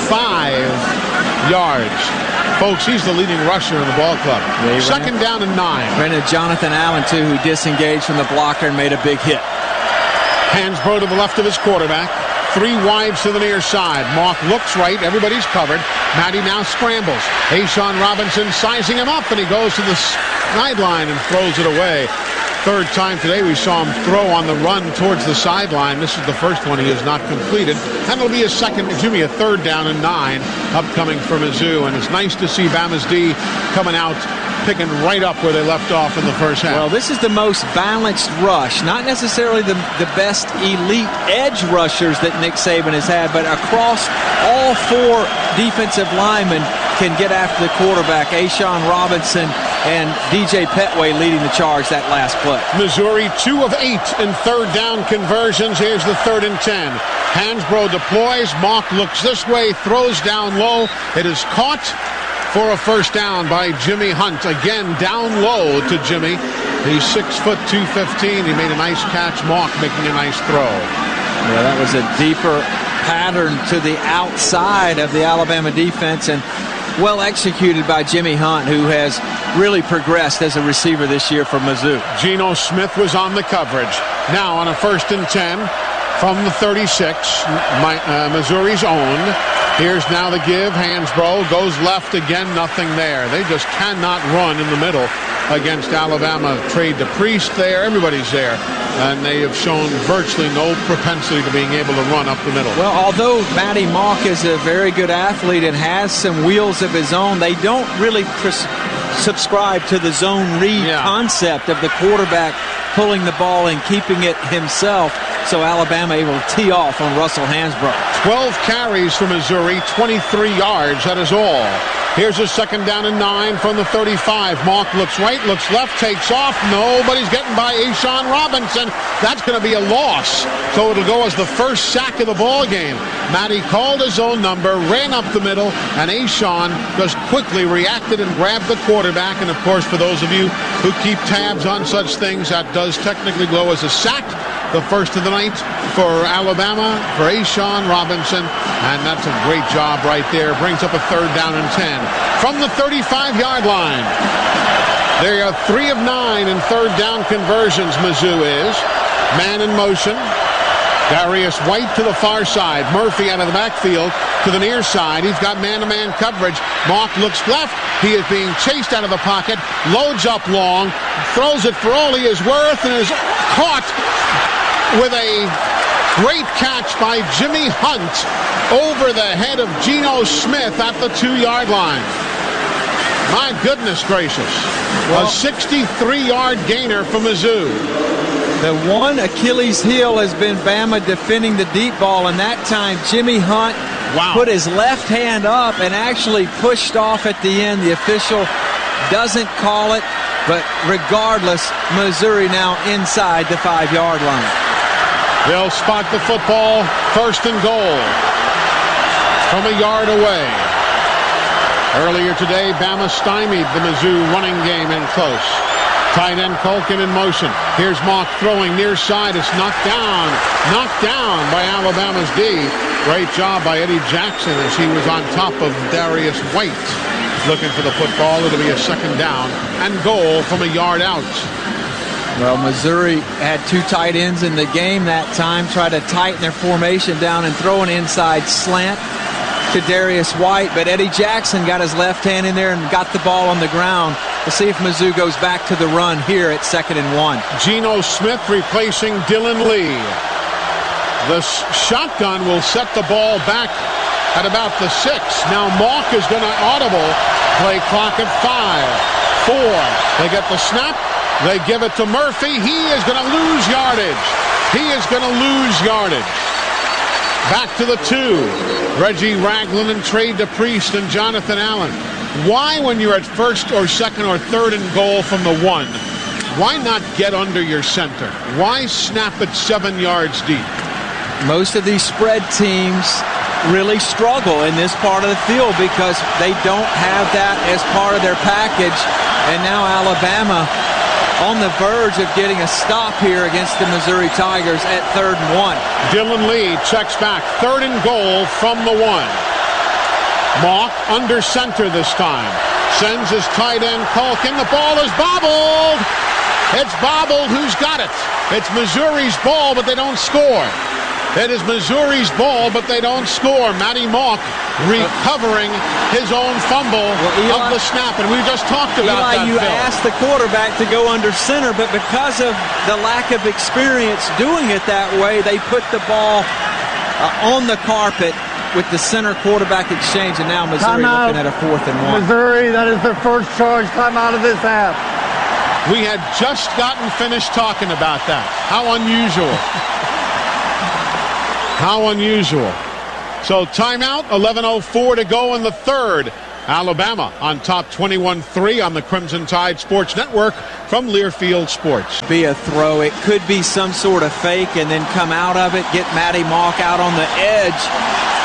5 yards. Folks, he's the leading rusher in the ball club. Yeah, second down and 9. Ran into Jonathan Allen, too, who disengaged from the blocker and made a big hit. Hansbrough to the left of his quarterback. 3 wides to the near side. Mock looks right. Everybody's covered. Matty now scrambles. Ashawn Robinson sizing him up, and he goes to the sideline and throws it away. Third time today we saw him throw on the run towards the sideline. This is the first one he has not completed. And it'll be a third down and 9 upcoming for Mizzou. And it's nice to see Bama's D coming out, picking right up where they left off in the first half. Well, this is the most balanced rush. Not necessarily the best elite edge rushers that Nick Saban has had, but across all 4 defensive linemen can get after the quarterback. Ashawn Robinson and DJ Petway leading the charge that last play. Missouri 2 of 8 in third down conversions. Here's the 3rd and 10. Hansbrough deploys. Mock looks this way, throws down low. It is caught for a first down by Jimmy Hunt. Again, down low to Jimmy. He's 6 foot 215. He made a nice catch. Mock making a nice throw. Yeah, that was a deeper pattern to the outside of the Alabama defense, and well executed by Jimmy Hunt, who has really progressed as a receiver this year for Mizzou. Geno Smith was on the coverage. Now on a 1st and 10 from the 36, Missouri's own. Here's now the give. Hansbrough goes left again. Nothing there. They just cannot run in the middle against Alabama. Trade to Priest there. Everybody's there. And they have shown virtually no propensity to being able to run up the middle. Well, although Matty Mock is a very good athlete and has some wheels of his own, they don't really subscribe to the zone read concept of the quarterback pulling the ball and keeping it himself. So Alabama able to tee off on Russell Hansbrough. 12 carries for Missouri, 23 yards. That is all. Here's a 2nd down and 9 from the 35. Mock looks right, looks left, takes off. Nobody's getting by Ashawn Robinson. That's going to be a loss. So it'll go as the first sack of the ball game. Matty called his own number, ran up the middle, and Ashawn just quickly reacted and grabbed the quarterback. And of course, for those of you who keep tabs on such things, that does technically go as a sack. The first of the night for Alabama, for Ashawn Robinson, and that's a great job right there. Brings up a 3rd down and 10 from the 35-yard line. They are 3 of 9 in third down conversions. Mizzou is man in motion. Darius White to the far side. Murphy out of the backfield. to the near side. He's got man-to-man coverage. Mock looks left. He is being chased out of the pocket, loads up long, throws it for all he is worth, and is caught with a great catch by Jimmy Hunt over the head of Geno Smith at the 2-yard line. My goodness gracious. A 63-yard gainer for Mizzou. The one Achilles heel has been Bama defending the deep ball, and that time Jimmy Hunt put his left hand up and actually pushed off at the end. The official doesn't call it, but regardless, Missouri now inside the 5-yard line. They'll spot the football, 1st and goal from a yard away. Earlier today, Bama stymied the Mizzou running game in close. Tight end Culkin in motion. Here's Mock throwing near side. It's knocked down by Alabama's D. Great job by Eddie Jackson as he was on top of Darius White. Looking for the football. It'll be a 2nd down and goal from a yard out. Well, Missouri had 2 tight ends in the game that time. Tried to tighten their formation down and throw an inside slant to Darius White, but Eddie Jackson got his left hand in there and got the ball on the ground. We'll see if Mizzou goes back to the run here at 2nd and 1. Geno Smith replacing Dylan Lee. The shotgun will set the ball back at about the 6. Now Mock is going to audible. Play clock at 5, 4. They get the snap. They give it to Murphy. He is going to lose yardage. Back to the 2. Reggie Ragland and Trey DePriest and Jonathan Allen. Why, when you're at 1st or 2nd or 3rd and goal from the 1, why not get under your center? Why snap it 7 yards deep? Most of these spread teams really struggle in this part of the field because they don't have that as part of their package. And now Alabama on the verge of getting a stop here against the Missouri Tigers at 3rd and 1. Dylan Lee checks back. 3rd and goal from the 1. Mock under center this time. Sends his tight end Culkin. The ball is bobbled. It's bobbled. Who's got it? It's Missouri's ball, but they don't score. It is Missouri's ball, but they don't score. Matty Mock recovering his own fumble of the snap, and we just talked about that. You asked the quarterback to go under center, but because of the lack of experience doing it that way, they put the ball on the carpet with the center quarterback exchange, and now Missouri looking at a 4th and 1. Missouri, that is their first charge timeout of this half. We had just gotten finished talking about that. How unusual. How unusual. So timeout, 11:04 to go in the 3rd. Alabama on top 21-3 on the Crimson Tide Sports Network from Learfield Sports. Be a throw. It could be some sort of fake and then come out of it, get Matty Mock out on the edge,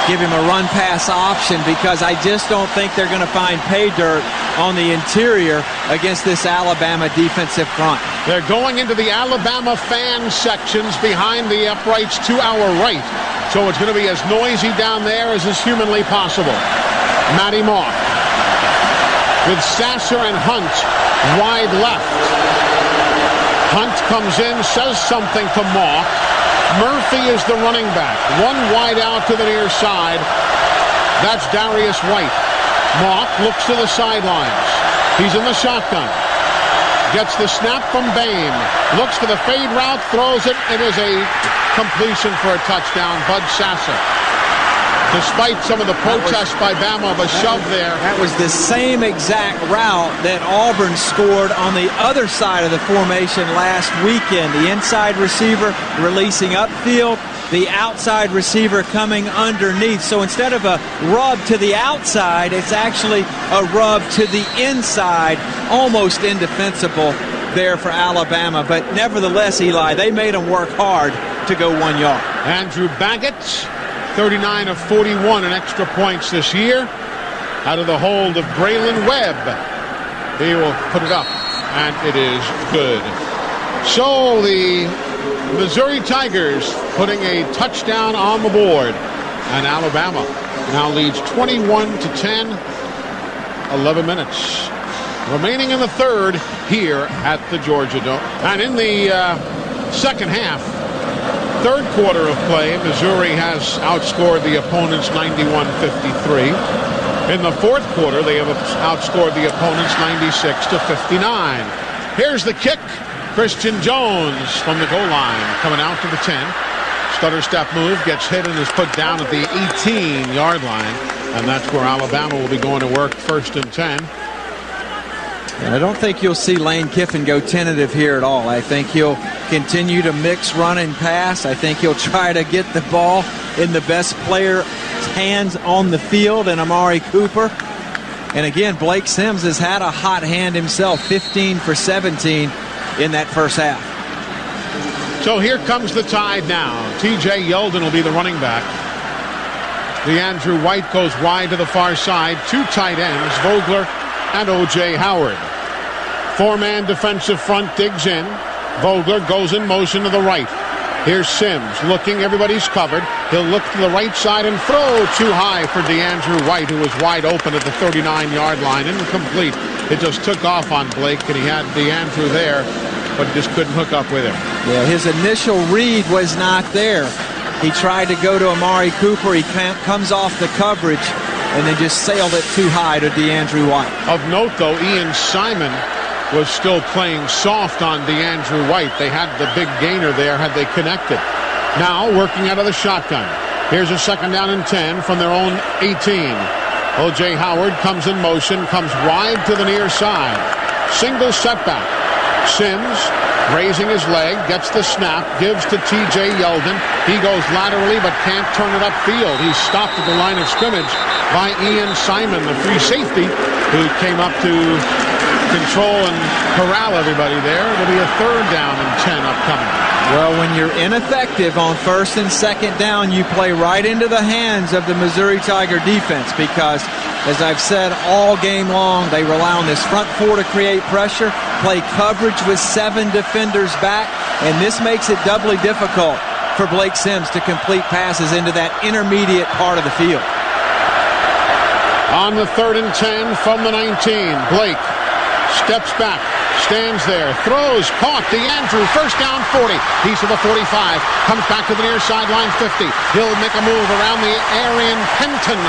give him a run-pass option because I just don't think they're going to find pay dirt on the interior against this Alabama defensive front. They're going into the Alabama fan sections behind the uprights to our right. So it's going to be as noisy down there as is humanly possible. Matty Mock with Sasser and Hunt wide left. Hunt comes in, says something to Mock. Murphy is the running back. One wide out to the near side. That's Darius White. Mock looks to the sidelines. He's in the shotgun. Gets the snap from Bame. Looks for the fade route, throws it. It is a completion for a touchdown. Bud Sasser. Despite some of the protests by Bama of a shove there. That was the same exact route that Auburn scored on the other side of the formation last weekend. The inside receiver releasing upfield, the outside receiver coming underneath. So instead of a rub to the outside, it's actually a rub to the inside. Almost indefensible there for Alabama. But nevertheless, Eli, they made them work hard to go 1 yard. Andrew Baggett, 39 of 41 in extra points this year. Out of the hold of Braylon Webb. He will put it up, and it is good. So the Missouri Tigers putting a touchdown on the board. And Alabama now leads 21-10. 11 minutes remaining in the 3rd here at the Georgia Dome. And in the second half, third quarter of play, Missouri has outscored the opponents 91-53. In the fourth quarter, they have outscored the opponents 96-59. Here's the kick. Christian Jones from the goal line coming out to the 10. Stutter step move, gets hit and is put down at the 18-yard line. And that's where Alabama will be going to work, 1st and 10. And I don't think you'll see Lane Kiffin go tentative here at all. I think he'll continue to mix run and pass. I think he'll try to get the ball in the best player's hands on the field, and Amari Cooper. And again, Blake Sims has had a hot hand himself, 15 for 17 in that first half. So here comes the Tide now. T.J. Yeldon will be the running back. DeAndrew White goes wide to the far side. 2 tight ends, Vogler and O.J. Howard. 4-man defensive front digs in. Vogler goes in motion to the right. Here's Sims looking. Everybody's covered. He'll look to the right side and throw too high for DeAndrew White, who was wide open at the 39-yard line. Incomplete. It just took off on Blake, and he had DeAndrew there, but just couldn't hook up with him. Yeah, his initial read was not there. He tried to go to Amari Cooper. He comes off the coverage and then just sailed it too high to DeAndrew White. Of note, though, Ian Simon was still playing soft on DeAndrew White. They had the big gainer there had they connected. Now working out of the shotgun. Here's a 2nd down and 10 from their own 18. O.J. Howard comes in motion, comes wide to the near side. Single setback. Sims raising his leg, gets the snap, gives to T.J. Yeldon. He goes laterally but can't turn it upfield. He's stopped at the line of scrimmage by Ian Simon, the free safety, who came up to control and corral everybody there. It'll be a 3rd down and 10 upcoming. Well, when you're ineffective on 1st and 2nd down, you play right into the hands of the Missouri Tiger defense because, as I've said all game long, they rely on this front 4 to create pressure, play coverage with 7 defenders back, and this makes it doubly difficult for Blake Sims to complete passes into that intermediate part of the field. On the 3rd and 10 from the 19, Blake steps back, stands there, throws, caught. DeAndrew, 1st down, 40. He's to the 45, comes back to the near sideline, 50. He'll make a move around the Arian Penton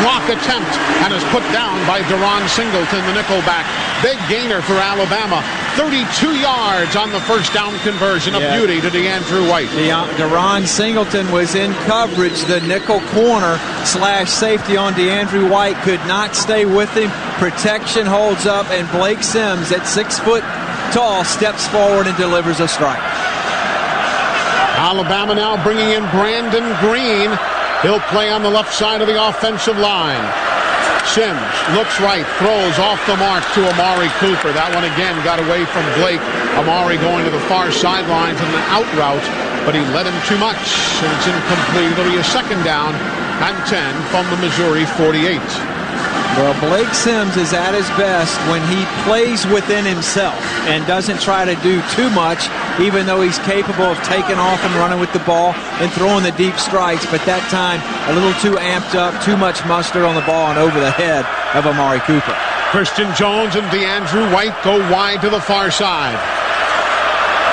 block attempt and is put down by Deron Singleton, the nickelback. Big gainer for Alabama. 32 yards on the 1st down conversion. A beauty to DeAndrew White. Deron Singleton was in coverage. The nickel corner / safety on DeAndrew White could not stay with him. Protection holds up, and Blake Sims at 6 foot tall steps forward and delivers a strike. Alabama now bringing in Brandon Green. He'll play on the left side of the offensive line. Sims looks right, throws off the mark to Amari Cooper. That one again got away from Blake. Amari going to the far sidelines in an out route, but he led him too much, and it's incomplete. It'll be a 2nd down and 10 from the Missouri 48. Well, Blake Sims is at his best when he plays within himself and doesn't try to do too much, even though he's capable of taking off and running with the ball and throwing the deep strikes. But that time, a little too amped up, too much mustard on the ball and over the head of Amari Cooper. Christian Jones and DeAndrew White go wide to the far side.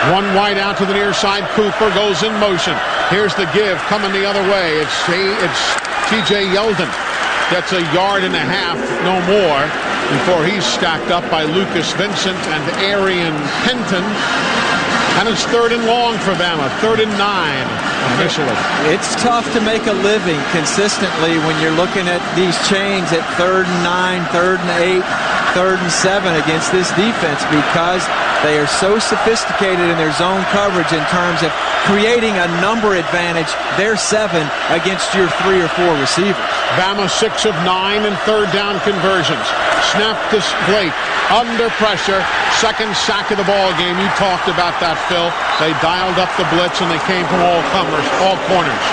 One wide out to the near side. Cooper goes in motion. Here's the give coming the other way. It's T.J. Yeldon. Gets a yard and a half, no more, before he's stacked up by Lucas Vincent and Arian Penton. And it's 3rd and long for Bama, 3rd and 9 officially. It's tough to make a living consistently when you're looking at these chains at 3rd and 9, 3rd and 8, 3rd and 7 against this defense because they are so sophisticated in their zone coverage in terms of creating a number advantage. They're 7 against your 3 or 4 receivers. Bama 6 of 9 in 3rd down conversions. Snap to Blake. Under pressure. 2nd sack of the ball game. You talked about that, Phil. They dialed up the blitz and they came from all corners.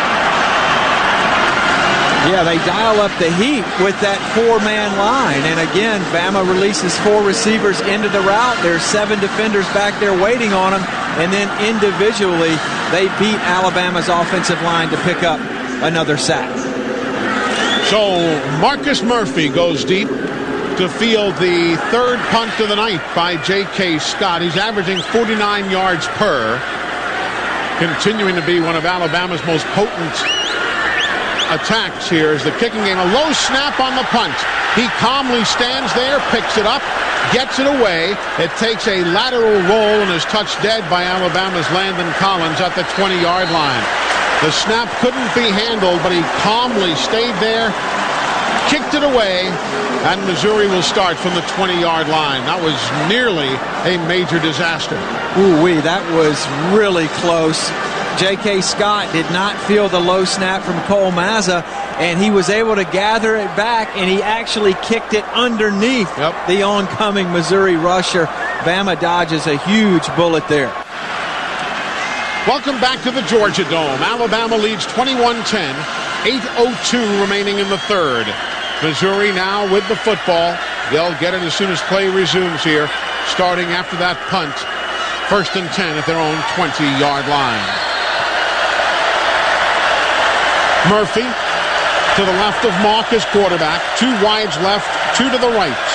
Yeah, they dial up the heat with that 4-man line. And again, Bama releases 4 receivers into the route. There's 7 defenders back there waiting on them. And then individually, they beat Alabama's offensive line to pick up another sack. So Marcus Murphy goes deep to field the 3rd punt of the night by J.K. Scott. He's averaging 49 yards per. continuing to be one of Alabama's most potent attacks here is the kicking game. A low snap on the punt. He calmly stands there, picks it up, gets it away. It takes a lateral roll and is touched dead by Alabama's Landon Collins at the 20-yard line. The snap couldn't be handled, but he calmly stayed there, kicked it away, and Missouri will start from the 20-yard line. That was nearly a major disaster. Ooh-wee, that was really close. J.K. Scott did not feel the low snap from Cole Mazza, and he was able to gather it back, and he actually kicked it underneath the oncoming Missouri rusher. Bama dodges a huge bullet there. Welcome back to the Georgia Dome. Alabama leads 21-10, 8:02 remaining in the third. Missouri now with the football. They'll get it as soon as play resumes here, starting after that punt. 1st and 10 at their own 20-yard line. Murphy to the left of Mock as quarterback. 2 wides left, 2 to the right.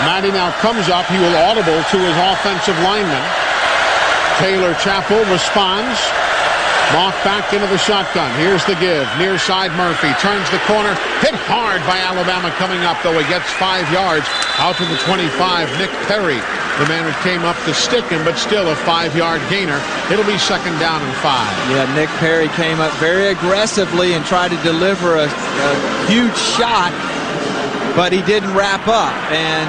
Matty now comes up. He will audible to his offensive lineman. Taylor Chappell responds. Mock back into the shotgun. Here's the give. Near side Murphy turns the corner. Hit hard by Alabama coming up, though he gets 5 yards out to the 25. Nick Perry, the man who came up to stick him, but still a 5-yard gainer. It'll be 2nd down and 5. Yeah, Nick Perry came up very aggressively and tried to deliver a huge shot, but he didn't wrap up, and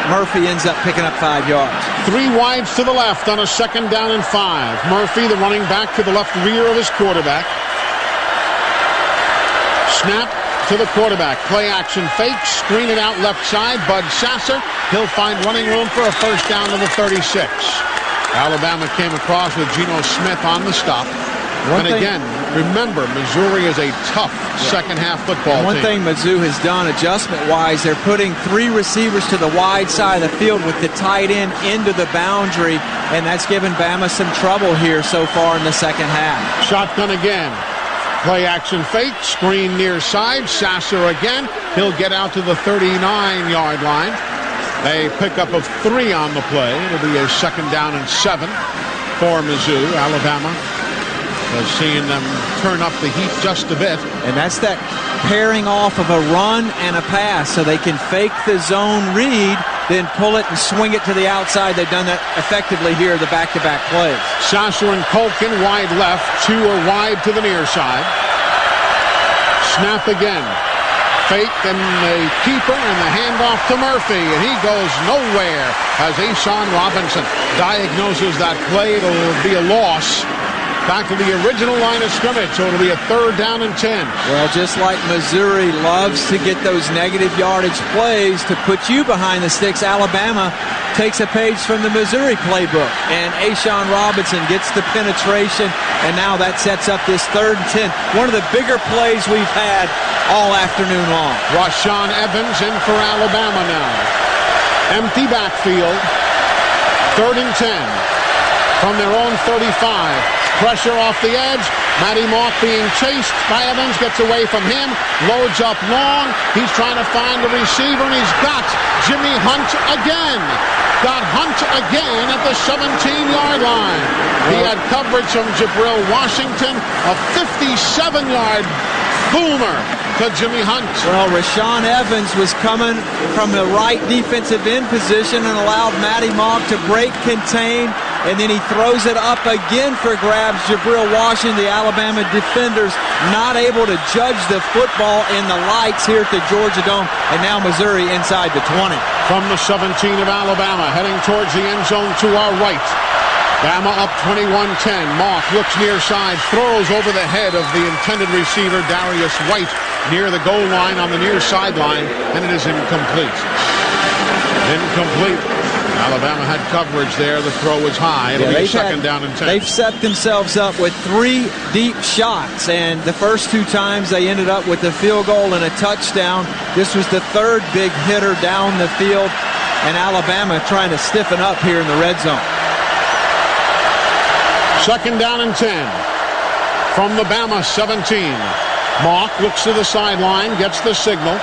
Murphy ends up picking up 5 yards. 3 wides to the left on a 2nd down and 5. Murphy, the running back, to the left rear of his quarterback. Snap to the quarterback. Play action fake. Screen it out left side. Bud Sasser. He'll find running room for a 1st down to the 36. Alabama came across with Geno Smith on the stop. Again, remember, Missouri is a tough second-half football team. One thing Mizzou has done adjustment-wise, they're putting 3 receivers to the wide side of the field with the tight end into the boundary, and that's given Bama some trouble here so far in the second half. Shotgun again. Play action fake. Screen near side. Sasser again. He'll get out to the 39-yard line. A pickup of 3 on the play. It'll be a 2nd down and 7 for Mizzou. Alabama seeing them turn up the heat just a bit. And that's that pairing off of a run and a pass, so they can fake the zone read, then pull it and swing it to the outside. They've done that effectively here, the back-to-back plays. Sasser and Culkin wide left. 2 are wide to the near side. Snap again. Fake and a keeper and the handoff to Murphy, and he goes nowhere as Ashawn Robinson diagnoses that play. It'll be a loss. Back to the original line of scrimmage, so it'll be a 3rd down and 10. Well, just like Missouri loves to get those negative yardage plays to put you behind the sticks, Alabama takes a page from the Missouri playbook, and Ashawn Robinson gets the penetration, and now that sets up this 3rd and 10. One of the bigger plays we've had all afternoon long. Rashaan Evans in for Alabama now. Empty backfield. 3rd and 10 from their own 35. Pressure off the edge. Matty Mock being chased by Evans, gets away from him, loads up long. He's trying to find the receiver, and he's got Jimmy Hunt again. Got Hunt again at the 17-yard line. He had coverage from Jabril Washington, a 57-yard boomer to Jimmy Hunt. Well, Rashaan Evans was coming from the right defensive end position and allowed Matty Mock to break contain, and then he throws it up again for grabs. Jabril Washington, the Alabama defenders, not able to judge the football in the lights here at the Georgia Dome, and now Missouri inside the 20. From the 17 of Alabama, heading towards the end zone to our right. Bama up 21-10. Mock looks near side, throws over the head of the intended receiver, Darius White, near the goal line on the near sideline, and it is incomplete. Incomplete. Alabama had coverage there. The throw was high. It'll be 2nd down and 10. They've set themselves up with 3 deep shots, and the first 2 times they ended up with a field goal and a touchdown. This was the 3rd big hitter down the field, and Alabama trying to stiffen up here in the red zone. 2nd down and 10 from the Bama 17. Mock looks to the sideline, gets the signal.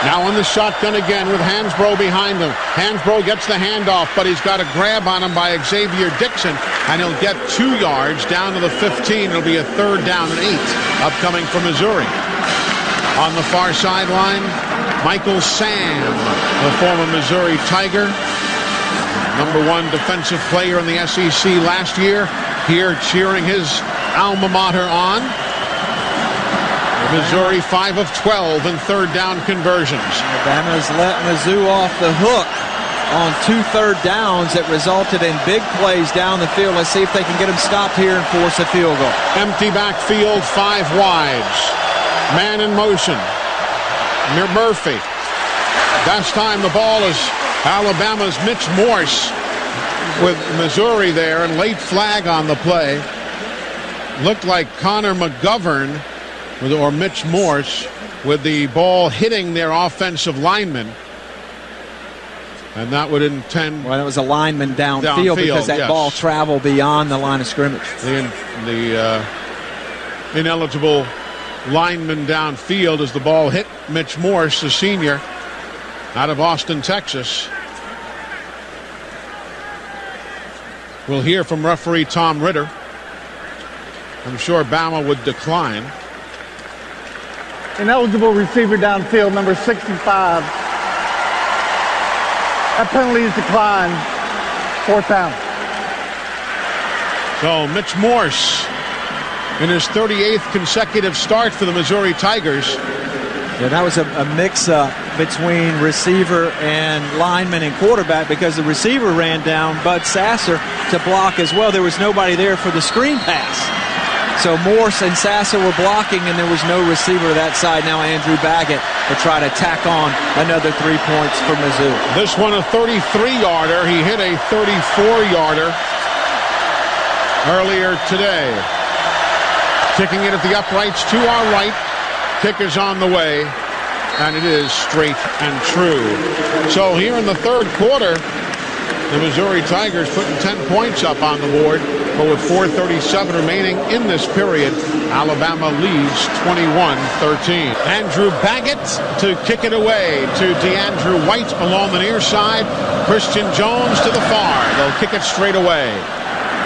Now in the shotgun again with Hansbrough behind him. Hansbrough gets the handoff, but he's got a grab on him by Xavier Dixon. and he'll get 2 yards down to the 15. It'll be a 3rd down and 8 upcoming for Missouri. On the far sideline, Michael Sam, the former Missouri Tiger, #1 defensive player in the SEC last year, here cheering his alma mater on. Missouri 5 of 12 in 3rd down conversions. Alabama's let Mizzou off the hook on 2 3rd downs that resulted in big plays down the field. Let's see if they can get them stopped here and force a field goal. Empty backfield, 5 wides. Man in motion. Murphy. Last time the ball is Alabama's Mitch Morse with Missouri there, and late flag on the play. Looked like Connor McGovern or Mitch Morse with the ball hitting their offensive lineman. And that would intend... Well, it was a lineman downfield because that ball traveled beyond the line of scrimmage. The ineligible lineman downfield as the ball hit Mitch Morse, the senior, out of Austin, Texas. We'll hear from referee Tom Ritter. I'm sure Bama would decline. Ineligible receiver downfield, number 65. That penalty is declined. 4th down. So Mitch Morse in his 38th consecutive start for the Missouri Tigers. Yeah, that was a mix-up between receiver and lineman and quarterback because the receiver ran down Bud Sasser to block as well. There was nobody there for the screen pass. So Morse and Sasser were blocking, and there was no receiver that side. Now Andrew Baggett will try to tack on another 3 points for Mizzou. This one a 33-yarder. He hit a 34-yarder earlier today. Kicking it at the uprights to our right. Kick is on the way, and it is straight and true. So here in the 3rd quarter, the Missouri Tigers putting 10 points up on the board, but with 4:37 remaining in this period, Alabama leads 21-13. Andrew Baggett to kick it away to DeAndrew White along the near side. Christian Jones to the far. They'll kick it straight away.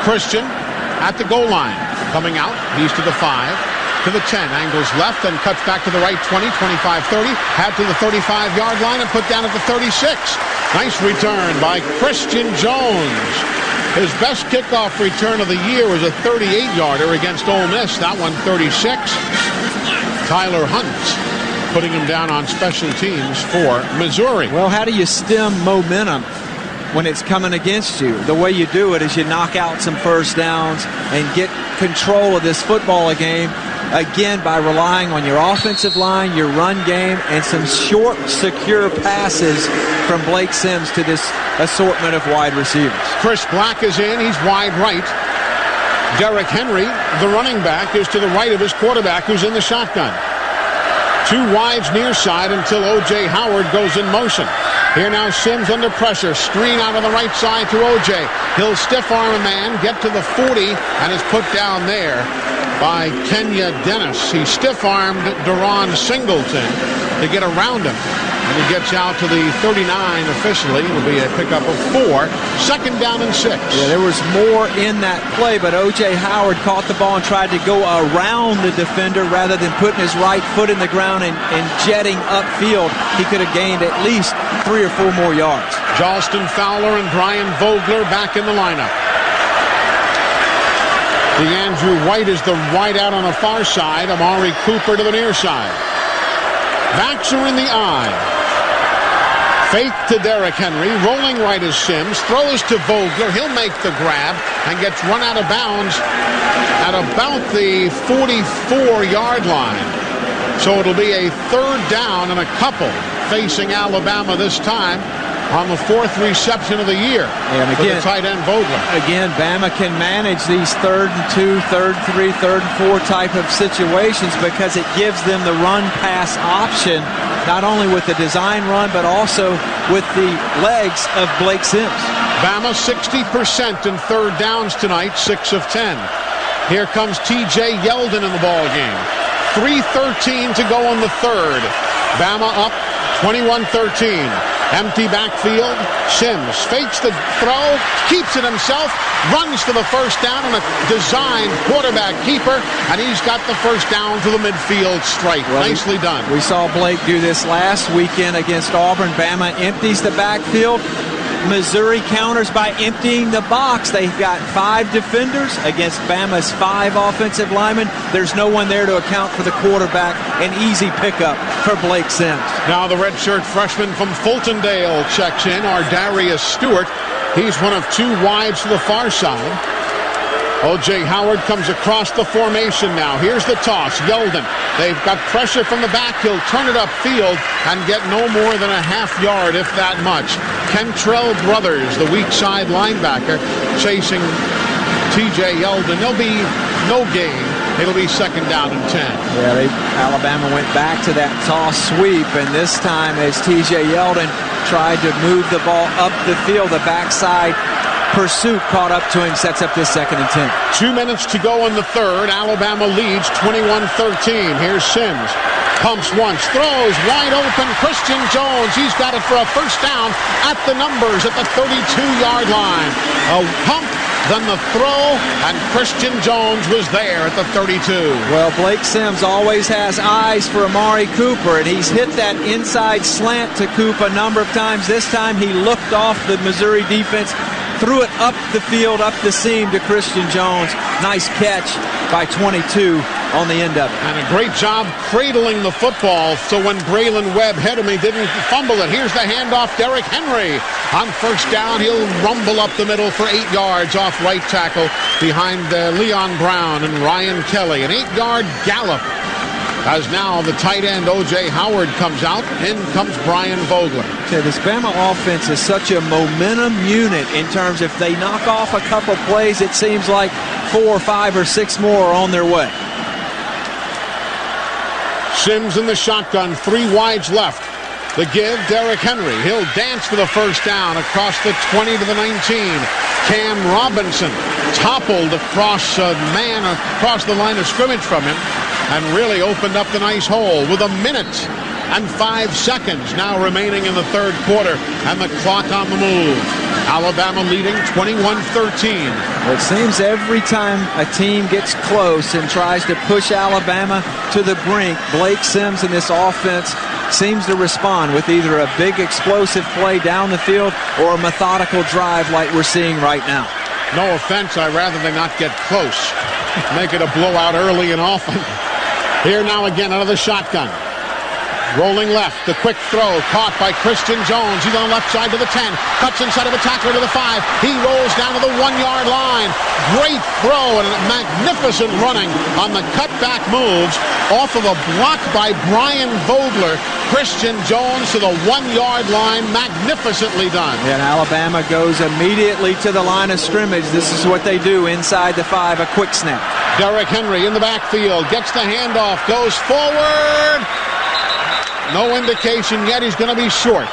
Christian at the goal line. Coming out, he's to the 5, to the 10, angles left and cuts back to the right 20, 25, 30, had to the 35-yard line and put down at the 36. Nice return by Christian Jones. His best kickoff return of the year was a 38-yarder against Ole Miss. That one 36. Tyler Hunt putting him down on special teams for Missouri. Well, how do you stem momentum when it's coming against you? The way you do it is you knock out some first downs and get control of this football game, again, by relying on your offensive line, your run game, and some short, secure passes from Blake Sims to this assortment of wide receivers. Chris Black is in. He's wide right. Derrick Henry, the running back, is to the right of his quarterback, who's in the shotgun. 2 wides near side until O.J. Howard goes in motion. Here now Sims under pressure. Screen out on the right side to O.J. He'll stiff arm a man, get to the 40, and is put down there by Kenya Dennis. He stiff-armed Deron Singleton to get around him. And he gets out to the 39 officially. It'll be a pickup of 4. 2nd down and 6. Yeah, there was more in that play, but O.J. Howard caught the ball and tried to go around the defender rather than putting his right foot in the ground and jetting upfield. He could have gained at least 3 or 4 more yards. Jalston Fowler and Brian Vogler back in the lineup. DeAndrew White is the wide out on the far side. Amari Cooper to the near side. Backs are in the eye. Fake to Derrick Henry. Rolling right is Sims. Throws to Vogler. He'll make the grab and gets run out of bounds at about the 44-yard line. So it'll be a 3rd down and a couple facing Alabama this time on the 4th reception of the year for the tight end Vogler. Again, Bama can manage these 3rd and 2, 3rd and 3, 3rd and 4 type of situations because it gives them the run-pass option, not only with the design run, but also with the legs of Blake Sims. Bama 60% in 3rd downs tonight, 6 of 10. Here comes T.J. Yeldon in the ball game. 3:13 to go in the 3rd. Bama up 21-13. Empty backfield. Sims fakes the throw, keeps it himself, runs for the first down on a designed quarterback keeper, and he's got the first down to the midfield stripe. Well, nicely done. We saw Blake do this last weekend against Auburn. Bama empties the backfield. Missouri counters by emptying the box. They've got 5 defenders against Bama's 5 offensive linemen. There's no one there to account for the quarterback. An easy pickup for Blake Sims. Now the redshirt freshman from Fultondale checks in, our Darius Stewart. He's one of 2 wides to the far side. O.J. Howard comes across the formation now. Here's the toss. Yeldon. They've got pressure from the back. He'll turn it upfield and get no more than a half yard, if that much. Kentrell Brothers, the weak side linebacker, chasing T.J. Yeldon. There'll be no gain. It'll be second down and 10. Yeah, Alabama went back to that toss sweep, and this time as T.J. Yeldon tried to move the ball up the field, the backside pursuit caught up to him, sets up this second and 10. 2 minutes to go in the third. Alabama leads 21-13. Here's Sims. Pumps once, throws wide open. Christian Jones, he's got it for a first down at the numbers at the 32-yard line. A pump, then the throw, and Christian Jones was there at the 32. Well, Blake Sims always has eyes for Amari Cooper, and he's hit that inside slant to Coop a number of times. This time he looked off the Missouri defense, threw it up the field, up the seam to Christian Jones. Nice catch by 22 on the end of it. And a great job cradling the football so when Braylon Webb hit him, he didn't fumble it. Here's the handoff. Derrick Henry on first down. He'll rumble up the middle for 8 yards off right tackle behind Leon Brown and Ryan Kelly. An 8-yard gallop. As now the tight end O.J. Howard comes out. In comes Brian Vogler. Okay, this Bama offense is such a momentum unit in terms if they knock off a couple plays, it seems like 4, 5, or 6 more are on their way. Sims in the shotgun, 3 wides left. The give, Derrick Henry. He'll dance for the first down across the 20 to the 19. Cam Robinson toppled across a man across the line of scrimmage from him and really opened up the nice hole with 1 minute and 5 seconds now remaining in the third quarter and the clock on the move. Alabama leading 21-13. Well, it seems every time a team gets close and tries to push Alabama to the brink, Blake Sims and this offense seems to respond with either a big explosive play down the field or a methodical drive like we're seeing right now. No offense, I'd rather they not get close. Make it a blowout early and often. Here now again, another shotgun. Rolling left, the quick throw caught by Christian Jones. He's on the left side to the 10. Cuts inside of a tackler to the 5. He rolls down to the 1-yard line. Great throw and magnificent running on the cutback moves off of a block by Brian Vogler. Christian Jones to the 1-yard line. Magnificently done. And Alabama goes immediately to the line of scrimmage. This is what they do inside the 5, a quick snap. Derrick Henry in the backfield. Gets the handoff. Goes forward. No indication yet he's going to be short.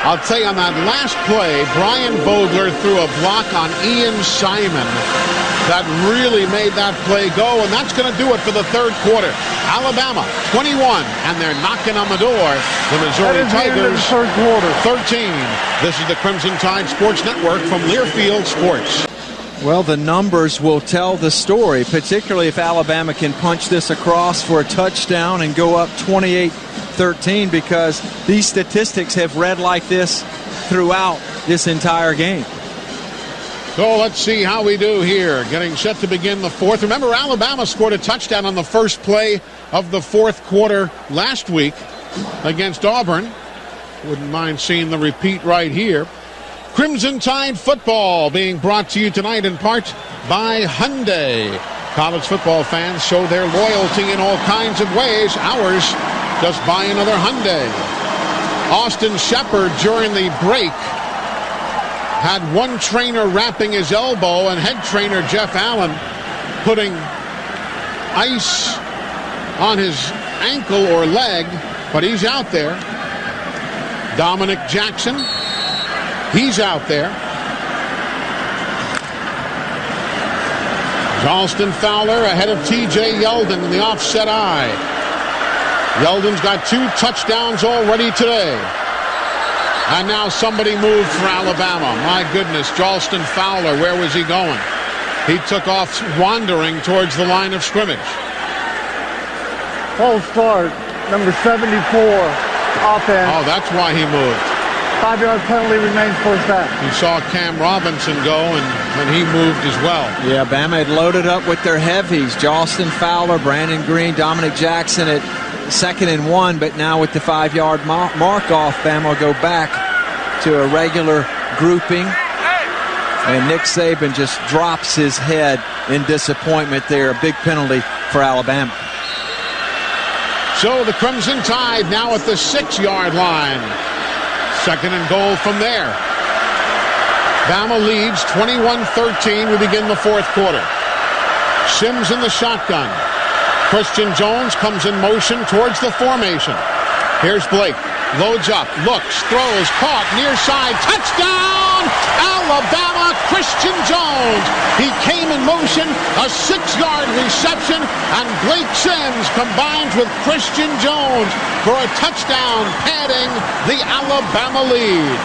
I'll tell you, on that last play, Brian Vogler threw a block on Ian Simon that really made that play go, and that's going to do it for the third quarter. Alabama 21, and they're knocking on the door. The Missouri Tigers 13. This is the Crimson Tide Sports Network from Learfield Sports. Well, the numbers will tell the story, particularly if Alabama can punch this across for a touchdown and go up 28-13, because these statistics have read like this throughout this entire game. So let's see how we do here. Getting set to begin the fourth. Remember, Alabama scored a touchdown on the first play of the fourth quarter last week against Auburn. Wouldn't mind seeing the repeat right here. Crimson Tide football being brought to you tonight in part by Hyundai. College football fans show their loyalty in all kinds of ways. Ours, just buy another Hyundai. Austin Shepard during the break had one trainer wrapping his elbow and head trainer Jeff Allen putting ice on his ankle or leg, but he's out there. Dominic Jackson, he's out there. Alston Fowler ahead of T.J. Yeldon in the offset eye. Yeldon's got 2 touchdowns already today. And now somebody moved for Alabama. My goodness, Jalston Fowler, where was he going? He took off wandering towards the line of scrimmage. False start, number 74, offense. Oh, that's why he moved. 5-yard penalty remains first down. You saw Cam Robinson go, and he moved as well. Yeah, Bama had loaded up with their heavies. Jalston Fowler, Brandon Green, Dominic Jackson at 2nd and 1, but now with the 5-yard mark off, Bama will go back to a regular grouping. And Nick Saban just drops his head in disappointment there. A big penalty for Alabama. So the Crimson Tide now at the 6-yard line. 2nd and goal from there. Bama leads 21-13. We begin the 4th quarter. Sims in the shotgun. Christian Jones comes in motion towards the formation. Here's Blake. Loads up, looks, throws, caught, near side, touchdown! Alabama, Christian Jones. He came in motion, a 6-yard reception, and Blake Sims combines with Christian Jones for a touchdown, padding the Alabama lead.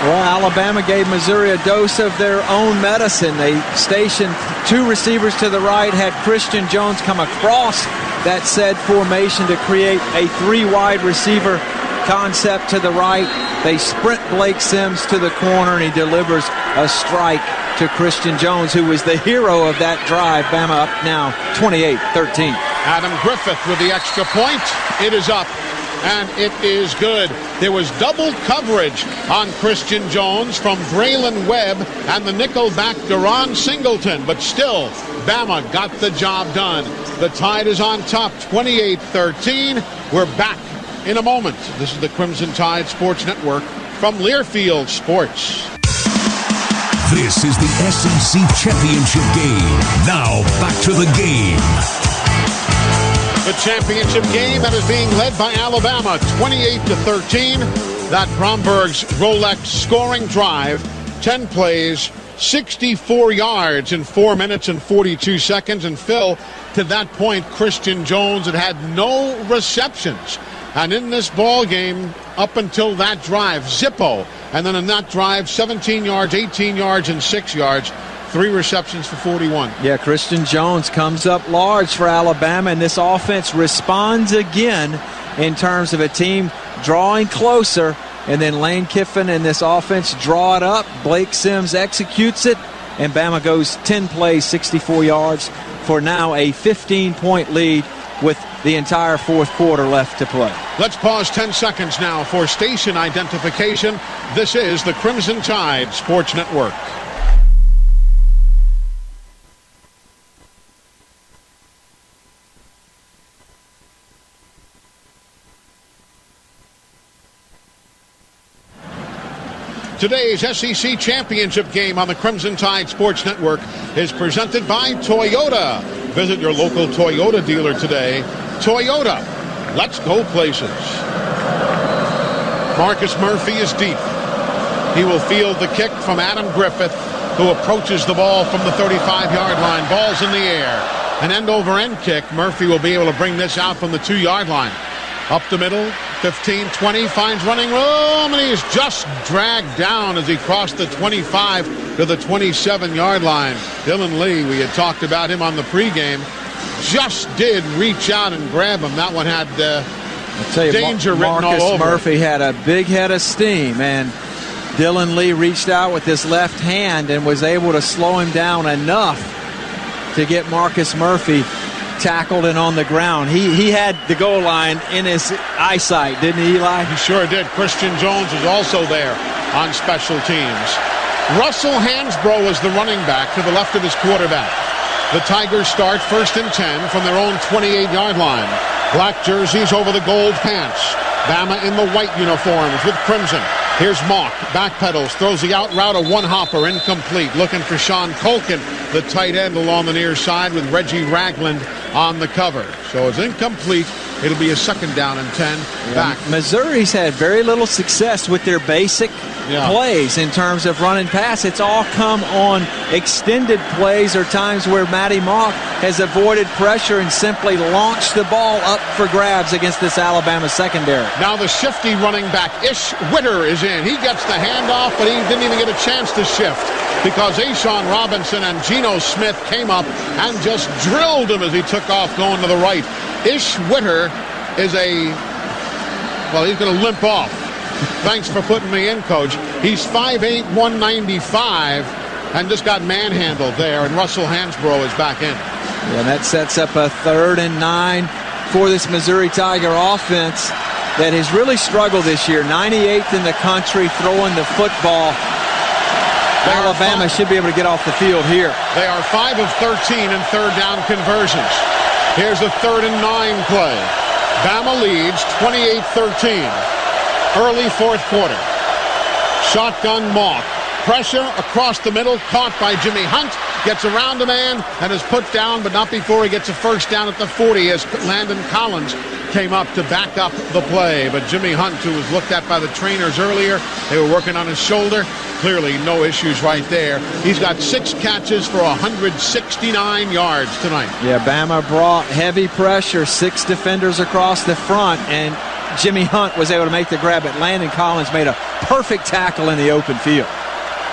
Well, Alabama gave Missouri a dose of their own medicine. They stationed 2 receivers to the right, had Christian Jones come across that said formation to create a 3-wide receiver concept to the right. They sprint Blake Sims to the corner, and he delivers a strike to Christian Jones, who was the hero of that drive. Bama up now 28-13. Adam Griffith with the extra point. It is up, and it is good. There was double coverage on Christian Jones from Braylon Webb and the nickelback Deron Singleton, but still, Bama got the job done. The Tide is on top, 28-13. We're back in a moment. This is the Crimson Tide Sports Network from Learfield Sports. This is the SEC Championship game. Now back to the game. The championship game that is being led by Alabama, 28-13. That Bromberg's Rolex scoring drive, 10 plays, 64 yards in 4 minutes and 42 seconds. And Phil, to that point, Christian Jones had no receptions. And in this ball game, up until that drive, Zippo. And then in that drive, 17 yards, 18 yards, and 6 yards. 3 receptions for 41. Yeah, Christian Jones comes up large for Alabama, and this offense responds again in terms of a team drawing closer, and then Lane Kiffin and this offense draw it up. Blake Sims executes it, and Bama goes 10 plays, 64 yards for now a 15-point lead with the entire 4th quarter left to play. Let's pause 10 seconds now for station identification. This is the Crimson Tide Sports Network. Today's SEC Championship game on the Crimson Tide Sports Network is presented by Toyota. Visit your local Toyota dealer today. Toyota, let's go places. Marcus Murphy is deep. He will field the kick from Adam Griffith, who approaches the ball from the 35-yard line. Ball's in the air. An end-over-end kick. Murphy will be able to bring this out from the 2-yard line. Up the middle, 15, 20, finds running room, and he is just dragged down as he crossed the 25 to the 27-yard line. Dylan Lee, we had talked about him on the pregame, just did reach out and grab him. That one had danger written all over. Marcus Murphy had a big head of steam, and Dylan Lee reached out with his left hand and was able to slow him down enough to get Marcus Murphy tackled and on the ground. He had the goal line in his eyesight, didn't he, Eli? He sure did. Christian Jones is also there on special teams. Russell Hansbrough is the running back to the left of his quarterback. The Tigers start 1st and 10 from their own 28-yard line. Black jerseys over the gold pants. Bama in the white uniforms with crimson. Here's Mock, backpedals, throws the out route, a one-hopper, incomplete. Looking for Sean Culkin, the tight end along the near side with Reggie Ragland on the cover. So it's incomplete. It'll be a 2nd down and 10 back. Missouri's had very little success with their basic plays in terms of run and pass. It's all come on extended plays or times where Matty Mock has avoided pressure and simply launched the ball up for grabs against this Alabama secondary. Now the shifty running back, Ish Witter, is in. He gets the handoff, but he didn't even get a chance to shift because Ashawn Robinson and Geno Smith came up and just drilled him as he took off going to the right. Ish Witter is he's going to limp off. Thanks for putting me in, Coach. He's 5'8", 195, and just got manhandled there, and Russell Hansbrough is back in. Yeah, and that sets up a 3rd and 9 for this Missouri Tiger offense that has really struggled this year. 98th in the country throwing the football. Alabama should be able to get off the field here. They are 5 of 13 in 3rd down conversions. Here's a 3rd and 9 play. Bama leads 28-13. Early 4th quarter. Shotgun Mock. Pressure across the middle, caught by Jimmy Hunt. Gets around a man and is put down, but not before he gets a 1st down at the 40 as Landon Collins came up to back up the play. But Jimmy Hunt, who was looked at by the trainers earlier, they were working on his shoulder. Clearly no issues right there. He's got 6 catches for 169 yards tonight. Yeah, Bama brought heavy pressure, 6 defenders across the front, and Jimmy Hunt was able to make the grab, but Landon Collins made a perfect tackle in the open field.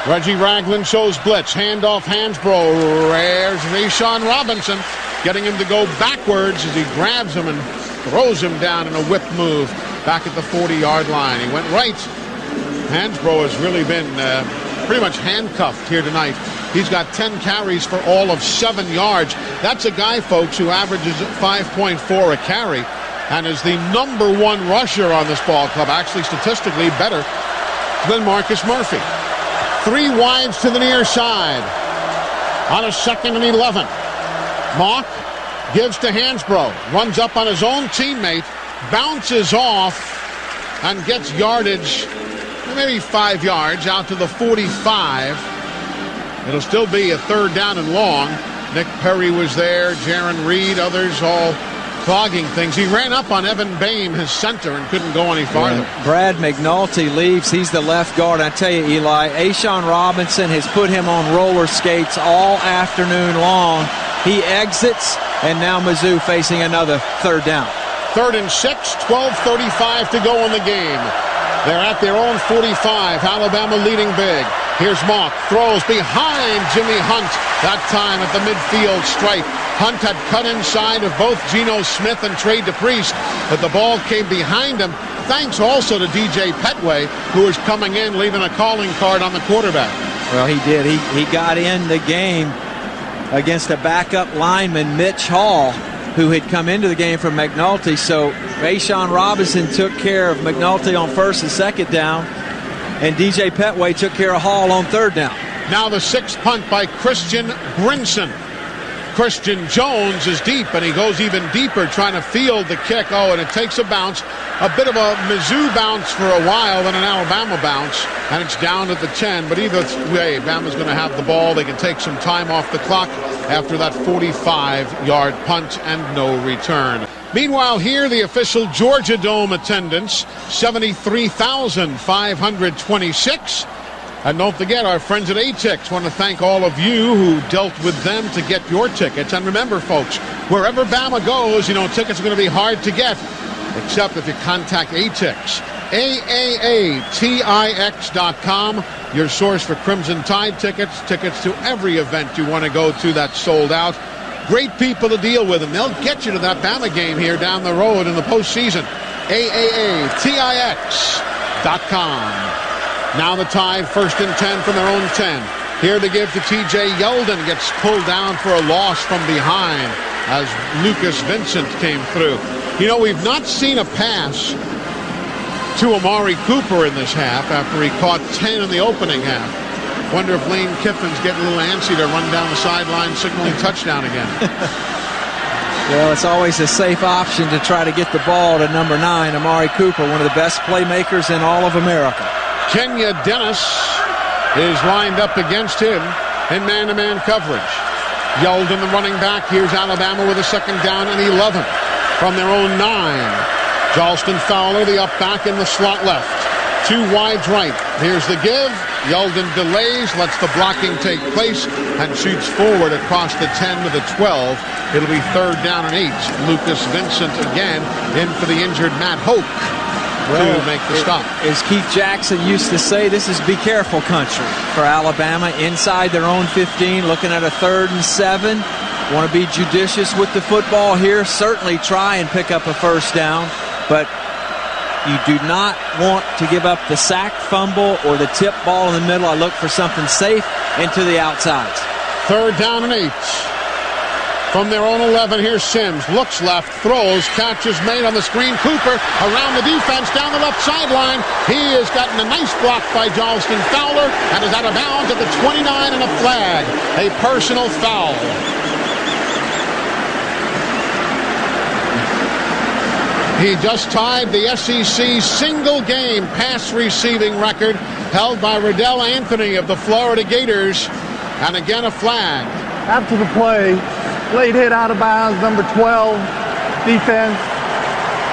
Reggie Ragland shows blitz. Handoff Hansbrough. There's Ashawn Robinson getting him to go backwards as he grabs him and throws him down in a whip move back at the 40-yard line. He went right. Hansbrough has really been pretty much handcuffed here tonight. He's got 10 carries for all of 7 yards. That's a guy, folks, who averages 5.4 a carry and is the #1 rusher on this ball club, actually statistically better than Marcus Murphy. 3 wides to the near side on a 2nd and 11. Mock gives to Hansbrough, runs up on his own teammate, bounces off, and gets yardage, maybe 5 yards, out to the 45. It'll still be a 3rd down and long. Nick Perry was there, Jaron Reed, others all clogging things. He ran up on Evan Boehm, his center, and couldn't go any farther. Yeah. Brad McNulty leaves. He's the left guard. I tell you, Eli, Ashawn Robinson has put him on roller skates all afternoon long. He exits, and now Mizzou facing another 3rd down. 3rd and 6, 12:35 to go in the game. They're at their own 45. Alabama leading big. Here's Mock. Throws behind Jimmy Hunt. That time at the midfield stripe. Hunt had cut inside of both Geno Smith and Trey DePriest, but the ball came behind him. Thanks also to DJ Petway, who is coming in, leaving a calling card on the quarterback. Well, he did. He got in the game against a backup lineman, Mitch Hall, who had come into the game from McNulty. So Ashawn Robinson took care of McNulty on 1st and 2nd down, and DJ Petway took care of Hall on 3rd down. Now the 6th punt by Christian Brinson. Christian Jones is deep, and he goes even deeper trying to field the kick. Oh, and it takes a bounce, a bit of a Mizzou bounce for a while, then an Alabama bounce, and it's down at the 10. But either way, Bama's going to have the ball. They can take some time off the clock after that 45-yard punt and no return. Meanwhile, here the official Georgia Dome attendance, 73,526. And don't forget, our friends at ATIX want to thank all of you who dealt with them to get your tickets. And remember, folks, wherever Bama goes, tickets are going to be hard to get, except if you contact ATIX. AAATIX.com, your source for Crimson Tide tickets to every event you want to go to that's sold out. Great people to deal with, and they'll get you to that Bama game here down the road in the postseason. AAATIX.com. Now the Tide 1st and 10 from their own 10. Here to give to TJ Yeldon. Gets pulled down for a loss from behind as Lucas Vincent came through. We've not seen a pass to Amari Cooper in this half after he caught 10 in the opening half. Wonder if Lane Kiffin's getting a little antsy to run down the sideline signaling touchdown again. Well, it's always a safe option to try to get the ball to number 9, Amari Cooper, one of the best playmakers in all of America. Kenya Dennis is lined up against him in man-to-man coverage. Yeldon, the running back. Here's Alabama with a 2nd down and 11. from their own 9. Jalston Fowler, the up back in the slot left. 2 wides right. Here's the give. Yeldon delays, lets the blocking take place, and shoots forward across the 10 to the 12. It'll be 3rd down and 8. Lucas Vincent again in for the injured Matt Hoke to make the stop. As Keith Jackson used to say, this is be careful country for Alabama inside their own 15, looking at a 3rd and 7. Want to be judicious with the football here. Certainly try and pick up a first down, but you do not want to give up the sack, fumble, or the tip ball in the middle. I look for something safe into the outsides. 3rd down and 8. From their own 11, here's Sims. Looks left, throws, catch is made on the screen. Cooper around the defense, down the left sideline. He has gotten a nice block by Jalston Fowler and is out of bounds at the 29 and a flag. A personal foul. He just tied the SEC single-game pass receiving record held by Riddell Anthony of the Florida Gators. And again, a flag. After the play, late hit out of bounds, number 12, defense,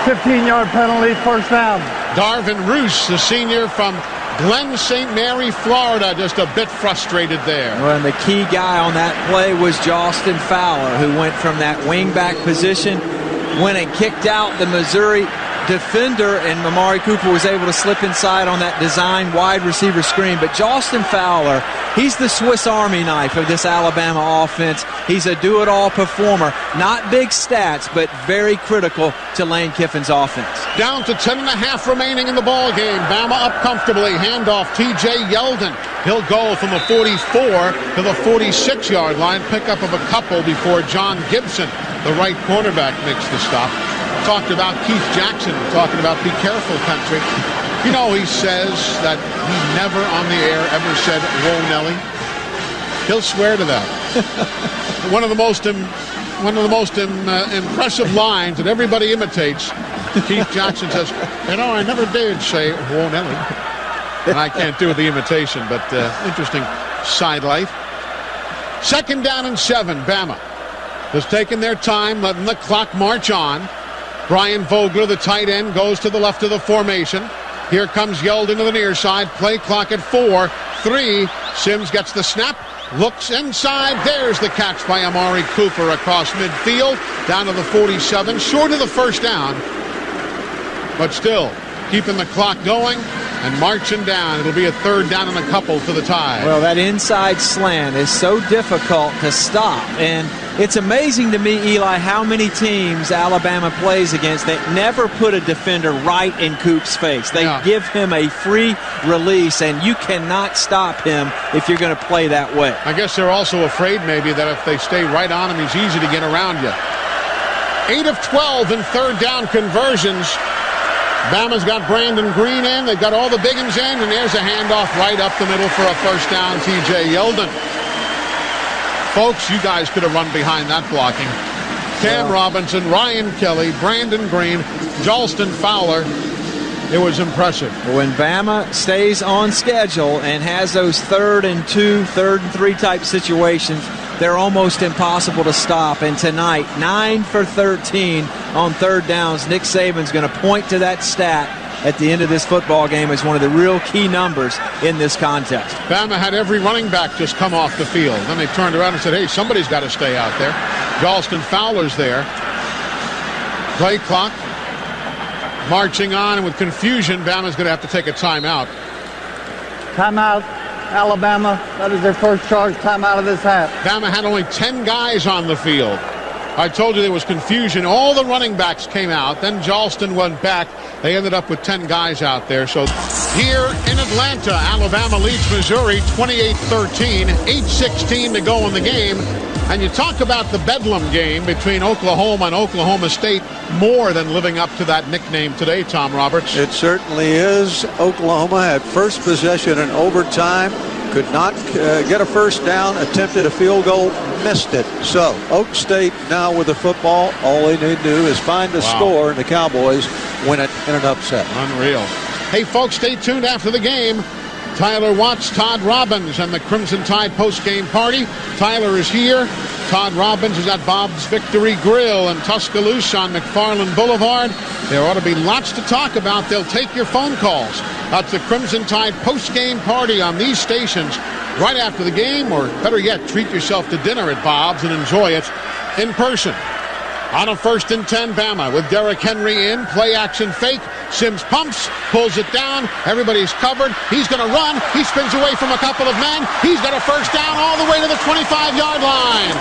15-yard penalty, first down. Darvin Roos, the senior from Glen St. Mary, Florida, just a bit frustrated there. Well, and the key guy on that play was Jalston Fowler, who went from that wingback position, went and kicked out the Missouri defender, and Amari Cooper was able to slip inside on that design wide receiver screen. But Jalston Fowler, he's the Swiss Army knife of this Alabama offense. He's a do-it-all performer. Not big stats, but very critical to Lane Kiffin's offense. Down to 10 and a half remaining in the ball game. Bama up comfortably. Handoff, T.J. Yeldon. He'll go from the 44 to the 46-yard line. Pickup of a couple before John Gibson, the right cornerback, makes the stop. Talked about Keith Jackson, talking about be careful country. You know, he says that he never on the air ever said, whoa, Nelly. He'll swear to that. One of the most impressive lines that everybody imitates. Keith Jackson says, you know, I never did say, whoa, Nelly. And I can't do the imitation, but interesting sidelight. 2nd down and 7, Bama has taken their time, letting the clock march on. Brian Vogler, the tight end, goes to the left of the formation. Here comes Yeldon to the near side. Play clock at 4-3. Sims gets the snap, looks inside. There's the catch by Amari Cooper across midfield, down to the 47, short of the first down. But still, keeping the clock going and marching down. It'll be a 3rd down and a couple to the tie. Well, that inside slant is so difficult to stop. And it's amazing to me, Eli, how many teams Alabama plays against that never put a defender right in Coop's face. They give him a free release, and you cannot stop him if you're going to play that way. I guess they're also afraid maybe that if they stay right on him, he's easy to get around you. 8 of 12 in 3rd down conversions. Bama's got Brandon Green in. They've got all the big ones in, and there's a handoff right up the middle for a first down, T.J. Yeldon. Folks, you guys could have run behind that blocking. Cam Robinson, Ryan Kelly, Brandon Green, Jalston Fowler. It was impressive. When Bama stays on schedule and has those 3rd and 2, 3rd and 3 type situations, they're almost impossible to stop. And tonight, 9 for 13 on 3rd downs. Nick Saban's going to point to that stat at the end of this football game as one of the real key numbers in this contest. Bama had every running back just come off the field. Then they turned around and said, hey, somebody's got to stay out there. Jalston Fowler's there. Play clock marching on, and with confusion, Bama's going to have to take a timeout. Timeout, Alabama. That is their first charge timeout of this half. Bama had only 10 guys on the field. I told you there was confusion. All the running backs came out. Then Jalston went back. They ended up with 10 guys out there. So here in Atlanta, Alabama leads Missouri 28-13, 8:16 to go in the game. And you talk about the Bedlam game between Oklahoma and Oklahoma State, more than living up to that nickname today, Tom Roberts. It certainly is. Oklahoma had first possession in overtime, could not get a first down, attempted a field goal, missed it. So Oak State now with the football, all they need to do is find a score, and the Cowboys win it in an upset. Unreal. Hey, folks, stay tuned after the game. Tyler Watts, Todd Robbins, and the Crimson Tide post-game party. Tyler is here. Todd Robbins is at Bob's Victory Grill in Tuscaloosa on McFarland Boulevard. There ought to be lots to talk about. They'll take your phone calls. That's the Crimson Tide post-game party on these stations right after the game, or better yet, treat yourself to dinner at Bob's and enjoy it in person. On a 1st and 10, Bama with Derrick Henry in. Play action fake. Sims pumps, pulls it down. Everybody's covered. He's going to run. He spins away from a couple of men. He's got a first down all the way to the 25-yard line.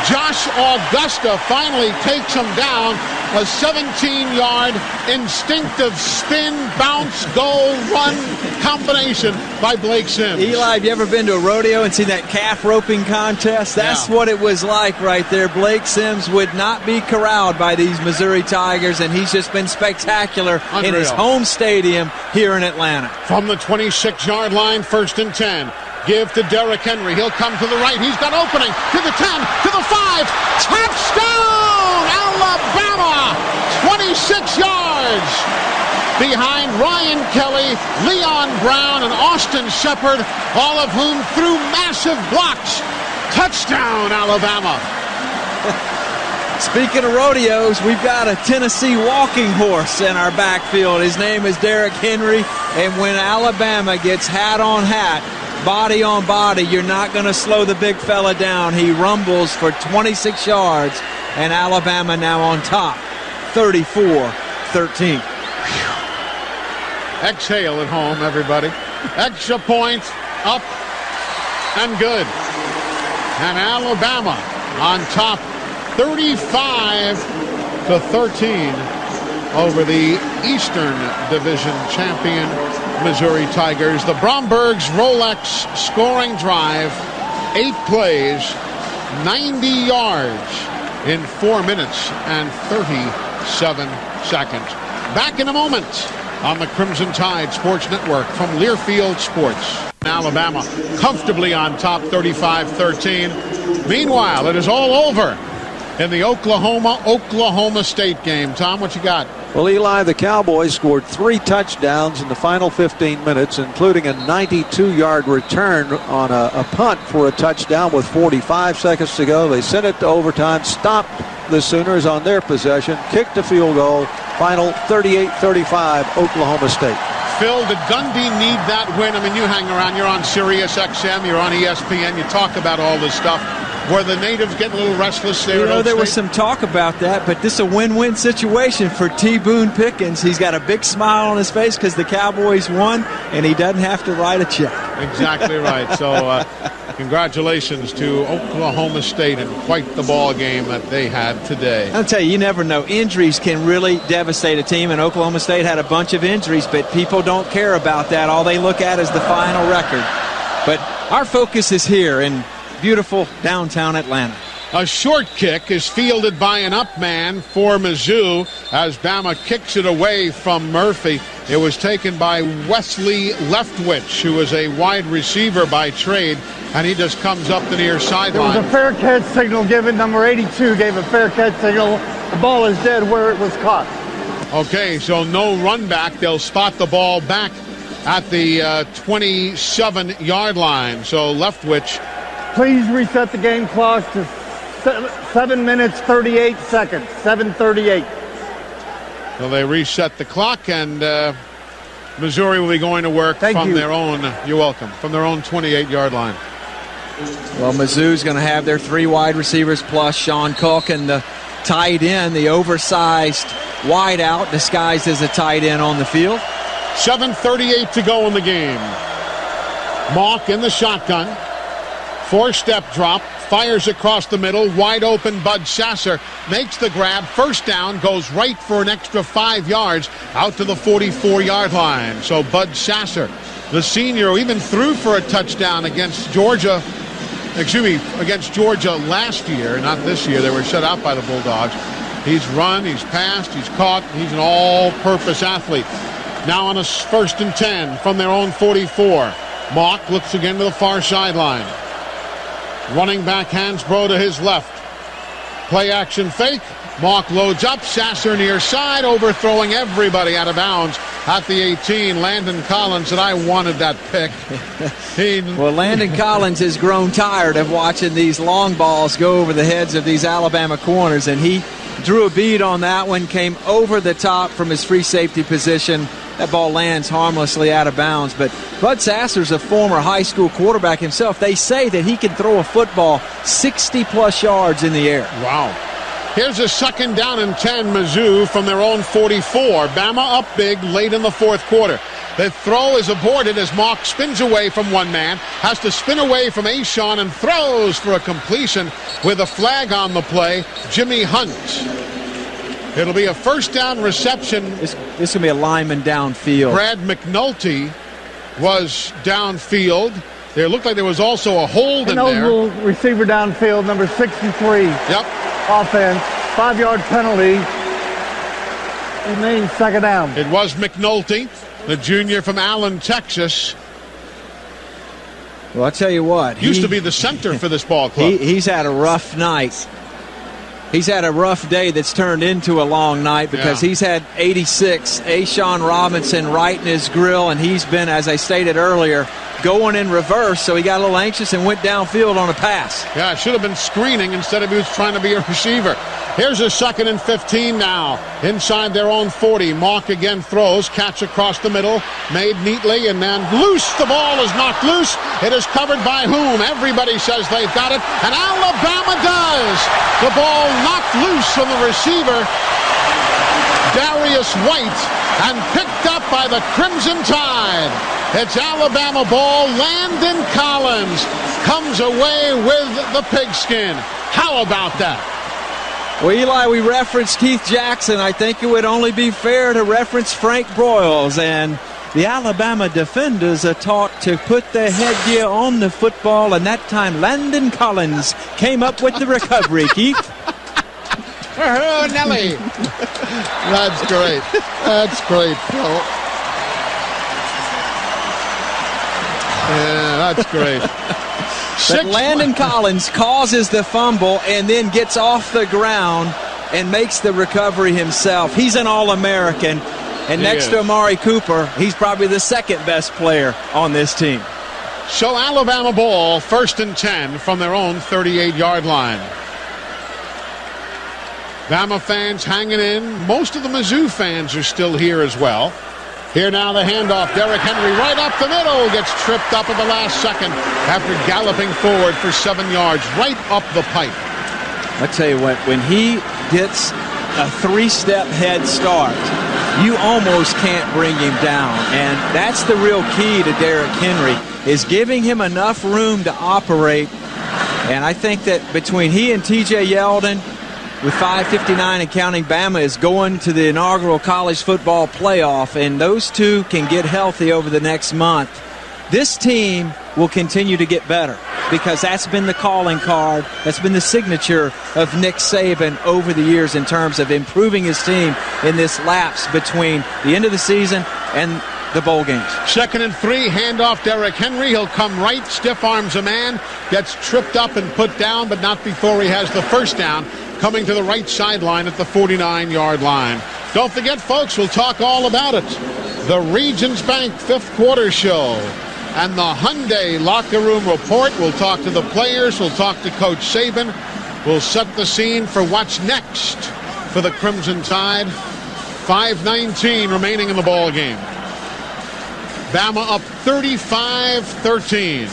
Josh Augusta finally takes him down. A 17-yard instinctive spin, bounce, goal, run combination by Blake Sims. Eli, have you ever been to a rodeo and seen that calf roping contest? That's what it was like right there. Blake Sims would not be corralled by these Missouri Tigers, and he's just been spectacular in his home stadium here in Atlanta. From the 26-yard line, 1st and 10. Give to Derrick Henry. He'll come to the right. He's got opening. To the 10, to the 5. Touchdown, Alabama! 26 yards. Behind Ryan Kelly, Leon Brown, and Austin Shepard, all of whom threw massive blocks. Touchdown, Alabama. Speaking of rodeos, we've got a Tennessee walking horse in our backfield. His name is Derrick Henry, and when Alabama gets hat on hat, body on body, you're not going to slow the big fella down. He rumbles for 26 yards, and Alabama now on top, 34-13. Exhale at home, everybody. Extra point, up, and good. And Alabama on top, 35-13 over the Eastern Division champion Missouri Tigers. The Bromberg's Rolex scoring drive, 8 plays, 90 yards in 4 minutes and 37 seconds. Back in a moment on the Crimson Tide Sports Network from Learfield Sports. Alabama comfortably on top, 35-13. Meanwhile, it is all over in the Oklahoma State game. Tom, what you got? Well, Eli, the Cowboys scored 3 touchdowns in the final 15 minutes, including a 92-yard return on a punt for a touchdown with 45 seconds to go. They sent it to overtime, stopped the Sooners on their possession, kicked a field goal. Final 38-35, Oklahoma State. Phil, did Gundy need that win? I mean, you hang around. You're on Sirius XM. You're on ESPN. You talk about all this stuff. Were the natives getting a little restless there? You know, there was some talk about that, but this is a win-win situation for T. Boone Pickens. He's got a big smile on his face because the Cowboys won, and he doesn't have to write a check. Exactly right. So congratulations to Oklahoma State and quite the ball game that they had today. I'll tell you, you never know. Injuries can really devastate a team, and Oklahoma State had a bunch of injuries, but people don't care about that. All they look at is the final record. But our focus is here in beautiful downtown Atlanta. A short kick is fielded by an up man for Mizzou as Bama kicks it away from Murphy. It was taken by Wesley Leftwich, who is a wide receiver by trade, and he just comes up the near sideline. There was a fair catch signal given. Number 82 gave a fair catch signal. The ball is dead where it was caught. Okay, so no run back. They'll spot the ball back at the 27-yard line. So Leftwich. Please reset the game clock to 7 minutes, 38 seconds, 7:38. So they reset the clock, and Missouri will be going to work from their own, you're welcome, from their own 28-yard line. Well, Mizzou's going to have their 3 wide receivers plus Sean Cook and the tight end, the oversized wideout disguised as a tight end on the field. 7:38 to go in the game. Mock in the shotgun. 4-step drop, fires across the middle, wide open. Bud Sasser makes the grab, first down, goes right for an extra 5 yards out to the 44-yard line. So Bud Sasser, the senior, who even threw for a touchdown against Georgia last year, not this year. They were shut out by the Bulldogs. He's run, he's passed, he's caught. He's an all-purpose athlete. Now on a 1st and 10 from their own 44. Mock looks again to the far sideline. Running back Hansbrough to his left. Play action fake. Mock loads up. Sasser near side, overthrowing everybody out of bounds at the 18. Landon Collins said, I wanted that pick. Well, Landon Collins has grown tired of watching these long balls go over the heads of these Alabama corners, and he drew a bead on that one, came over the top from his free safety position. That ball lands harmlessly out of bounds. But Bud Sasser's a former high school quarterback himself. They say that he can throw a football 60-plus yards in the air. Wow. Here's a second down and 10, Mizzou from their own 44. Bama up big late in the fourth quarter. The throw is aborted as Mock spins away from one man, has to spin away from Ashawn and throws for a completion with a flag on the play. Jimmy Hunt. It'll be a first down reception. This is going to be a lineman downfield. Brad McNulty was downfield. There looked like there was also a hold in there. Receiver downfield, number 63. Yep. Offense, 5-yard penalty. Remains second down. It was McNulty, the junior from Allen, Texas. Well, I'll tell you what. Used to be the center for this ball club. He's had a rough night. He's had a rough day that's turned into a long night because he's had 86, Ashawn Robinson right in his grill, and he's been, as I stated earlier, going in reverse, so he got a little anxious and went downfield on a pass. Yeah, it should have been screening instead of he was trying to be a receiver. Here's a second and 15 now. Inside their own 40. Mock again throws. Catch across the middle. Made neatly and then loose. The ball is knocked loose. It is covered by whom? Everybody says they've got it. And Alabama does. The ball knocked loose from the receiver, Darius White, and picked up by the Crimson Tide. It's Alabama ball. Landon Collins comes away with the pigskin. How about that? Well, Eli, we referenced Keith Jackson. I think it would only be fair to reference Frank Broyles. And the Alabama defenders are taught to put their headgear on the football. And that time, Landon Collins came up with the recovery, Keith. Oh, Nelly. That's great. That's great, Phil. Yeah, that's great. But Landon Collins causes the fumble and then gets off the ground and makes the recovery himself. He's an All-American. And next to Amari Cooper, he's probably the second best player on this team. So Alabama ball, first and 10 from their own 38-yard line. Bama fans hanging in. Most of the Mizzou fans are still here as well. Here now the handoff. Derrick Henry right up the middle. Gets tripped up at the last second after galloping forward for 7 yards. Right up the pipe. I tell you what, when he gets a three-step head start, you almost can't bring him down. And that's the real key to Derrick Henry, is giving him enough room to operate. And I think that between he and T.J. Yeldon, with 5:59 and counting, Bama is going to the inaugural college football playoff, and those two can get healthy over the next month. This team will continue to get better because that's been the calling card. That's been the signature of Nick Saban over the years in terms of improving his team in this lapse between the end of the season and the bowl games. Second and 3, handoff Derrick Henry. He'll come right, stiff arms a man, gets tripped up and put down, but not before he has the first down. Coming to the right sideline at the 49-yard line. Don't forget, folks, we'll talk all about it. The Regions Bank fifth quarter show and the Hyundai locker room report. We'll talk to the players. We'll talk to Coach Saban. We'll set the scene for what's next for the Crimson Tide. 5:19 remaining in the ball game. Bama up 35-13.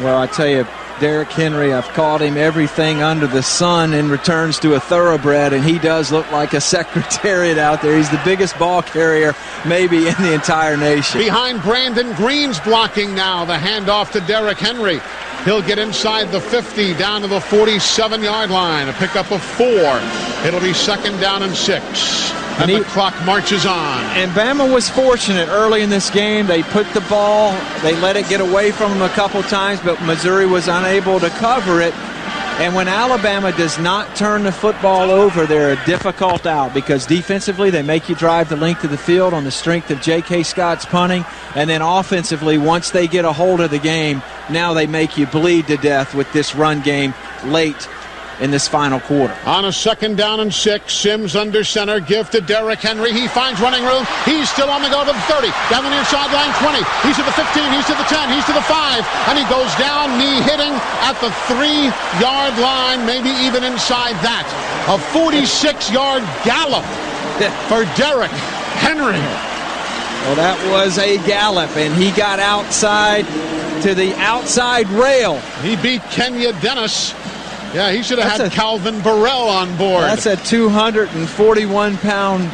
Well, I tell you, Derrick Henry, I've called him everything under the sun and returns to a thoroughbred, and he does look like a secretariat out there. He's the biggest ball carrier maybe in the entire nation. Behind Brandon Green's blocking now. The handoff to Derrick Henry. He'll get inside the 50 down to the 47-yard line. A pickup of 4. It'll be second down and 6. And the clock marches on. And Bama was fortunate early in this game. They put the ball, they let it get away from them a couple times, but Missouri was unable to cover it. And when Alabama does not turn the football over, they're a difficult out because defensively they make you drive the length of the field on the strength of J.K. Scott's punting. And then offensively, once they get a hold of the game, now they make you bleed to death with this run game late in this final quarter. On a 2nd down and 6, Sims under center, give to Derrick Henry. He finds running room. He's still on the go to the 30, down the near sideline 20. He's to the 15, he's to the 10, he's to the 5, and he goes down, knee hitting at the 3-yard line, maybe even inside that. A 46-yard gallop for Derrick Henry. Well, that was a gallop, and he got outside to the outside rail. He beat Kenya Dennis. Yeah, he should have had Calvin Burrell on board. That's a 241-pound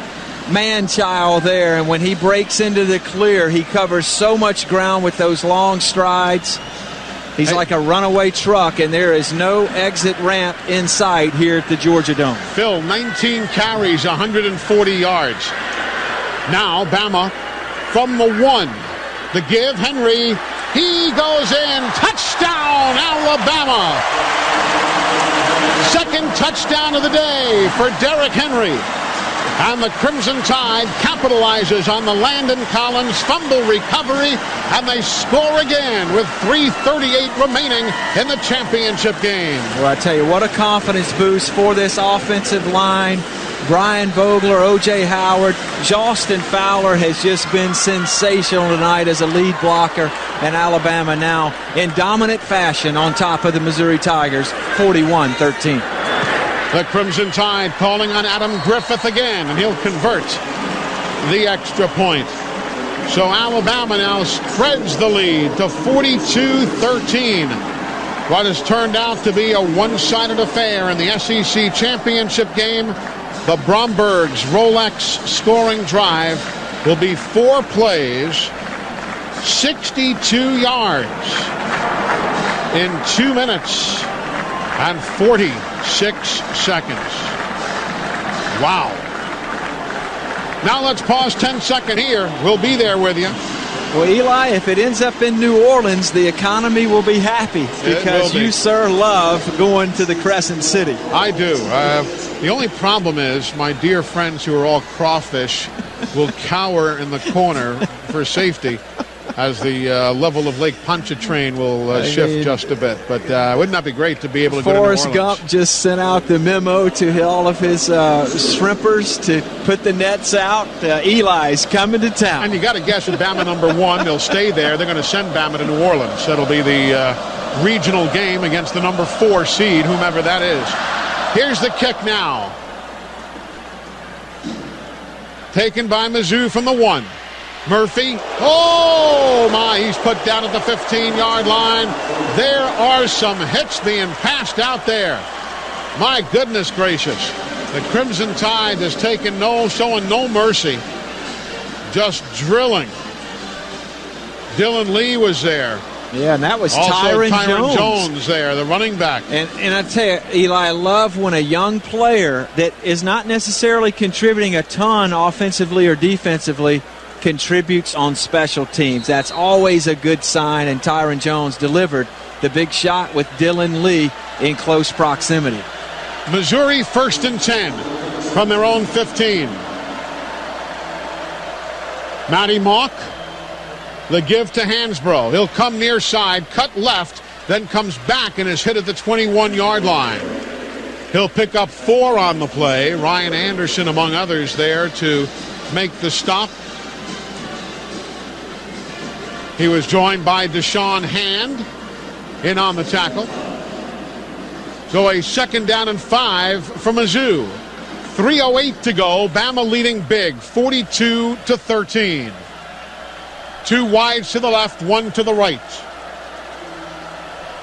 man-child there, and when he breaks into the clear, he covers so much ground with those long strides. He's like a runaway truck, and there is no exit ramp in sight here at the Georgia Dome. Phil, 19 carries, 140 yards. Now, Bama from the 1. The give, Henry. He goes in. Touchdown, Alabama. 2nd touchdown of the day for Derrick Henry. And the Crimson Tide capitalizes on the Landon Collins fumble recovery, and they score again with 3:38 remaining in the championship game. Well, I tell you, what a confidence boost for this offensive line. Brian Vogler, O.J. Howard, Joston Fowler has just been sensational tonight as a lead blocker, and Alabama now in dominant fashion on top of the Missouri Tigers, 41-13. The Crimson Tide calling on Adam Griffith again, and he'll convert the extra point. So Alabama now spreads the lead to 42-13. What has turned out to be a one-sided affair in the SEC championship game. The Bromberg's Rolex scoring drive will be 4 plays, 62 yards in 2 minutes and 46 seconds. Wow. Now let's pause 10 seconds here. We'll be there with you. Well, Eli, if it ends up in New Orleans, the economy will be happy because you, sir, love going to the Crescent City. I do. The only problem is my dear friends who are all crawfish will cower in the corner for safety as the level of Lake Pontchartrain will shift just a bit. But wouldn't that be great to be able to go to New Orleans? Forrest Gump just sent out the memo to all of his shrimpers to put the nets out. Eli's coming to town. And you got to guess at Bama number 1. They'll stay there. They're going to send Bama to New Orleans. That'll be the regional game against the number 4 seed, whomever that is. Here's the kick now. Taken by Mizzou from the 1. Murphy. Oh, my. He's put down at the 15-yard line. There are some hits being passed out there. My goodness gracious. The Crimson Tide has showing no mercy. Just drilling. Dylan Lee was there. Yeah, and that was also Tyron Jones there, the running back. And I tell you, Eli, I love when a young player that is not necessarily contributing a ton offensively or defensively contributes on special teams. That's always a good sign, and Tyron Jones delivered the big shot with Dylan Lee in close proximity. Missouri 1st and 10 from their own 15. Matty Mock. The give to Hansbrough. He'll come near side, cut left, then comes back and is hit at the 21-yard line. He'll pick up 4 on the play. Ryan Anderson, among others, there to make the stop. He was joined by Deshaun Hand in on the tackle. So a 2nd down and 5 for Mizzou. 3:08 to go. Bama leading big, 42-13. 2 wides to the left, 1 to the right.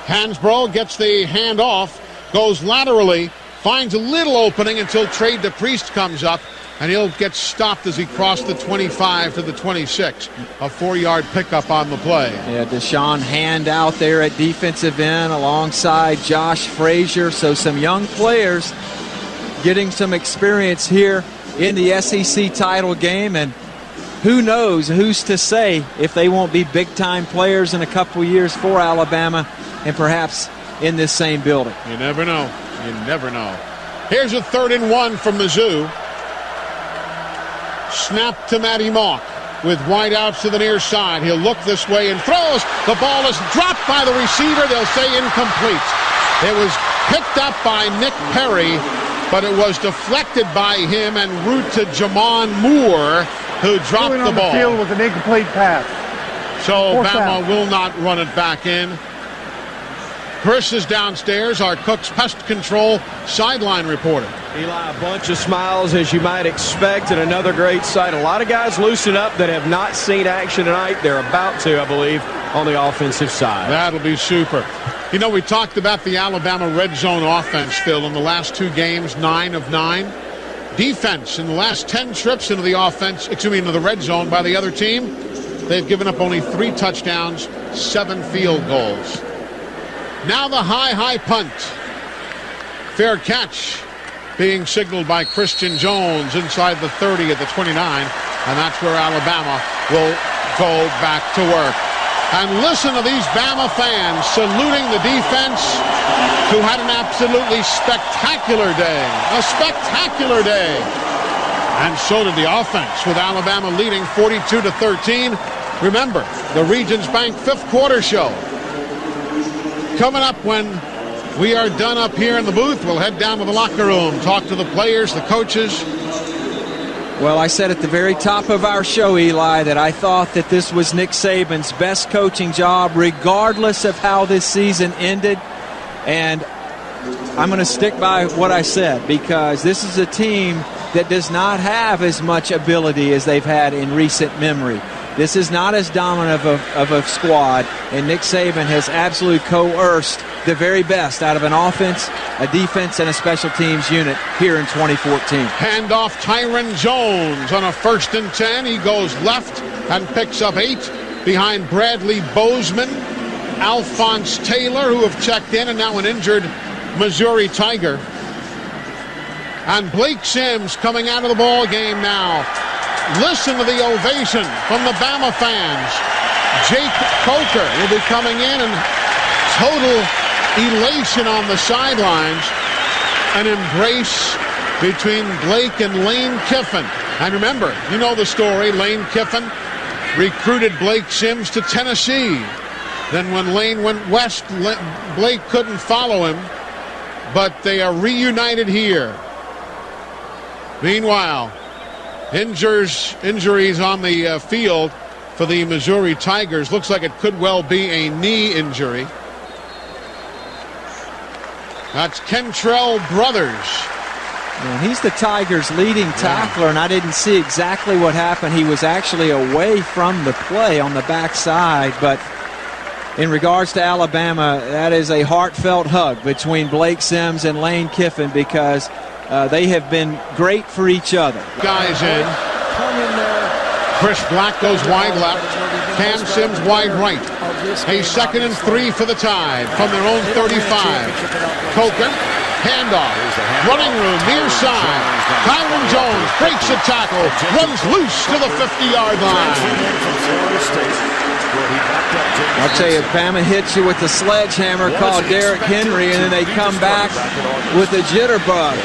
Hansbrough gets the hand off, goes laterally, finds a little opening until Trey DePriest comes up, and he'll get stopped as he crossed the 25 to the 26. A 4-yard pickup on the play. Yeah, Deshaun Hand out there at defensive end alongside Josh Frazier. So some young players getting some experience here in the SEC title game, and who knows, who's to say if they won't be big-time players in a couple years for Alabama and perhaps in this same building. You never know. You never know. Here's a 3rd and 1 from Mizzou. Snap to Matty Mock with wide outs to the near side. He'll look this way and throws. The ball is dropped by the receiver. They'll say incomplete. It was picked up by Nick Perry, but it was deflected by him and route to Jamon Moore, who dropped the ball. On the field with an incomplete pass. So Bama will not run it back in. Chris is downstairs, our Cook's Pest Control sideline reporter. Eli, a bunch of smiles as you might expect, and another great sight. A lot of guys loosen up that have not seen action tonight. They're about to, I believe, on the offensive side. That'll be super. You know, we talked about the Alabama red zone offense, Phil, in the last 2 games, 9 of 9. Defense in the last 10 trips into the offense, into the red zone by the other team, they've given up only 3 touchdowns, 7 field goals. Now the high punt. Fair catch being signaled by Christian Jones inside the 30 at the 29, and that's where Alabama will go back to work. And listen to these Bama fans saluting the defense, who had an absolutely spectacular day. A spectacular day. And so did the offense, with Alabama leading 42-13. Remember, the Regions Bank 5th quarter show. Coming up when we are done up here in the booth, we'll head down to the locker room, talk to the players, the coaches. Well, I said at the very top of our show, Eli, that I thought that this was Nick Saban's best coaching job, regardless of how this season ended. And I'm going to stick by what I said, because this is a team that does not have as much ability as they've had in recent memory. This is not as dominant of a squad, and Nick Saban has absolutely coerced the very best out of an offense, a defense, and a special teams unit here in 2014. Handoff Tyron Jones on a 1st and 10. He goes left and picks up 8 behind Bradley Bozeman, Alphonse Taylor, who have checked in, and now an injured Missouri Tiger. And Blake Sims coming out of the ball game now. Listen to the ovation from the Bama fans. Jake Coker will be coming in, and total elation on the sidelines. An embrace between Blake and Lane Kiffin. And remember, you know the story. Lane Kiffin recruited Blake Sims to Tennessee. Then when Lane went west, Blake couldn't follow him. But they are reunited here. Meanwhile, injuries on the field for the Missouri Tigers. Looks like it could well be a knee injury. That's Kentrell Brothers. And he's the Tigers' leading tackler, and I didn't see exactly what happened. He was actually away from the play on the backside, but in regards to Alabama, that is a heartfelt hug between Blake Sims and Lane Kiffin, because they have been great for each other. Guys in. Chris Black goes wide left. Cam Sims wide right. A 2nd and 3 for the Tide from their own 35. Coker, handoff, running room near side. Tyron Jones breaks a tackle, runs loose to the 50-yard line. I'll tell you, Bama hits you with the sledgehammer called Derrick Henry, and then they come back with a jitterbug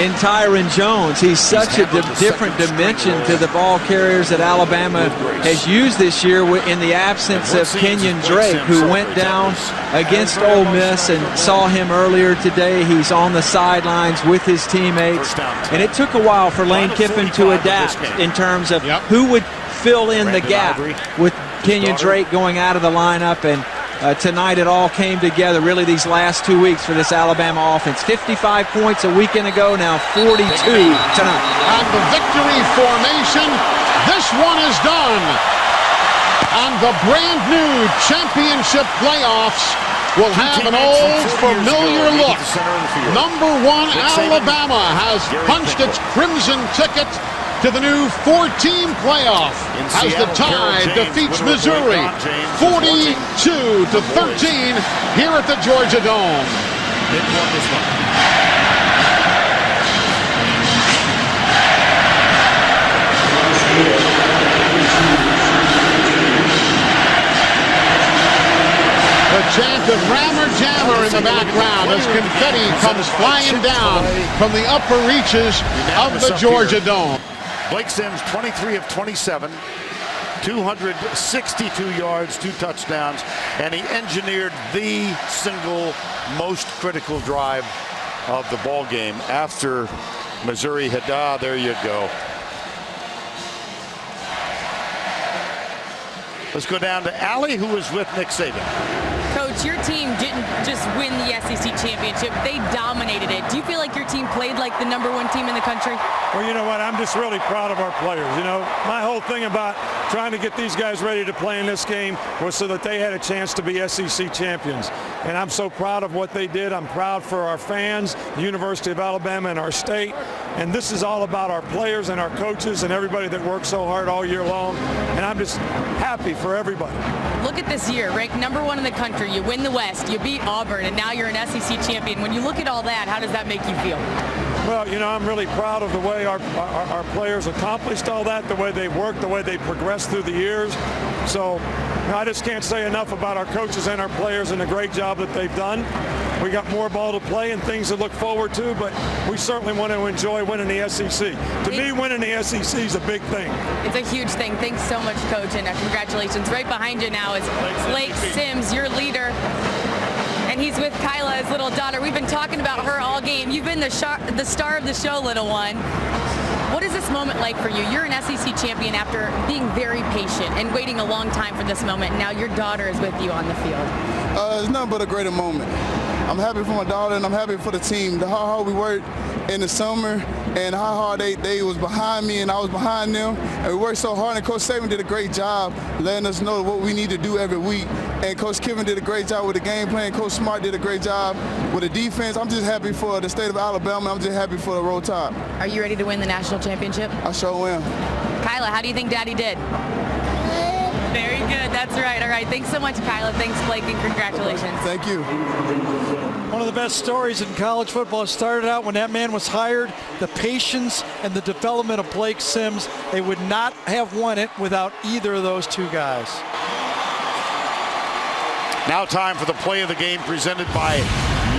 in Tyron Jones. He's such a different dimension to the ball carriers that Alabama has used this year in the absence of Kenyon Drake, who went down against Ole Miss, and saw him earlier today. He's on the sidelines with his teammates, and it took a while for Lane Kiffin to adapt in terms of who would fill in the gap with Kenyon Drake going out of the lineup, and tonight it all came together, really, these last 2 weeks for this Alabama offense. 55 points a weekend ago, now 42 tonight. And the victory formation, this one is done. And the brand new championship playoffs will have an old familiar look. Number 1 Alabama has punched its crimson ticket to the new 4-team playoff as the Tide defeats Missouri 42-13 here at the Georgia Dome. The chant of Rammer Jammer in the background as confetti comes flying down from the upper reaches of the Georgia Dome. Blake Sims, 23 of 27, 262 yards, 2 touchdowns, and he engineered the single most critical drive of the ball game after Missouri had, there you go. Let's go down to Allie, who is with Nick Saban. Coach, your team didn't just win the SEC championship. They dominated it. Do you feel like your team played like the #1 team in the country? Well, you know what? I'm just really proud of our players. You know, my whole thing about trying to get these guys ready to play in this game was so that they had a chance to be SEC champions. And I'm so proud of what they did. I'm proud for our fans, the University of Alabama, and our state. And this is all about our players and our coaches and everybody that worked so hard all year long. And I'm just happy for everybody. Look at this year, ranked #1 in the country. You win the West, you beat Auburn, and now you're an SEC champion. When you look at all that, how does that make you feel? Well, you know, I'm really proud of the way our players accomplished all that, the way they worked, the way they progressed through the years. So I just can't say enough about our coaches and our players and the great job that they've done. We got more ball to play and things to look forward to, but we certainly want to enjoy winning the SEC. To me, winning the SEC is a big thing. It's a huge thing. Thanks so much, Coach, and congratulations. Right behind you now is Blake Sims, your leader. And he's with Kyla, his little daughter. We've been talking about her all game. You've been the star of the show, little one. What is this moment like for you? You're an SEC champion after being very patient and waiting a long time for this moment. Now your daughter is with you on the field. It's nothing but a greater moment. I'm happy for my daughter and I'm happy for the team. How hard we worked in the summer and how hard they was behind me and I was behind them. And we worked so hard, and Coach Saban did a great job letting us know what we need to do every week. And Coach Kevin did a great job with the game plan. Coach Smart did a great job with the defense. I'm just happy for the state of Alabama. I'm just happy for the Roll Tide. Are you ready to win the national championship? I sure am. Kyla, how do you think Daddy did? Very good. That's right. All right. Thanks so much, Kyla. Thanks, Blake, and congratulations. Thank you. One of the best stories in college football started out when that man was hired. The patience and the development of Blake Sims. They would not have won it without either of those two guys. Now time for the play of the game presented by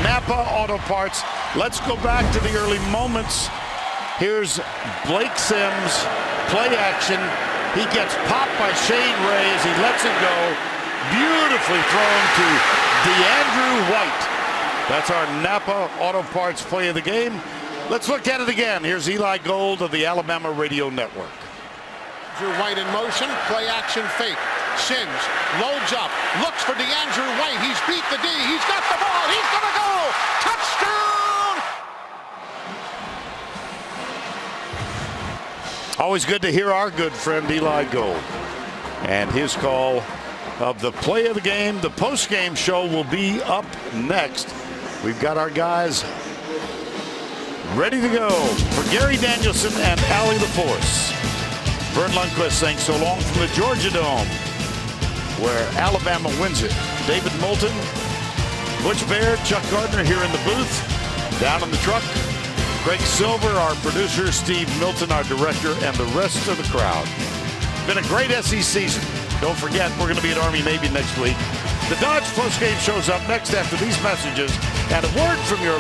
Napa Auto Parts. Let's go back to the early moments. Here's Blake Sims, play action. He gets popped by Shane Ray as he lets it go. Beautifully thrown to DeAndrew White. That's our Napa Auto Parts play of the game. Let's look at it again. Here's Eli Gold of the Alabama Radio Network. Drew White in motion, play action fake. Sims loads up, looks for DeAndrew White. He's beat the D. He's got the ball. He's going to go. Touchdown! Always good to hear our good friend Eli Gold. And his call of the play of the game. The post-game show will be up next. We've got our guys ready to go for Gary Danielson and Allie LaForce. Vern Lundquist saying so long from the Georgia Dome, where Alabama wins it. David Moulton, Butch Baird, Chuck Gardner here in the booth. Down in the truck, Greg Silver, our producer, Steve Milton, our director, and the rest of the crowd. Been a great SEC season. Don't forget, we're going to be at Army-Navy next week. The Dodge postgame shows up next after these messages and a word from your